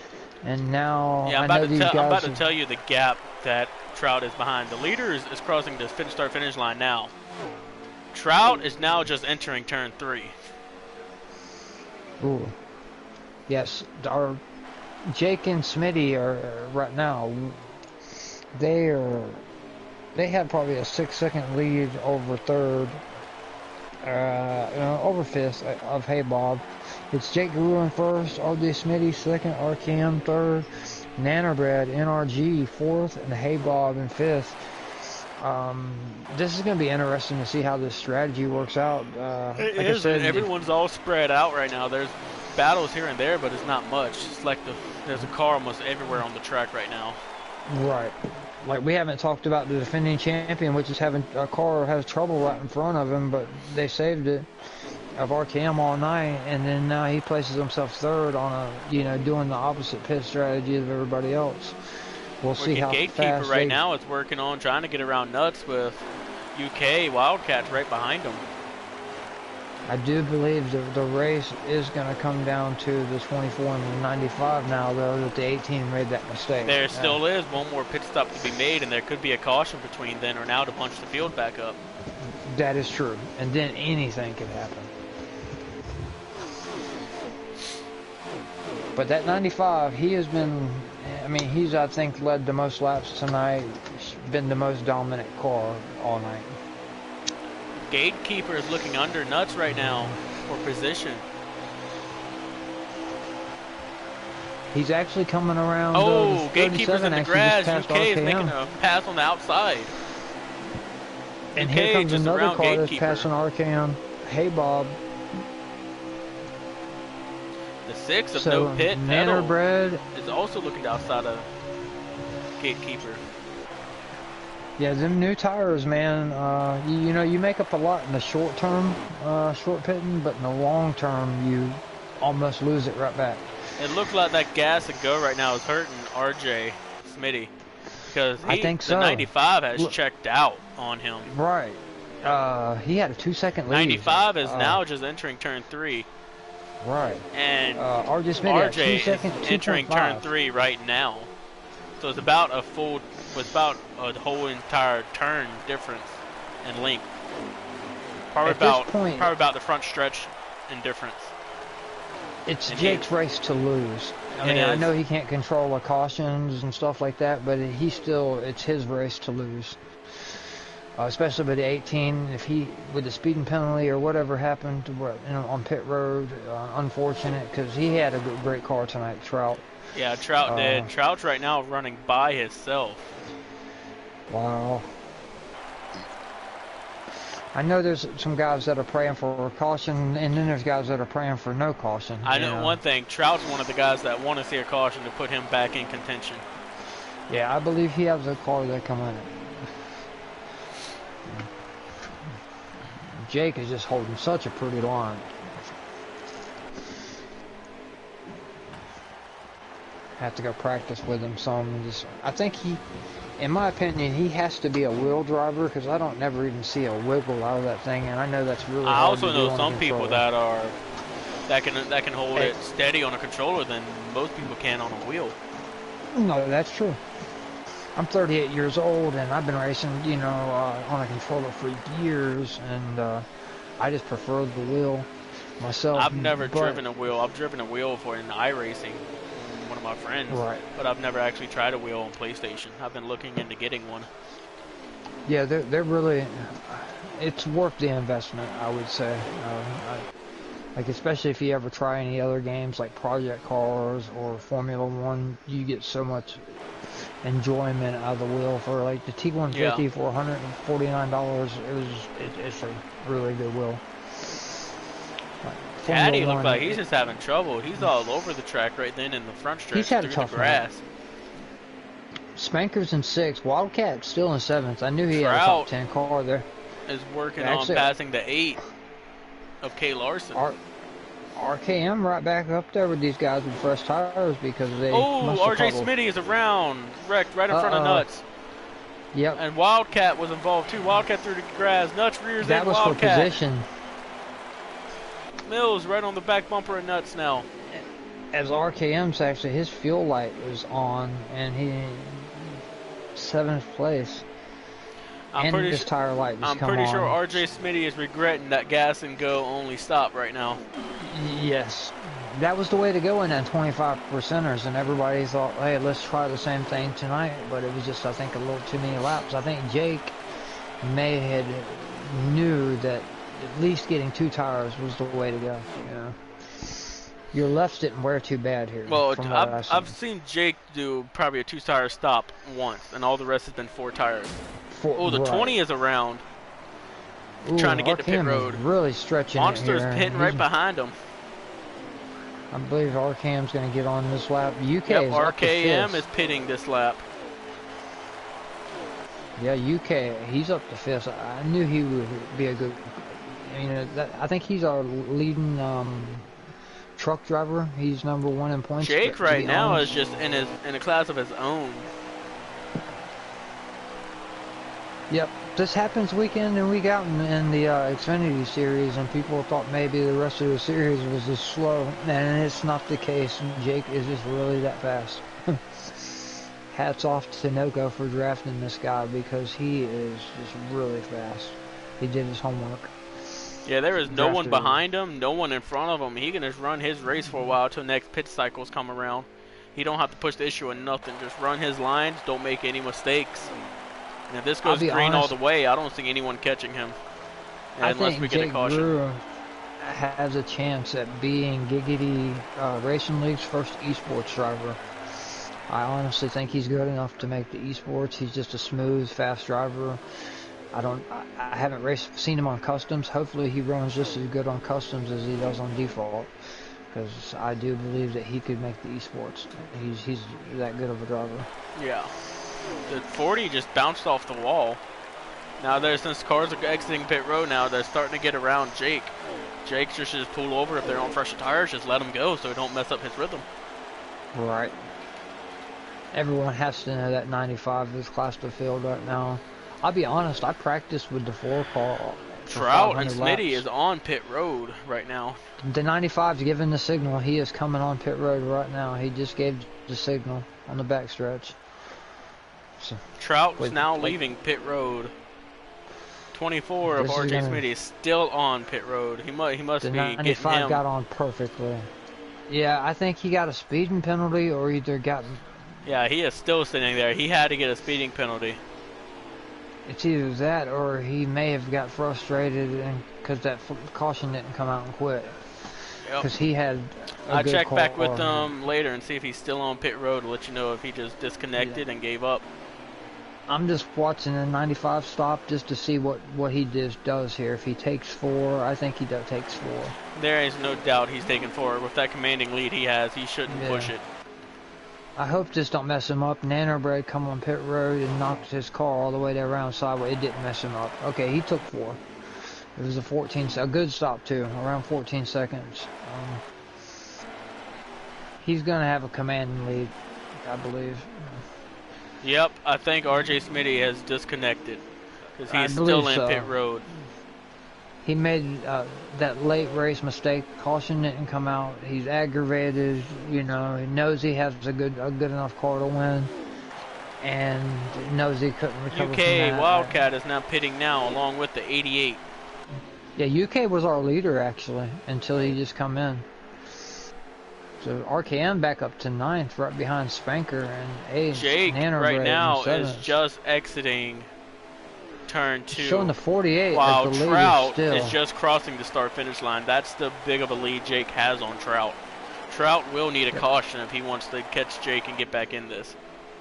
and now I'm about to tell you the gap that Trout is behind. The leader is crossing the start-finish line now. Trout is now just entering turn 3. Ooh. Yes, our Jake and Smitty are right now. They have probably a 6-second lead over third, over fifth of Hey Bob. It's Jake Guru in first, RJ Smitty second, RKM third, Nanobread, NRG fourth, and Hey Bob in fifth. This is going to be interesting to see how this strategy works out. It is. Everyone's all spread out right now. There's battles here and there, but it's not much. It's like there's a car almost everywhere on the track right now. Right. Like, we haven't talked about the defending champion, which is having a car has trouble right in front of him, but they saved it of RKM all night, and then now he places himself third on doing the opposite pit strategy of everybody else. We'll see how Gatekeeper fast right now is working on trying to get around Nuts with UK Wildcats right behind him. I do believe the race is going to come down to the 24 and the 95 now, though, that the 18 made that mistake. There still is one more pit stop to be made, and there could be a caution between then or now to punch the field back up. That is true, and then anything could happen. But that 95, he has been, he's, I think, led the most laps tonight, been the most dominant car all night. Gatekeeper is looking under Nuts right now for position. He's actually coming around. Gatekeeper's in the grass. UK is making a pass on the outside. And here comes another car that's passing RKM. Hey, Bob. The 6 of No Pit Nanobread is also looking outside of Gatekeeper. Yeah, them new tires, man, you make up a lot in the short term, short pitting, but in the long term, you almost lose it right back. It looked like that gas and go right now is hurting RJ Smitty, because I think so. The 95 has checked out on him. Right. He had a 2-second lead. 95 is now just entering turn 3. Right. And RJ Smitty is entering turn 3 right now. So it's about a whole entire turn difference in length. Probably about the front stretch in difference. It's Jake's race to lose. I know he can't control the cautions and stuff like that, but it's his race to lose. Especially with the 18, with the speeding penalty or whatever happened on pit road, unfortunate, because he had a great car tonight, Trout. Yeah, Trout did. Trout's right now running by himself. Wow. I know there's some guys that are praying for a caution, and then there's guys that are praying for no caution. I know one thing. Trout's one of the guys that want to see a caution to put him back in contention. Yeah, I believe he has a car that can win it. Jake is just holding such a pretty line. Have to go practice with him some. I think in my opinion, he has to be a wheel driver, because I don't never even see a wiggle out of that thing, and I know that's really hard. I also know some people that can hold it steady on a controller than most people can on a wheel. No, that's true. I'm 38 years old, and I've been racing, on a controller for years, and I just prefer the wheel myself. I've never driven a wheel. I've driven a wheel for an iRacing. One of my friends, right. But I've never actually tried a wheel on PlayStation. I've been looking into getting one. Yeah, they're really, it's worth the investment, I would say. Especially if you ever try any other games like Project Cars or Formula One, you get so much enjoyment out of the wheel. For like the T150 for $149, it's a really good wheel. Caddy looked like he's just having trouble. He's all over the track right then in the front stretch. He's had through a tough the grass. night. Spanker's in 6th. Wildcat still in 7th. I knew he had a top 10 car there. Is working on passing the 8 of K. Larson. RKM right back up there with these guys with fresh tires because they. RJ Smitty is around, wrecked right in front of Nuts. Yep. And Wildcat was involved too. Wildcat through the grass. Nuts rears in. That was Wildcat. for position. Mills right on the back bumper of Nuts now. As RKM's actually, his fuel light was on, and he 7th place. I'm And pretty this sure. tire light just I'm come pretty sure on. RJ Smitty is regretting that gas and go only stop right now. Yes. That was the way to go in that 25%ers, and everybody thought, hey, let's try the same thing tonight, but it was just, I think, a little too many laps. I think Jake may had knew that at least getting 2 tires was the way to go. You know, your lefts didn't wear too bad here, Well, from what I see. I've seen Jake do probably a 2-tire stop once, and all the rest has been 4 tires. Oh, the Right. 20 is around. Ooh, Trying to get to pit Arkham road. is really stretching Monster's it here. pitting right behind him. I believe RKM's going to get on this lap. UK Yep, is up to RKM 5th. is pitting this lap. Yeah, UK, he's up to 5th. I knew he would be a good. I mean, I think he's our leading truck driver. He's #1 in points. Jake right now honest, is just in a class of his own. Yep, this happens week in and week out in the Xfinity series, and people thought maybe the rest of the series was just slow, and it's not the case. Jake is just really that fast. Hats off to Noco for drafting this guy, because he is just really fast. He did his homework. Yeah, there is no one Drafted. behind him, no one in front of him. He can just run his race for a while till next pit cycles come around. He don't have to push the issue in nothing. Just run his lines, don't make any mistakes. And if this goes green all the way, I don't see anyone catching him. Unless we get a caution. Drew has a chance at being Giggity Racing League's first esports driver. I honestly think he's good enough to make the esports. He's just a smooth, fast driver. I haven't seen him on customs. Hopefully he runs just as good on customs as he does on default, because I do believe that he could make the esports. He's that good of a driver. Yeah. The 40 just bounced off the wall. Now since cars are exiting pit road now, they're starting to get around Jake. Jake just pull over if they're on fresher tires, just let them go so don't mess up his rhythm. Right. Everyone has to know that 95 is class to field right now. I'll be honest, I practiced with the 4 car. Trout and Smitty is on pit road right now. The 95's giving the signal. He is coming on pit road right now. He just gave the signal on the backstretch. So, Trout is now leaving pit road. 24 of RJ Smitty is still on pit road. He must be getting him. The 95 got on perfectly. Yeah, I think he got a speeding penalty or either got... Yeah, he is still sitting there. He had to get a speeding penalty. It's either that or he may have got frustrated and because that caution didn't come out and quit. Because he had I'll check back with him later and see if he's still on pit road to let you know if he just disconnected and gave up. I'm just watching the 95 stop just to see what he does here. If he takes 4, I think he takes 4. There is no doubt he's taking 4. With that commanding lead he has, he shouldn't push it. I hope this don't mess him up. Nanobread come on pit road and knocked his car all the way around sideways. It didn't mess him up. Okay, he took 4. It was a good stop too, around 14 seconds. He's gonna have a commanding lead, I believe. Yep, I think RJ Smitty has disconnected because he's still in pit road. He made that late race mistake. Caution didn't come out. He's aggravated. You know, he knows he has a good enough car to win, and knows he couldn't recover from that. UK Wildcat is now pitting now, along with the 88. Yeah, UK was our leader actually until he just come in. So RKM back up to 9th, right behind Spanker and Ace. Jake right now is just exiting turn 2. Showing the 48. While as the Trout still. is just crossing the start-finish line. That's the big of a lead Jake has on Trout. Trout will need a caution if he wants to catch Jake and get back in this.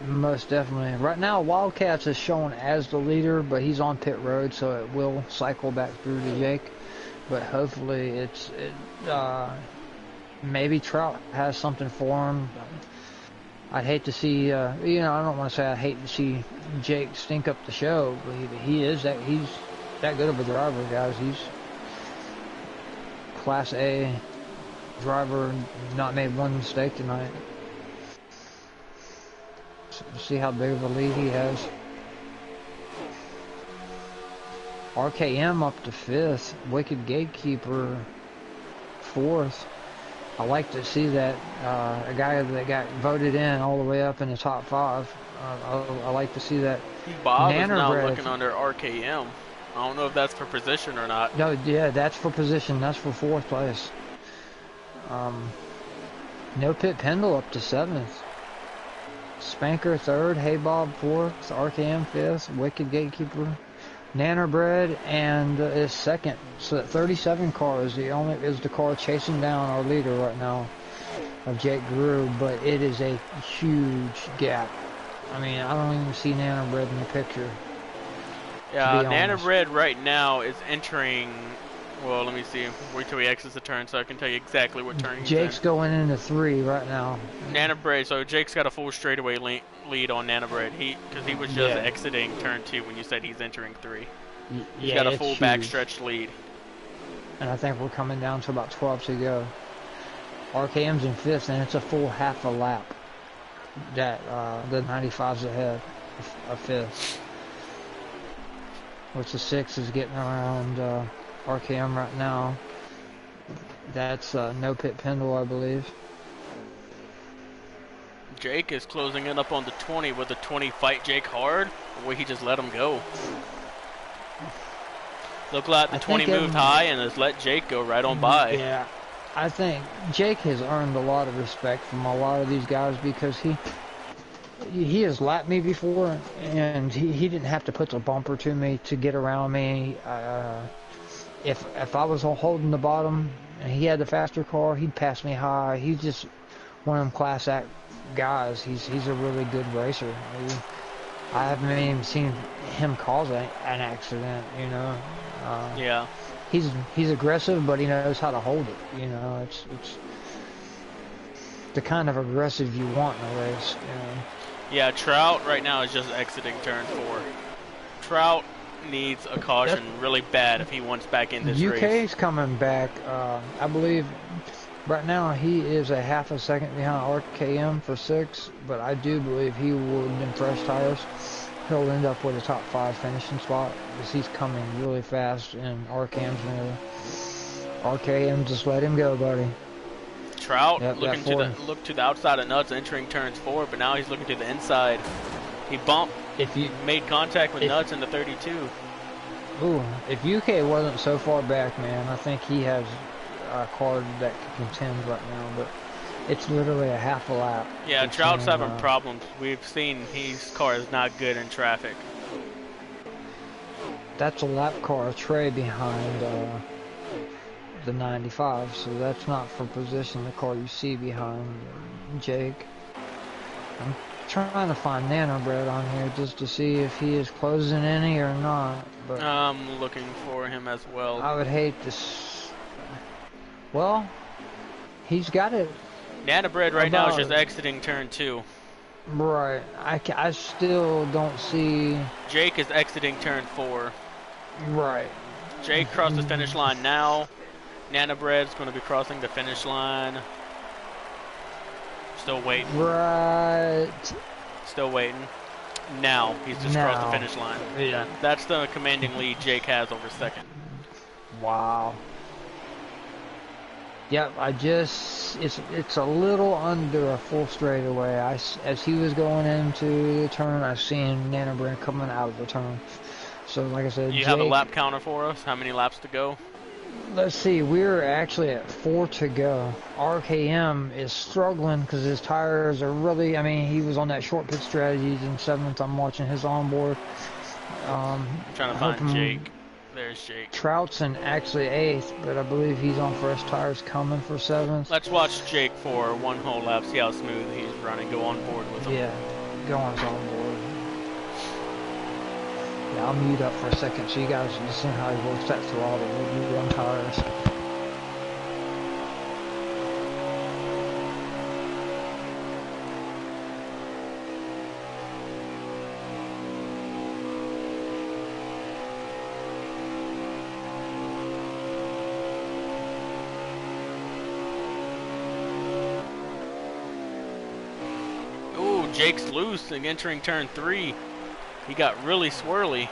Most definitely. Right now, Wildcats is shown as the leader, but he's on pit road, so it will cycle back through to Jake. But hopefully, maybe Trout has something for him. I'd hate to see, I don't want to say I hate to see Jake stink up the show, but he's that good of a driver, guys. He's Class A driver, not made one mistake tonight. So see how big of a lead he has. RKM up to 5th, Wicked Gatekeeper 4th. I like to see that a guy that got voted in all the way up in the top 5. I like to see that Bob is now Nanobred. looking under RKM. I don't know if that's for position or not. No, yeah, that's for position. That's for 4th place. No Pit Pendle up to 7th. Spanker 3rd, Hey Bob 4th, RKM 5th, Wicked Gatekeeper, Nanobred, and is 2nd. So that 37 car is the car chasing down our leader right now of Jake Grew, but it is a huge gap. I mean, I don't even see Nanobred in the picture. Yeah, Nanobred right now is entering. Well, let me see. Wait till he exits the turn so I can tell you exactly what turn he's Jake's in. going into 3 right now. Nanobred, so Jake's got a full straightaway lead on Nanobred. Because he was just exiting turn 2 when you said he's entering 3. He's got a full backstretch lead. And I think we're coming down to about 12 to go. RKM's in 5th, and it's a full half a lap that the 95's ahead of 5th. Which the 6 is getting around RKM right now. That's no Pit Pendle, I believe. Jake is closing it up on the 20 with the 20 fight Jake hard, or he just let him go. Look like the 20 moved high and has let Jake go right on by. Yeah, I think Jake has earned a lot of respect from a lot of these guys because he has lapped me before, and he didn't have to put the bumper to me to get around me. If I was holding the bottom and he had the faster car, he'd pass me high. He's just one of them class act guys. He's a really good racer. I haven't even seen him cause an accident, you know. Yeah. He's aggressive, but he knows how to hold it. You know, it's the kind of aggressive you want in a race. You know? Yeah, Trout right now is just exiting turn 4. Trout needs a caution really bad if he wants back in this race. UK's coming back. I believe right now he is a half a second behind RKM for 6, but I do believe he would, in fresh tires, he'll end up with a top 5 finishing spot because he's coming really fast and RKM's near. RKM, just let him go, buddy. Trout looking to look to the outside of Nuts, entering turns 4, but now he's looking to the inside. He bumped. Made contact with Nuts in the 32. Ooh, if UK wasn't so far back, man, I think he has a car that can contend right now, but it's literally a half a lap. Yeah, Trout's having problems. We've seen his car is not good in traffic. That's a lap car, Trey, behind the 95, so that's not for position, the car you see behind Jake. I'm trying to find Nanobred on here just to see if he is closing any or not. But I'm looking for him as well. I would hate to. Well, he's got it. Nanobred right now is just exiting turn 2. Right. I still don't see. Jake is exiting turn 4. Right. Jake crossed the finish line now. Nanobred's going to be crossing the finish line. Still waiting. Right. Still waiting. Now he's just crossed the finish line. Yeah. That's the commanding lead Jake has over 2nd. Wow. Yep, it's a little under a full straightaway. As he was going into the turn, I seen Nanobred coming out of the turn. So like I said, you have a lap counter for us? How many laps to go? Let's see, we're actually at 4 to go. RKM is struggling because his tires are really, I mean, he was on that short pit strategy. He's in 7th. I'm watching his onboard. I'm trying to find Jake. There's Jake. Trout's in actually 8th, but I believe he's on fresh tires coming for 7th. Let's watch Jake for one whole lap, see how smooth he's running. Go on board with him. Yeah, go on his onboard. Yeah, I'll mute up for a second so you guys can see how he works that throttle with you on tires. Ooh, Jake's loose and entering turn 3. He got really swirly.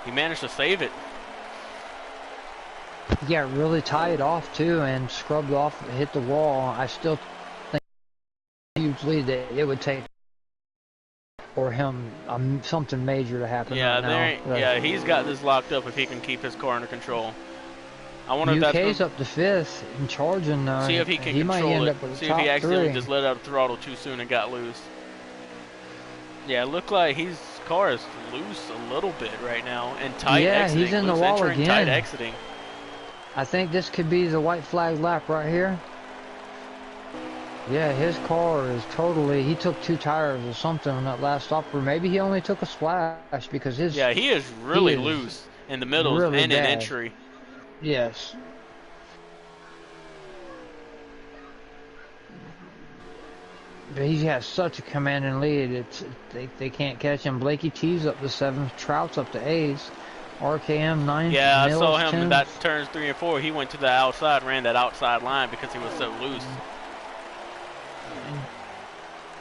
He managed to save it. Yeah, really tied off too and scrubbed off, hit the wall. I still think a huge lead that it would take. or him something major to happen Yeah, right now. yeah, he's got this locked up if he can keep his car under control. I wonder if that's UK's going up to 5th and charging now. see if he can He might control end it. up with See the if he top accidentally 3. just let out the throttle too soon and got loose. Yeah, it looked like his car is loose a little bit right now and tight exiting. He's in the loose wall entering, again. tight exiting. I think this could be the white flag lap right here. Yeah, his car is totally... He took 2 tires or something on that last stop, or maybe he only took a splash because his... Yeah, he is really loose in the middle really and bad. in entry. Yes. But he has such a commanding lead. They can't catch him. Blakey T's up to 7th. Trout's up to 8th. RKM 9th. Yeah, Mills, I saw him 10th. in that turns 3 and 4. He went to the outside, ran that outside line because he was so loose.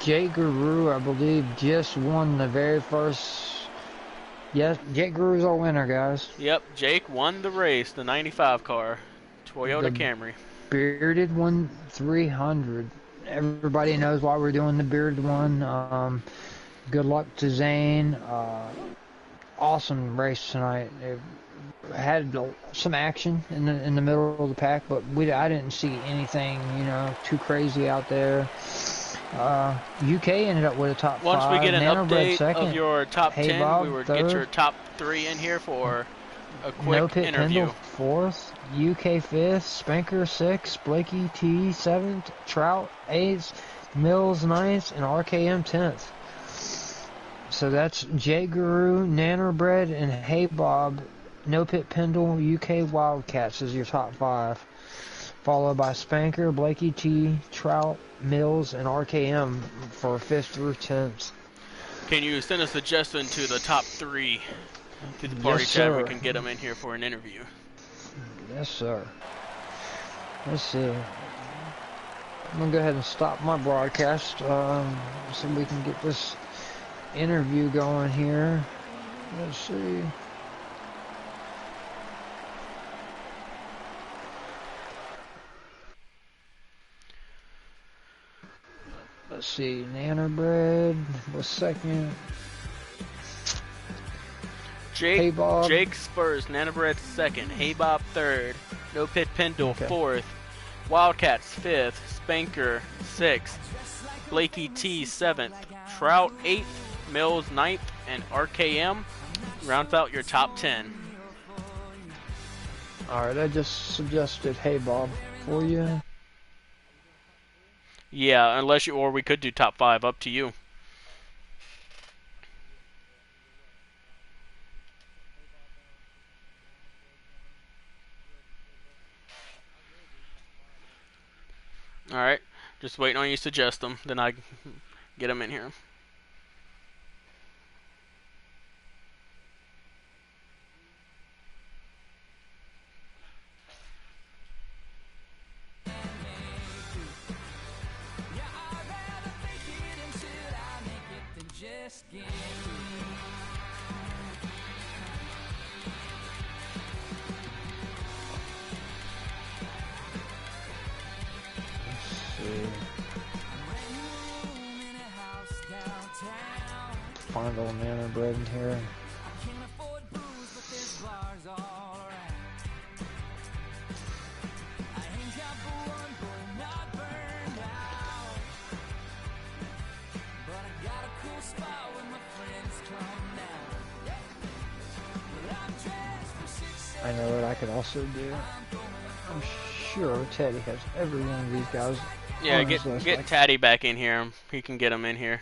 Jay Guru, I believe, just won the very first... Yes, Jay Guru's our winner, guys. Yep, Jake won the race, the 95 car, Toyota Camry. Bearded 1300. Everybody knows why we're doing the bearded one. Good luck to Zane. Awesome race tonight. It had some action in the middle of the pack, but I didn't see anything, too crazy out there. UK ended up with a top 5. Once we get an update second. of your top 10, Bob, we would 3rd. get your top 3 in here for a quick No Pit interview. Pendle 4th, UK 5th, Spanker 6th, Blakey T 7th, Trout 8th, Mills 9th, and RKM 10th. So that's J Guru, Nannerbread, and Hey Bob. No Pit Pendle, UK Wildcats is your top 5. Followed by Spanker, Blakey T, Trout, Mills, and RKM for 5th through 10th. Can you send a suggestion to the top 3 to the party chat? We can get them in here for an interview. Yes, sir. Let's see. I'm going to go ahead and stop my broadcast so we can get this interview going here. Let's see. Let's see, Nannerbread was second. Jake Spurs, Nannerbread second, Hey Bob third, No Pit Pendle fourth, Wildcats fifth, Spanker sixth, Blakey T seventh, Trout eighth, Mills ninth, and RKM rounds out your top 10. Alright, I just suggested Hey Bob for you. Yeah, or we could do top 5, up to you. Alright, just waiting on you to suggest them, then I get them in here. Find old Nannerbread in here. I know what I could also do. I'm sure Teddy has every one of these guys. Yeah, get Taddy back in here. He can get him in here.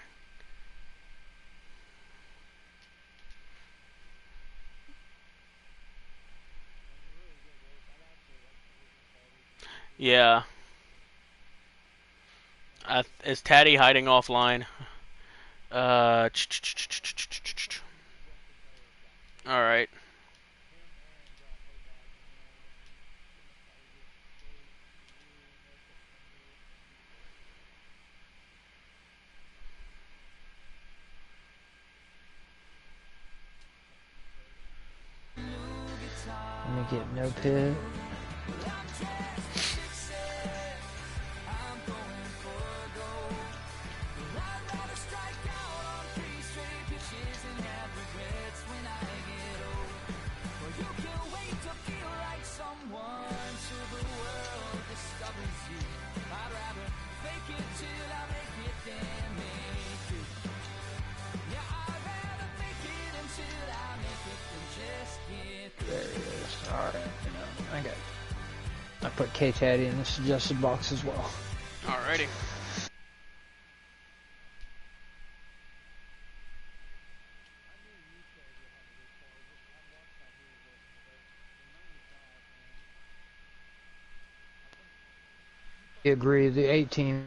Yeah. Is Taddy hiding offline? Alright. Let me get No Pit. put K-Taddy in the suggested box as well. Alrighty. I agree. The 18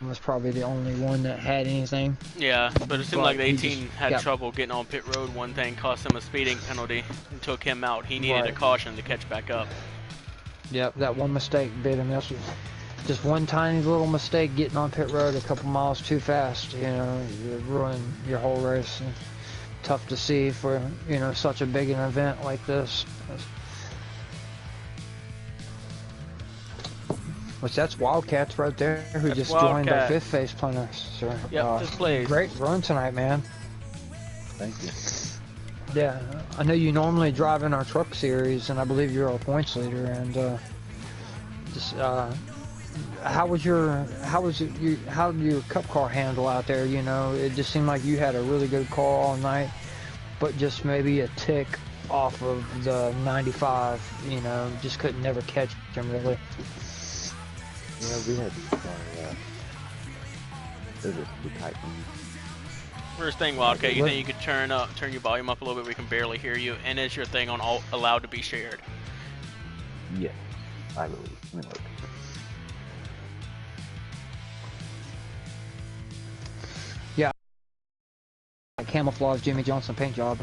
was probably the only one that had anything. Yeah, but it seemed like the he 18 just had got- trouble getting on pit road. One thing cost him a speeding penalty and took him out. He needed a Right. caution to catch back up. Yep, that one mistake bit him. That's just one tiny little mistake getting on pit road a couple miles too fast. You know, you ruin your whole race. And tough to see for, you know, such a big an event like this. Which that's Wildcats right there, who That's just joined our Wildcat. fifth phase planner. So, Yep, fifth place. Great run tonight, man. Thank you. Yeah, I know you normally drive in our truck series, and I believe you're our points leader. And how did your cup car handle out there? You know, it just seemed like you had a really good car all night, but just maybe a tick off of the 95. You know, just couldn't never catch him really. Yeah, we had those are too tight ones. First thing, Wildcat, you think you could turn your volume up a little bit? We can barely hear you. And is your thing on all allowed to be shared? Yes, I believe. Let me look. Yeah, camouflage Jimmy Johnson paint job.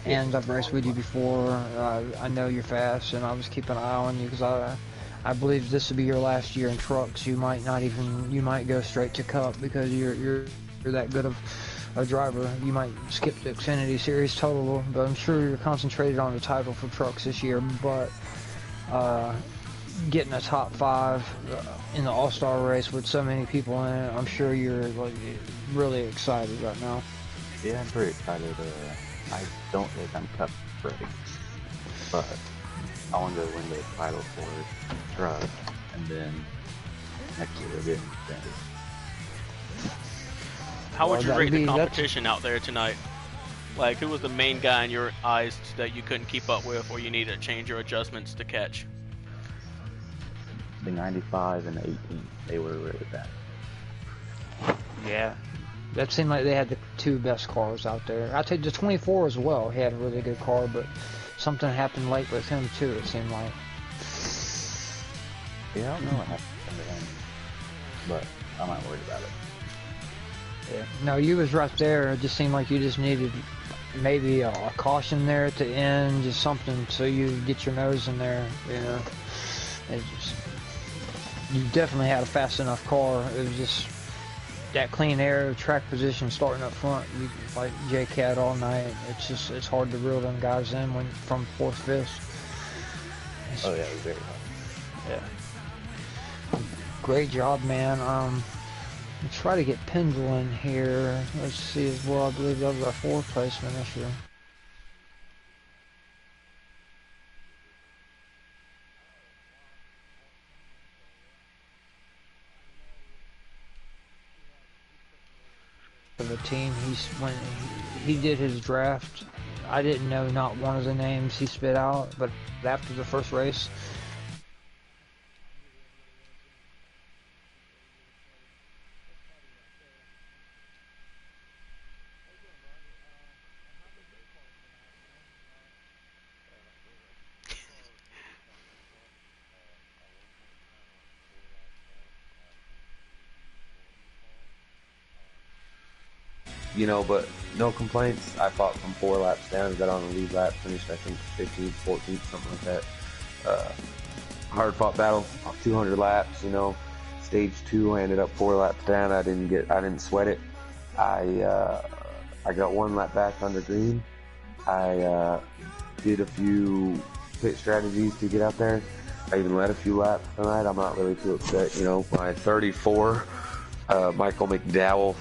And I've raced with you before. I know you're fast, and I was keeping an eye on you because I believe this will be your last year in trucks. You might go straight to Cup because you're that good of a driver. You might skip the Xfinity Series total, but I'm sure you're concentrated on the title for trucks this year. But getting a top 5 in the All-Star race with so many people in it, I'm sure you're like really excited right now. Yeah, I'm pretty excited. I don't think I'm Cup ready, but I want to win the title for truck, and then next year we'll get Xfinity. How would you Well, rate the that's- competition out there tonight? Like, who was the main guy in your eyes that you couldn't keep up with, or you needed to change your adjustments to catch? The 95 and the 18, they were really bad. Yeah. That seemed like they had the 2 best cars out there. I'll take the 24 as well. He had a really good car, but something happened late with him too, it seemed like. Yeah, I don't know what happened to him, but I'm not worried about it. Yeah. No, you was right there. It just seemed like you just needed maybe a caution there at the end, just something so you get your nose in there, you know. You definitely had a fast enough car. It was just that clean air, track position starting up front. You like J-Cat all night. It's hard to reel them guys in when from 4th, 5th. Oh yeah, it was very hard. Yeah. Great job, man. Let's try to get Pendle in here. Let's see as well. I believe that was our 4th placement this year. Of the team, when he did his draft, I didn't know not one of the names he spit out, but after the first race, You know, but no complaints. I fought from 4 laps down, got on the lead lap, finished I think 15th, 14th, something like that. Hard fought battle, 200 laps. You know, stage 2, I ended up 4 laps down. I didn't sweat it. I got 1 lap back under green. I did a few pit strategies to get out there. I even led a few laps tonight. I'm not really too upset. You know, my 34, Michael McDowell,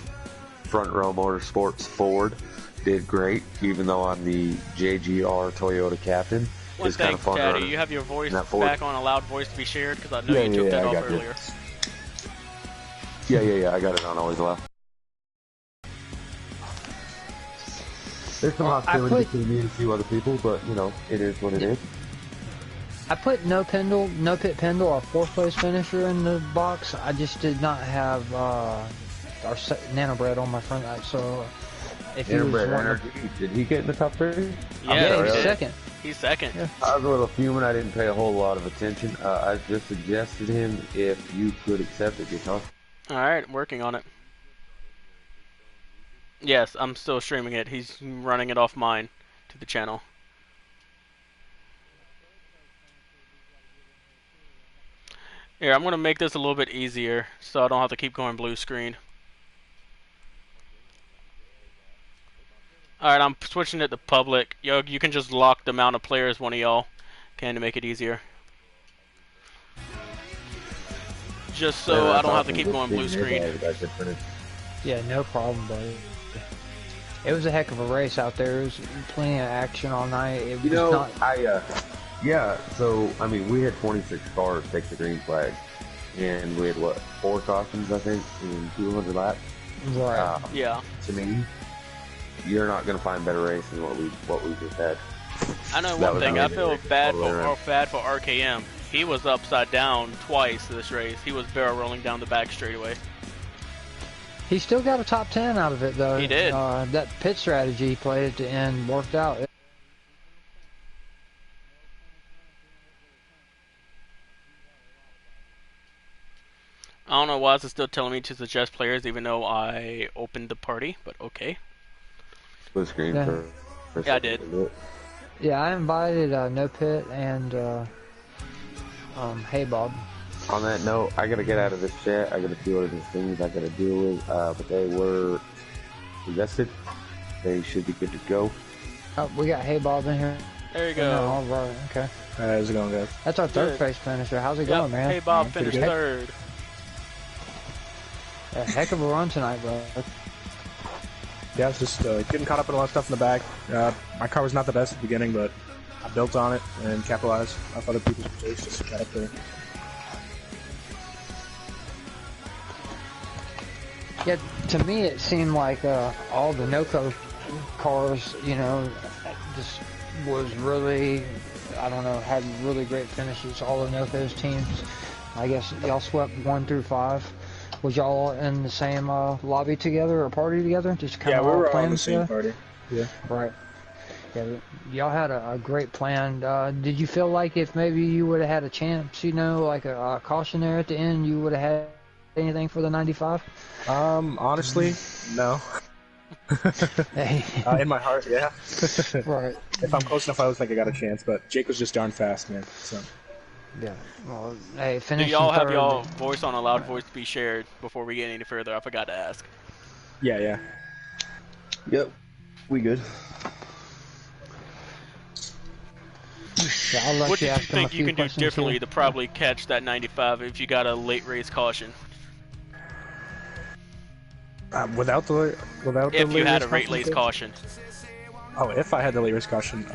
Front Row Motorsports Ford, did great, even though I'm the JGR Toyota captain. One It's kind thing, of fun Daddy, running you have your voice that Ford. back on a loud voice to be shared, because I know Yeah, you took yeah, that I off got earlier. Yeah, I got it on always loud. There's some hostility between me and a few other people, but, you know, it is what it is. I put no pit Pendle, our 4th place finisher in the box. I just did not have Nano Bread on my front eye. So if he was did he get in the top 3? Yeah, he's he did. second. He's second. Yeah. I was a little fuming. I didn't pay a whole lot of attention. I just suggested him if you could accept it, guitar. Alright, working on it. Yes, I'm still streaming it. He's running it off mine to the channel. Here, I'm going to make this a little bit easier so I don't have to keep going blue screen. Alright, I'm switching it to public. Yo, you can just lock the amount of players one of y'all can to make it easier. Just so I don't have to keep going blue screen. Yeah, no problem, buddy. It was a heck of a race out there. There was plenty of action all night. It was not... yeah, so, I mean, we had 26 cars take the green flag. And we had, 4 cautions, I think, in 200 laps? Right. Yeah. To me, you're not going to find better race than what we just had. I know one thing. I feel bad for RKM. He was upside down twice this race. He was barrel rolling down the back straightaway. He still got a top 10 out of it, though. He did. That pit strategy he played at the end worked out. I don't know why it's still telling me to suggest players even though I opened the party, but okay. Blue screen Yeah. for Yeah, I did. Yeah, I invited No Pit and Hey Bob. On that note, I gotta get out of this chat. I got a few other things I gotta deal with, but they were suggested. They should be good to go. Oh, we got Hey Bob in here. There you No, go. all right, okay. How's it going, guys? That's our third Good. place finisher. How's it Yep. going, man? Hey Bob Pretty finished good. third. A heck of a run tonight, bro. Yeah, it's just getting caught up in a lot of stuff in the back. My car was not the best at the beginning, but I built on it and capitalized off other people's mistakes just to get up there. Yeah, to me it seemed like all the NOCO cars, just was really, I don't know, had really great finishes. All of NOCO's teams. I guess y'all swept 1 through 5. Was y'all in the same lobby together or party together? Just kind Yeah, of we all were all in playing the same together? party. Yeah. Right. Yeah, y'all had a great plan. Did you feel like if maybe you would have had a chance, like a caution there at the end, you would have had anything for the 95? Honestly, no. Hey. In my heart, yeah. Right. If I'm close enough, I was think I got a chance, but Jake was just darn fast, man. So. Yeah. Well, hey, Do finishing y'all have third. y'all voice on a loud voice to be shared before we get any further? I forgot to ask. Yeah. Yep, we good. Yeah, I'll let What do you you ask him a think you few can do questions differently here. to probably catch that 95 if you got a late race caution? Without the If you late had a race late caution? caution. Oh, if I had the late race caution.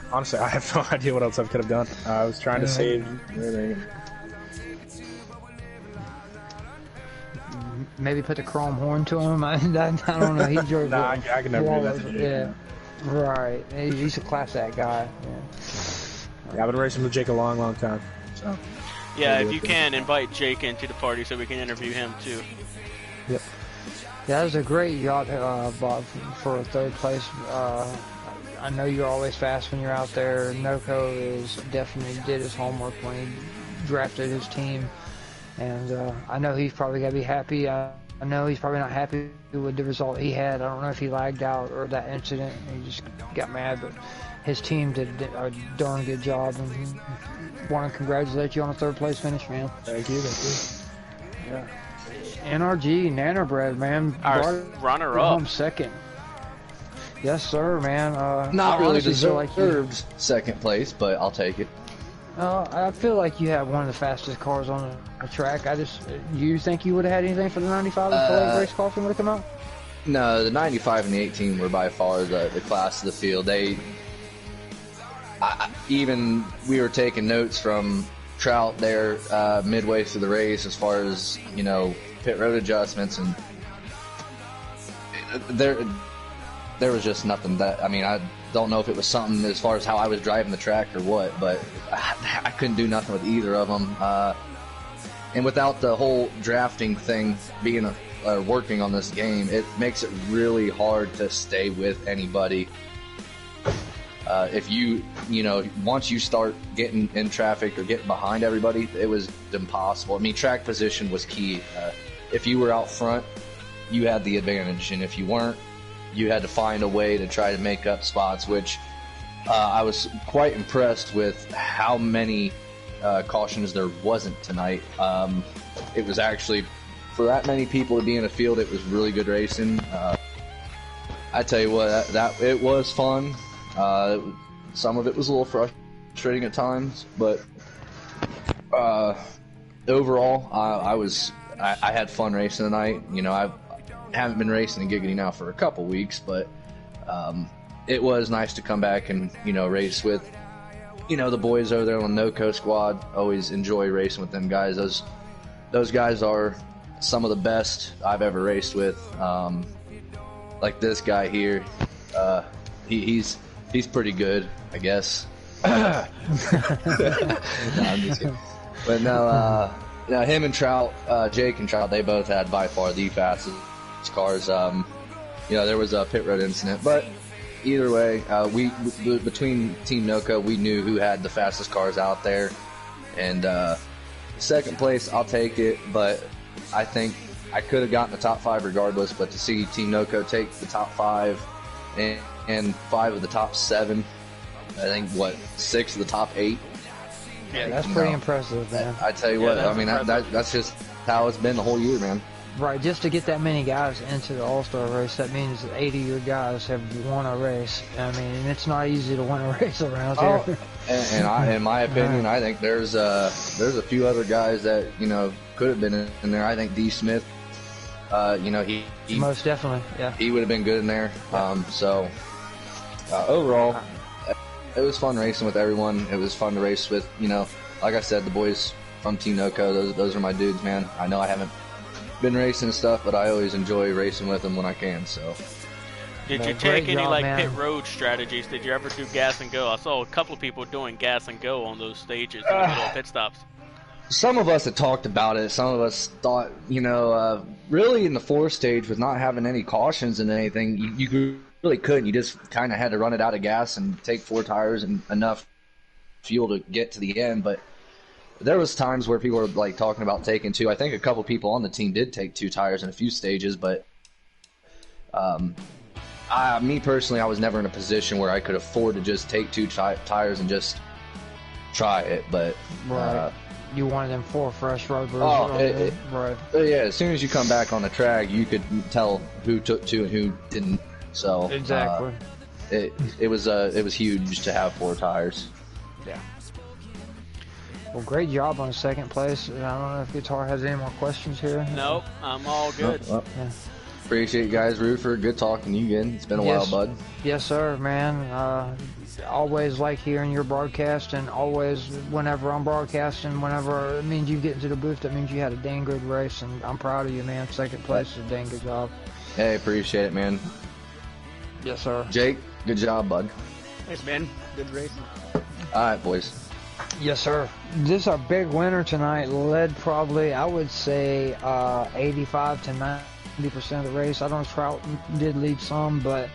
Honestly, I have no idea what else I could have done. I was trying to save everything. Maybe put the chrome horn to him. I don't know. He drove. Nah, I can never do that to Jake. Yeah. Right. He's a class act guy. Yeah, I've been racing with Jake a long, long time. So. Yeah, if you can, invite Jake into the party so we can interview him too. Yep. That was a great yacht, Bob, for third place. I know you're always fast when you're out there. Noco definitely did his homework when he drafted his team, and I know he's probably gonna be happy. I know he's probably not happy with the result he had. I don't know if he lagged out or that incident. He just got mad, but his team did a darn good job, and want to congratulate you on a third place finish, man. Thank you. Yeah. NRG, Nanobread, man. Our runner-up. Home second. Yes, sir, man. Not I really honestly feel like deserved second place, but I'll take it. I feel like you have one of the fastest cars on the track. You think you would have had anything for the 95 if the late race caution would have come out? No, the 95 and the 18 were by far the class of the field. We were taking notes from Trout there midway through the race as far as, pit road adjustments, and there was just nothing that, I mean, I don't know if it was something as far as how I was driving the track or what, but I couldn't do nothing with either of them. And without the whole drafting thing being working on this game, it makes it really hard to stay with anybody. If you know, once you start getting in traffic or getting behind everybody, it was impossible. I mean, track position was key. If you were out front, you had the advantage, and if you weren't, you had to find a way to try to make up spots, which I was quite impressed with how many cautions there wasn't tonight. It was actually, for that many people to be in a field, it was really good racing. I tell you what, that it was fun. Some of it was a little frustrating at times, but overall, I had fun racing tonight. You know, I haven't been racing in Giggity now for a couple weeks, but it was nice to come back and, you know, race with, you know, the boys over there on the NO-CO squad. Always enjoy racing with them guys. Those guys are some of the best I've ever raced with. Like this guy here, he's pretty good, I guess. No, I'm just kidding. But no, him and Trout, Jake and Trout, they both had by far the fastest cars. You know, there was a pit road incident, but either way, we between Team NO-CO, we knew who had the fastest cars out there, and second place, I'll take it. But I think I could have gotten the top 5 regardless. But to see Team NO-CO take the top 5 and 5 of the top 7, I think 6 of the top 8. Yeah, that's pretty impressive, man. I tell you what, I mean that's just how it's been the whole year, man. Right, just to get that many guys into the All-Star race, that means that 80 of your guys have won a race. I mean, and it's not easy to win a race around here. And in my opinion, I think there's a few other guys that, you know, could have been in there. I think D. Smith, you know, he most definitely, yeah, he would have been good in there. So overall, it was fun racing with everyone. It was fun to race with, you know, like I said, the boys from Team NO-CO. Those are my dudes, man. I know I haven't been racing and stuff, but I always enjoy racing with them when I can. So, did you take any pit road strategies? Did you ever do gas and go? I saw a couple of people doing gas and go on those stages in the middle of pit stops. Some of us had talked about it. Some of us thought, you know, really in the 4 stage with not having any cautions and anything, you really couldn't. You just kind of had to run it out of gas and take 4 tires and enough fuel to get to the end. But there was times where people were like talking about taking 2. I think a couple people on the team did take 2 tires in a few stages, but me personally, I was never in a position where I could afford to just take 2 tires and just try it. But you wanted them 4 fresh rubers. Right. Yeah, as soon as you come back on the track, you could tell who took 2 and who didn't. So exactly, it was huge to have 4 tires. Yeah. Well, great job on 2nd place. I don't know if Guitar has any more questions here. Nope, I'm all good. Nope. Yeah. Appreciate you guys, Roofer. Good talking to you again. It's been a while, bud. Yes, sir, man. Always like hearing your broadcast, and always whenever I'm broadcasting, whenever it means you get into the booth, that means you had a dang good race, and I'm proud of you, man. 2nd place is a dang good job. Hey, appreciate it, man. Yes, sir. Jake, good job, bud. Thanks, man. Good racing. All right, boys. Yes, sir. This is our big winner tonight. Led probably, I would say, 85 to 90% of the race. I don't know if Trout did lead some, but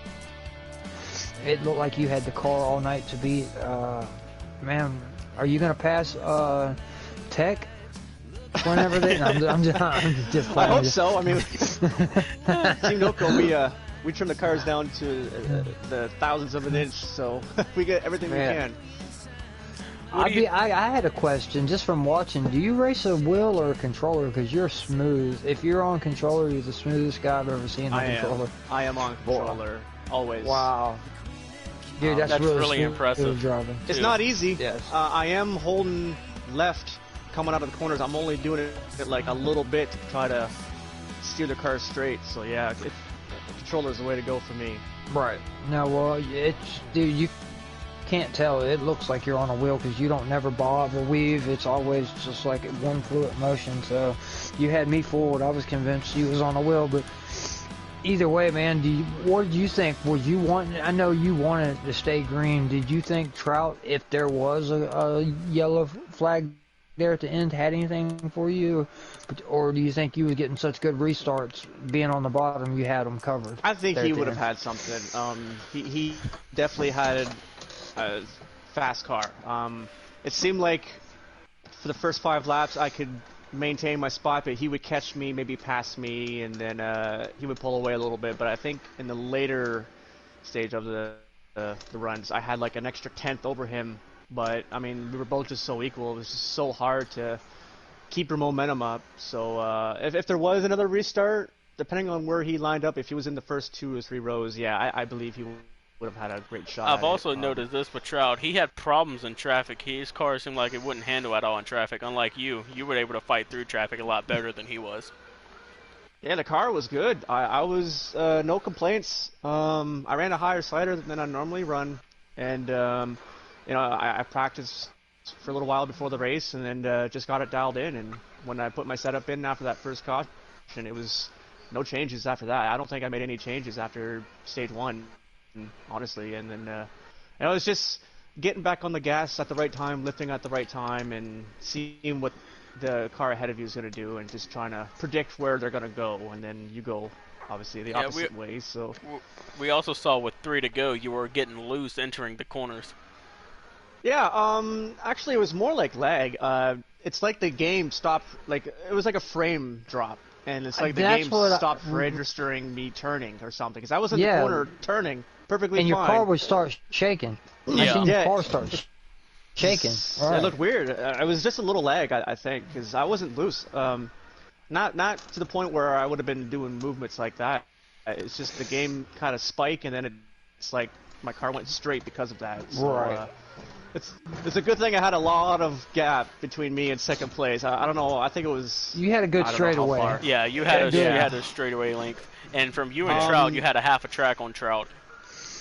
it looked like you had the car all night to beat. Man, are you going to pass Tech whenever they... I'm just I hope so. I mean, Team NO-CO, we trim the cars down to the thousandths of an inch, so we get everything we can. I had a question just from watching. Do you race a wheel or a controller? Because you're smooth. If you're on controller, you're the smoothest guy I've ever seen on controller. I am on controller, always. Wow. Dude, that's really impressive. Driving. It's not easy. Yes. I am holding left coming out of the corners. I'm only doing it like a little bit to try to steer the car straight. So yeah, the controller's the way to go for me. Right. No, well, dude, you can't tell. It looks like you're on a wheel because you don't never bob or weave. It's always just like one fluid motion. So you had me fooled. I was convinced you was on a wheel, but either way, man, what did you think? Was you wanting? I know you wanted to stay green. Did you think Trout, if there was a yellow flag there at the end, had anything for you, or do you think you were getting such good restarts, being on the bottom, you had them covered? I think there he at the would have end? had something. He definitely had a fast car. It seemed like for the first 5 laps I could maintain my spot, but he would catch me, maybe pass me, and then he would pull away a little bit. But I think in the later stage of the runs, I had like an extra 10th over him. But I mean, we were both just so equal. It was just so hard to keep your momentum up. So if there was another restart, depending on where he lined up, if he was in the first 2 or 3 rows, yeah, I believe he would have had a great shot. I've also noticed this with Trout. He had problems in traffic. His car seemed like it wouldn't handle at all in traffic. Unlike you were able to fight through traffic a lot better than he was. Yeah, the car was good. I was no complaints. I ran a higher slider than I normally run, and you know, I practiced for a little while before the race, and then just got it dialed in. And when I put my setup in after that first caution, it was no changes after that. I don't think I made any changes after stage 1, honestly. And then you know, it was just getting back on the gas at the right time, lifting at the right time, and seeing what the car ahead of you is going to do, and just trying to predict where they're going to go. And then you go, obviously, the opposite way. So we also saw with 3 to go, you were getting loose entering the corners. Yeah, actually it was more like lag. It's like the game stopped, like, it was like a frame drop. And it's like the game stopped registering me turning or something. Because I was in the corner turning perfectly fine. And your car would start shaking. Yeah. I seen your car start shaking. Right. It looked weird. It was just a little lag, I think, because I wasn't loose. Not to the point where I would have been doing movements like that. It's just the game kind of spiked, and then it's like my car went straight because of that. So, right. It's a good thing I had a lot of gap between me and second place. I don't know. I think it was. You had a good straightaway. Yeah, you had a straightaway length, and from you and Trout, you had a half a track on Trout.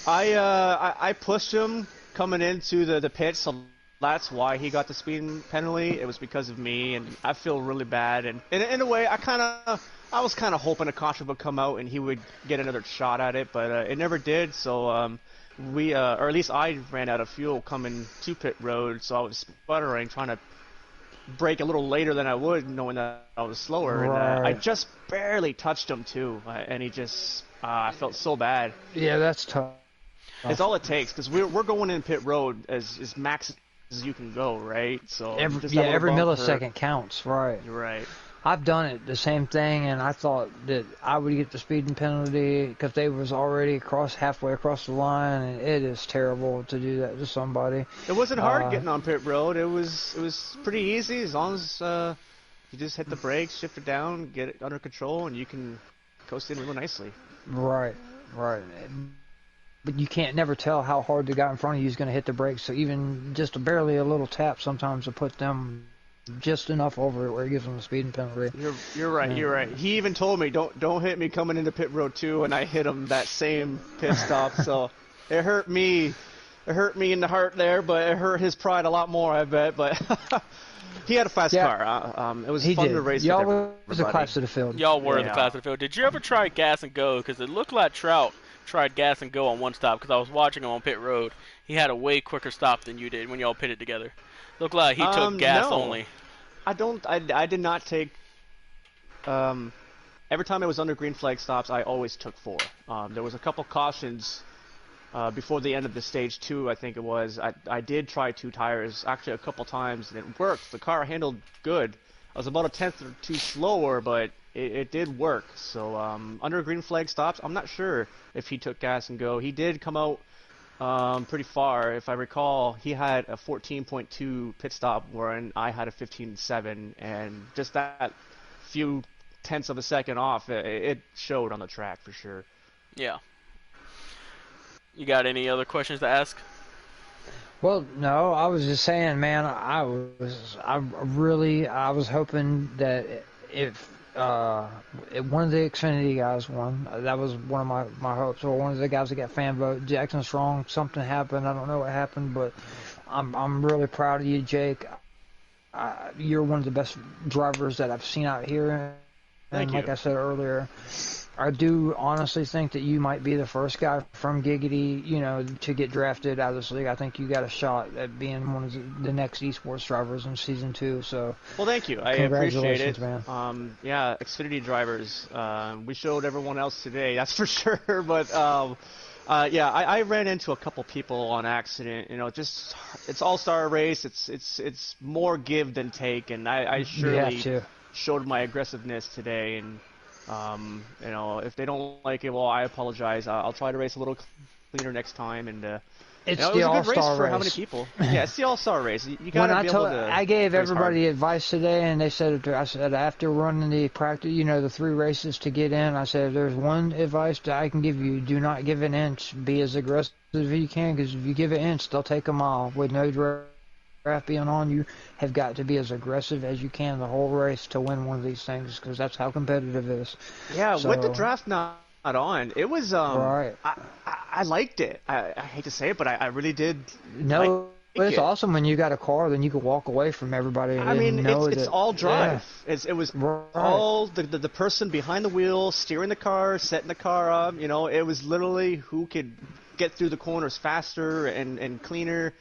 I pushed him coming into the pit, so that's why he got the speeding penalty. It was because of me, and I feel really bad. And in a way, I was kind of hoping a caution would come out and he would get another shot at it, but it never did. So we, or at least I, ran out of fuel coming to pit road, so I was sputtering, trying to brake a little later than I would, knowing that I was slower. Right. And I just barely touched him too, and he just, I felt so bad. Yeah, that's tough. It's all it takes, because we're going in pit road as max as you can go, right? So every millisecond counts, right? You're right. I've done it, the same thing, and I thought that I would get the speeding penalty because they was already halfway across the line, and it is terrible to do that to somebody. It wasn't hard getting on pit road. It was pretty easy as long as you just hit the brakes, shift it down, get it under control, and you can coast in real nicely. Right. But you can't never tell how hard the guy in front of you is going to hit the brakes, so even just barely a little tap sometimes will put them just enough over it where it gives them a speeding penalty. You're right. You're right. He even told me don't hit me coming into pit road 2, and I hit him that same pit stop. So it hurt me. It hurt me in the heart there, but it hurt his pride a lot more, I bet. But he had a fast car. It was fun to race. Y'all was the class of the field. Y'all were the class of the field. Did you ever try gas and go? Because it looked like Trout tried gas and go on one stop. Because I was watching him on pit road. He had a way quicker stop than you did when y'all pitted together. Looked like he took gas only. I did not take. Every time I was under green flag stops, I always took 4. There was a couple cautions before the end of the stage 2, I think it was. I did try 2 tires actually a couple times, and it worked. The car handled good. I was about a 10th or 2 slower, but it did work. So under green flag stops, I'm not sure if he took gas and go. He did come out pretty far. If I recall, he had a 14.2 pit stop, wherein I had a 15.7, and just that few tenths of a second off, it showed on the track for sure. Yeah. You got any other questions to ask? Well, no, I was just saying, man, I was hoping that if one of the Xfinity guys won, that was one of my hopes, or one of the guys that got fan vote. Jackson Strong, something happened. I don't know what happened, but I'm really proud of you, Jake. You're one of the best drivers that I've seen out here. Thank you. Like I said earlier, I do honestly think that you might be the first guy from Giggity, to get drafted out of this league. I think you got a shot at being one of the next esports drivers in season 2. So, well, thank you. I appreciate it, man. Yeah, Xfinity drivers. We showed everyone else today, that's for sure. But yeah, I ran into a couple people on accident. Just it's all-star race. It's more give than take, and I surely showed my aggressiveness today. And if they don't like it, well, I apologize. I'll try to race a little cleaner next time. And it was a good race for how many people? Yeah, it's the all-star race. You gotta be able to. I gave everybody hard. advice today, and they said, I said after running the practice, the 3 races to get in, I said, there's one advice that I can give you: do not give an inch. Be as aggressive as you can, because if you give an inch, they'll take a mile. With no draft being on, you have got to be as aggressive as you can the whole race to win one of these things, because that's how competitive it is. Yeah, so, with the draft not on, it was right. I liked it. I hate to say it, but I really did. No, it's awesome when you got a car, then you can walk away from everybody. I mean, it's all drive. Yeah. It was all the person behind the wheel, steering the car, setting the car up. It was literally who could get through the corners faster and cleaner.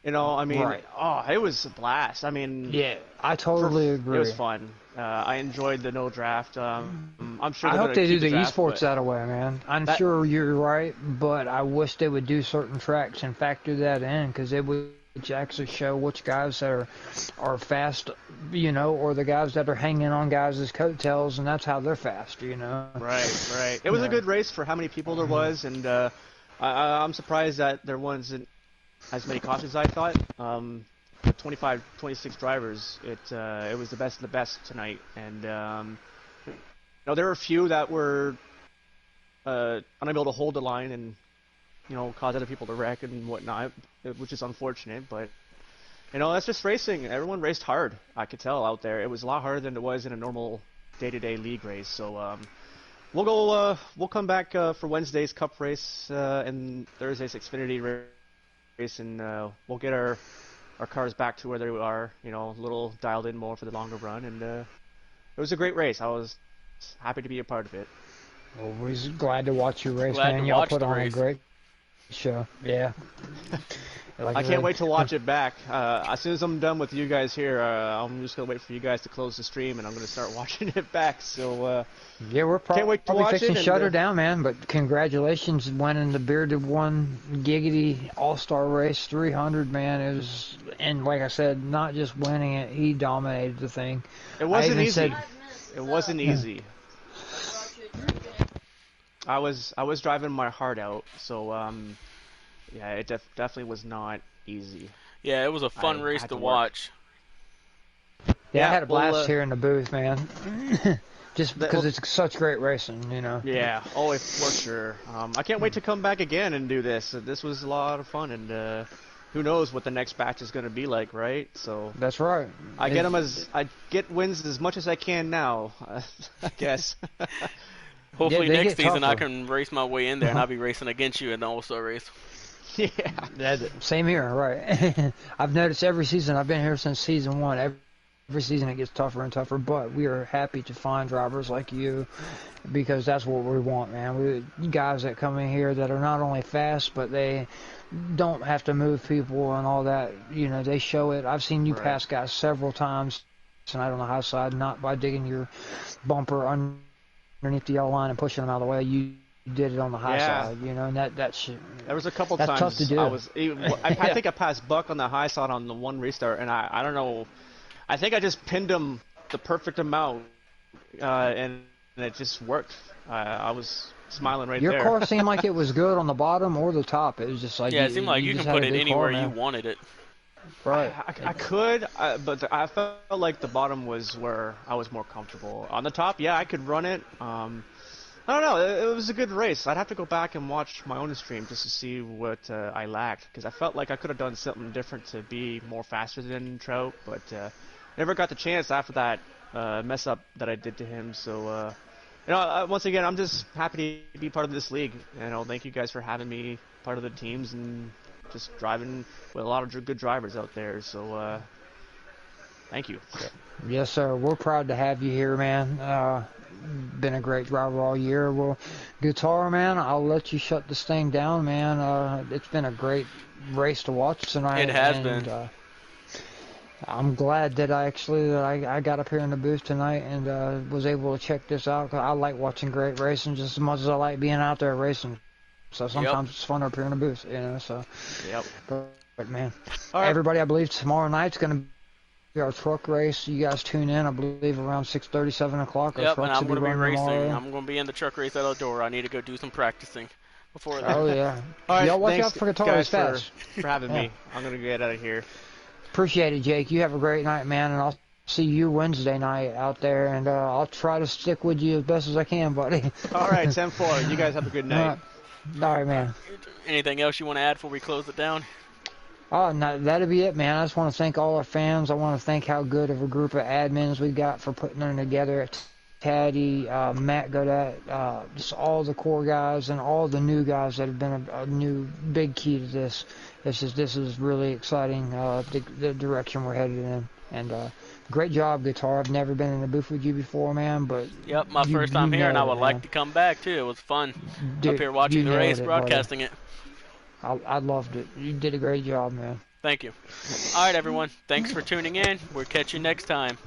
Right. It was a blast. I mean, yeah, I totally agree. It was fun. I enjoyed the no draft. I'm sure. I hope they do the draft, esports that way, man. I'm sure you're right, but I wish they would do certain tracks and factor that in, because it would actually show which guys that are fast, or the guys that are hanging on guys' coattails, and that's how they're fast, Right. It was a good race for how many people there was, and I'm surprised that there wasn't as many cautions as I thought. 25, 26 drivers. It was the best of the best tonight, and there were a few that were unable to hold the line and cause other people to wreck and whatnot, which is unfortunate. But that's just racing. Everyone raced hard. I could tell out there. It was a lot harder than it was in a normal day-to-day league race. So we'll go. We'll come back for Wednesday's Cup race and Thursday's Xfinity race, and we'll get our cars back to where they are, a little dialed in more for the longer run. And it was a great race. I was happy to be a part of it. Always glad to watch you race, Glad man. to Y'all watch put the on race. a great show. Yeah. I can't wait to watch it back. As soon as I'm done with you guys here, I'm just going to wait for you guys to close the stream, and I'm going to start watching it back. So yeah, we're can't wait to probably watch fixing it to shut her down, man. But congratulations winning the Bearded One Giggity All-Star Race 300, man. It was, and like I said, not just winning it, he dominated the thing. It wasn't easy. It wasn't easy. I was driving my heart out, so yeah, it definitely was not easy. Yeah, it was a fun race to watch. Yeah, I had a blast here in the booth, man. Just because it's such great racing, Yeah, for sure. I can't wait to come back again and do this. This was a lot of fun, and who knows what the next batch is going to be like, right? So that's right. I get wins as much as I can now, I guess. Hopefully next season I can race my way in there, and I'll be racing against you in the All-Star race. Yeah. Same here, right. I've noticed every season, I've been here since season 1, every season it gets tougher and tougher, but we are happy to find drivers like you, because that's what we want, man. Guys that come in here that are not only fast, but they don't have to move people and all that. They show it. I've seen you pass guys several times tonight on the high side, not by digging your bumper underneath the yellow line and pushing them out of the way. You did it on the high side, and that's there was a couple that's times tough to do. I think I passed Buck on the high side on the one restart, and I don't know. I think I just pinned him the perfect amount, and it just worked. I was smiling right there. Your car seemed like it was good on the bottom or the top. It was just like it seemed like you can put it anywhere you wanted it. Right. I could, but I felt like the bottom was where I was more comfortable. On the top, yeah, I could run it. I don't know. It was a good race. I'd have to go back and watch my own stream just to see what I lacked, because I felt like I could have done something different to be more faster than Trout, but never got the chance after that mess up that I did to him. So, once again, I'm just happy to be part of this league. Thank you guys for having me part of the teams and just driving with a lot of good drivers out there. So, thank you. Yes, sir. We're proud to have you here, man. been a great driver all year. Well, Guitar Man, I'll let you shut this thing down, man. It's been a great race to watch tonight. It has and, been. I'm glad that I got up here in the booth tonight and was able to check this out. 'Cause I like watching great racing just as much as I like being out there racing. So sometimes it's fun up here in the booth, you know. So, Yep. but man, All right. everybody, I believe tomorrow night's gonna be our truck race. You guys tune in, I believe around 6:30, 7 o'clock. Our Yep, and trucks I'm will going to be running racing. tomorrow. I'm going to be in the truck race at Eldora. I need to go do some practicing before that. Oh yeah. All right, Y'all watch thanks, out for Guitar guys, Race Fast. for having Yeah. me. I'm gonna get out of here. Appreciate it, Jake. You have a great night, man, and I'll see you Wednesday night out there, and I'll try to stick with you as best as I can, buddy. All right, 10-4. You guys have a good night. All right, man. Anything else you want to add before we close it down? Oh, no, that'll be it, man. I just want to thank all our fans. I want to thank how good of a group of admins we got for putting them together. Taddy, Matt Godet, just all the core guys and all the new guys that have been a new big key to this. This is really exciting, the direction we're headed in. And great job, Guitar. I've never been in the booth with you before, man, but Yep, my first time here, and I would like to come back, too. It was fun Dude, up here watching the race, buddy. broadcasting it. I loved it. You did a great job, man. Thank you. All right, everyone. Thanks for tuning in. We'll catch you next time.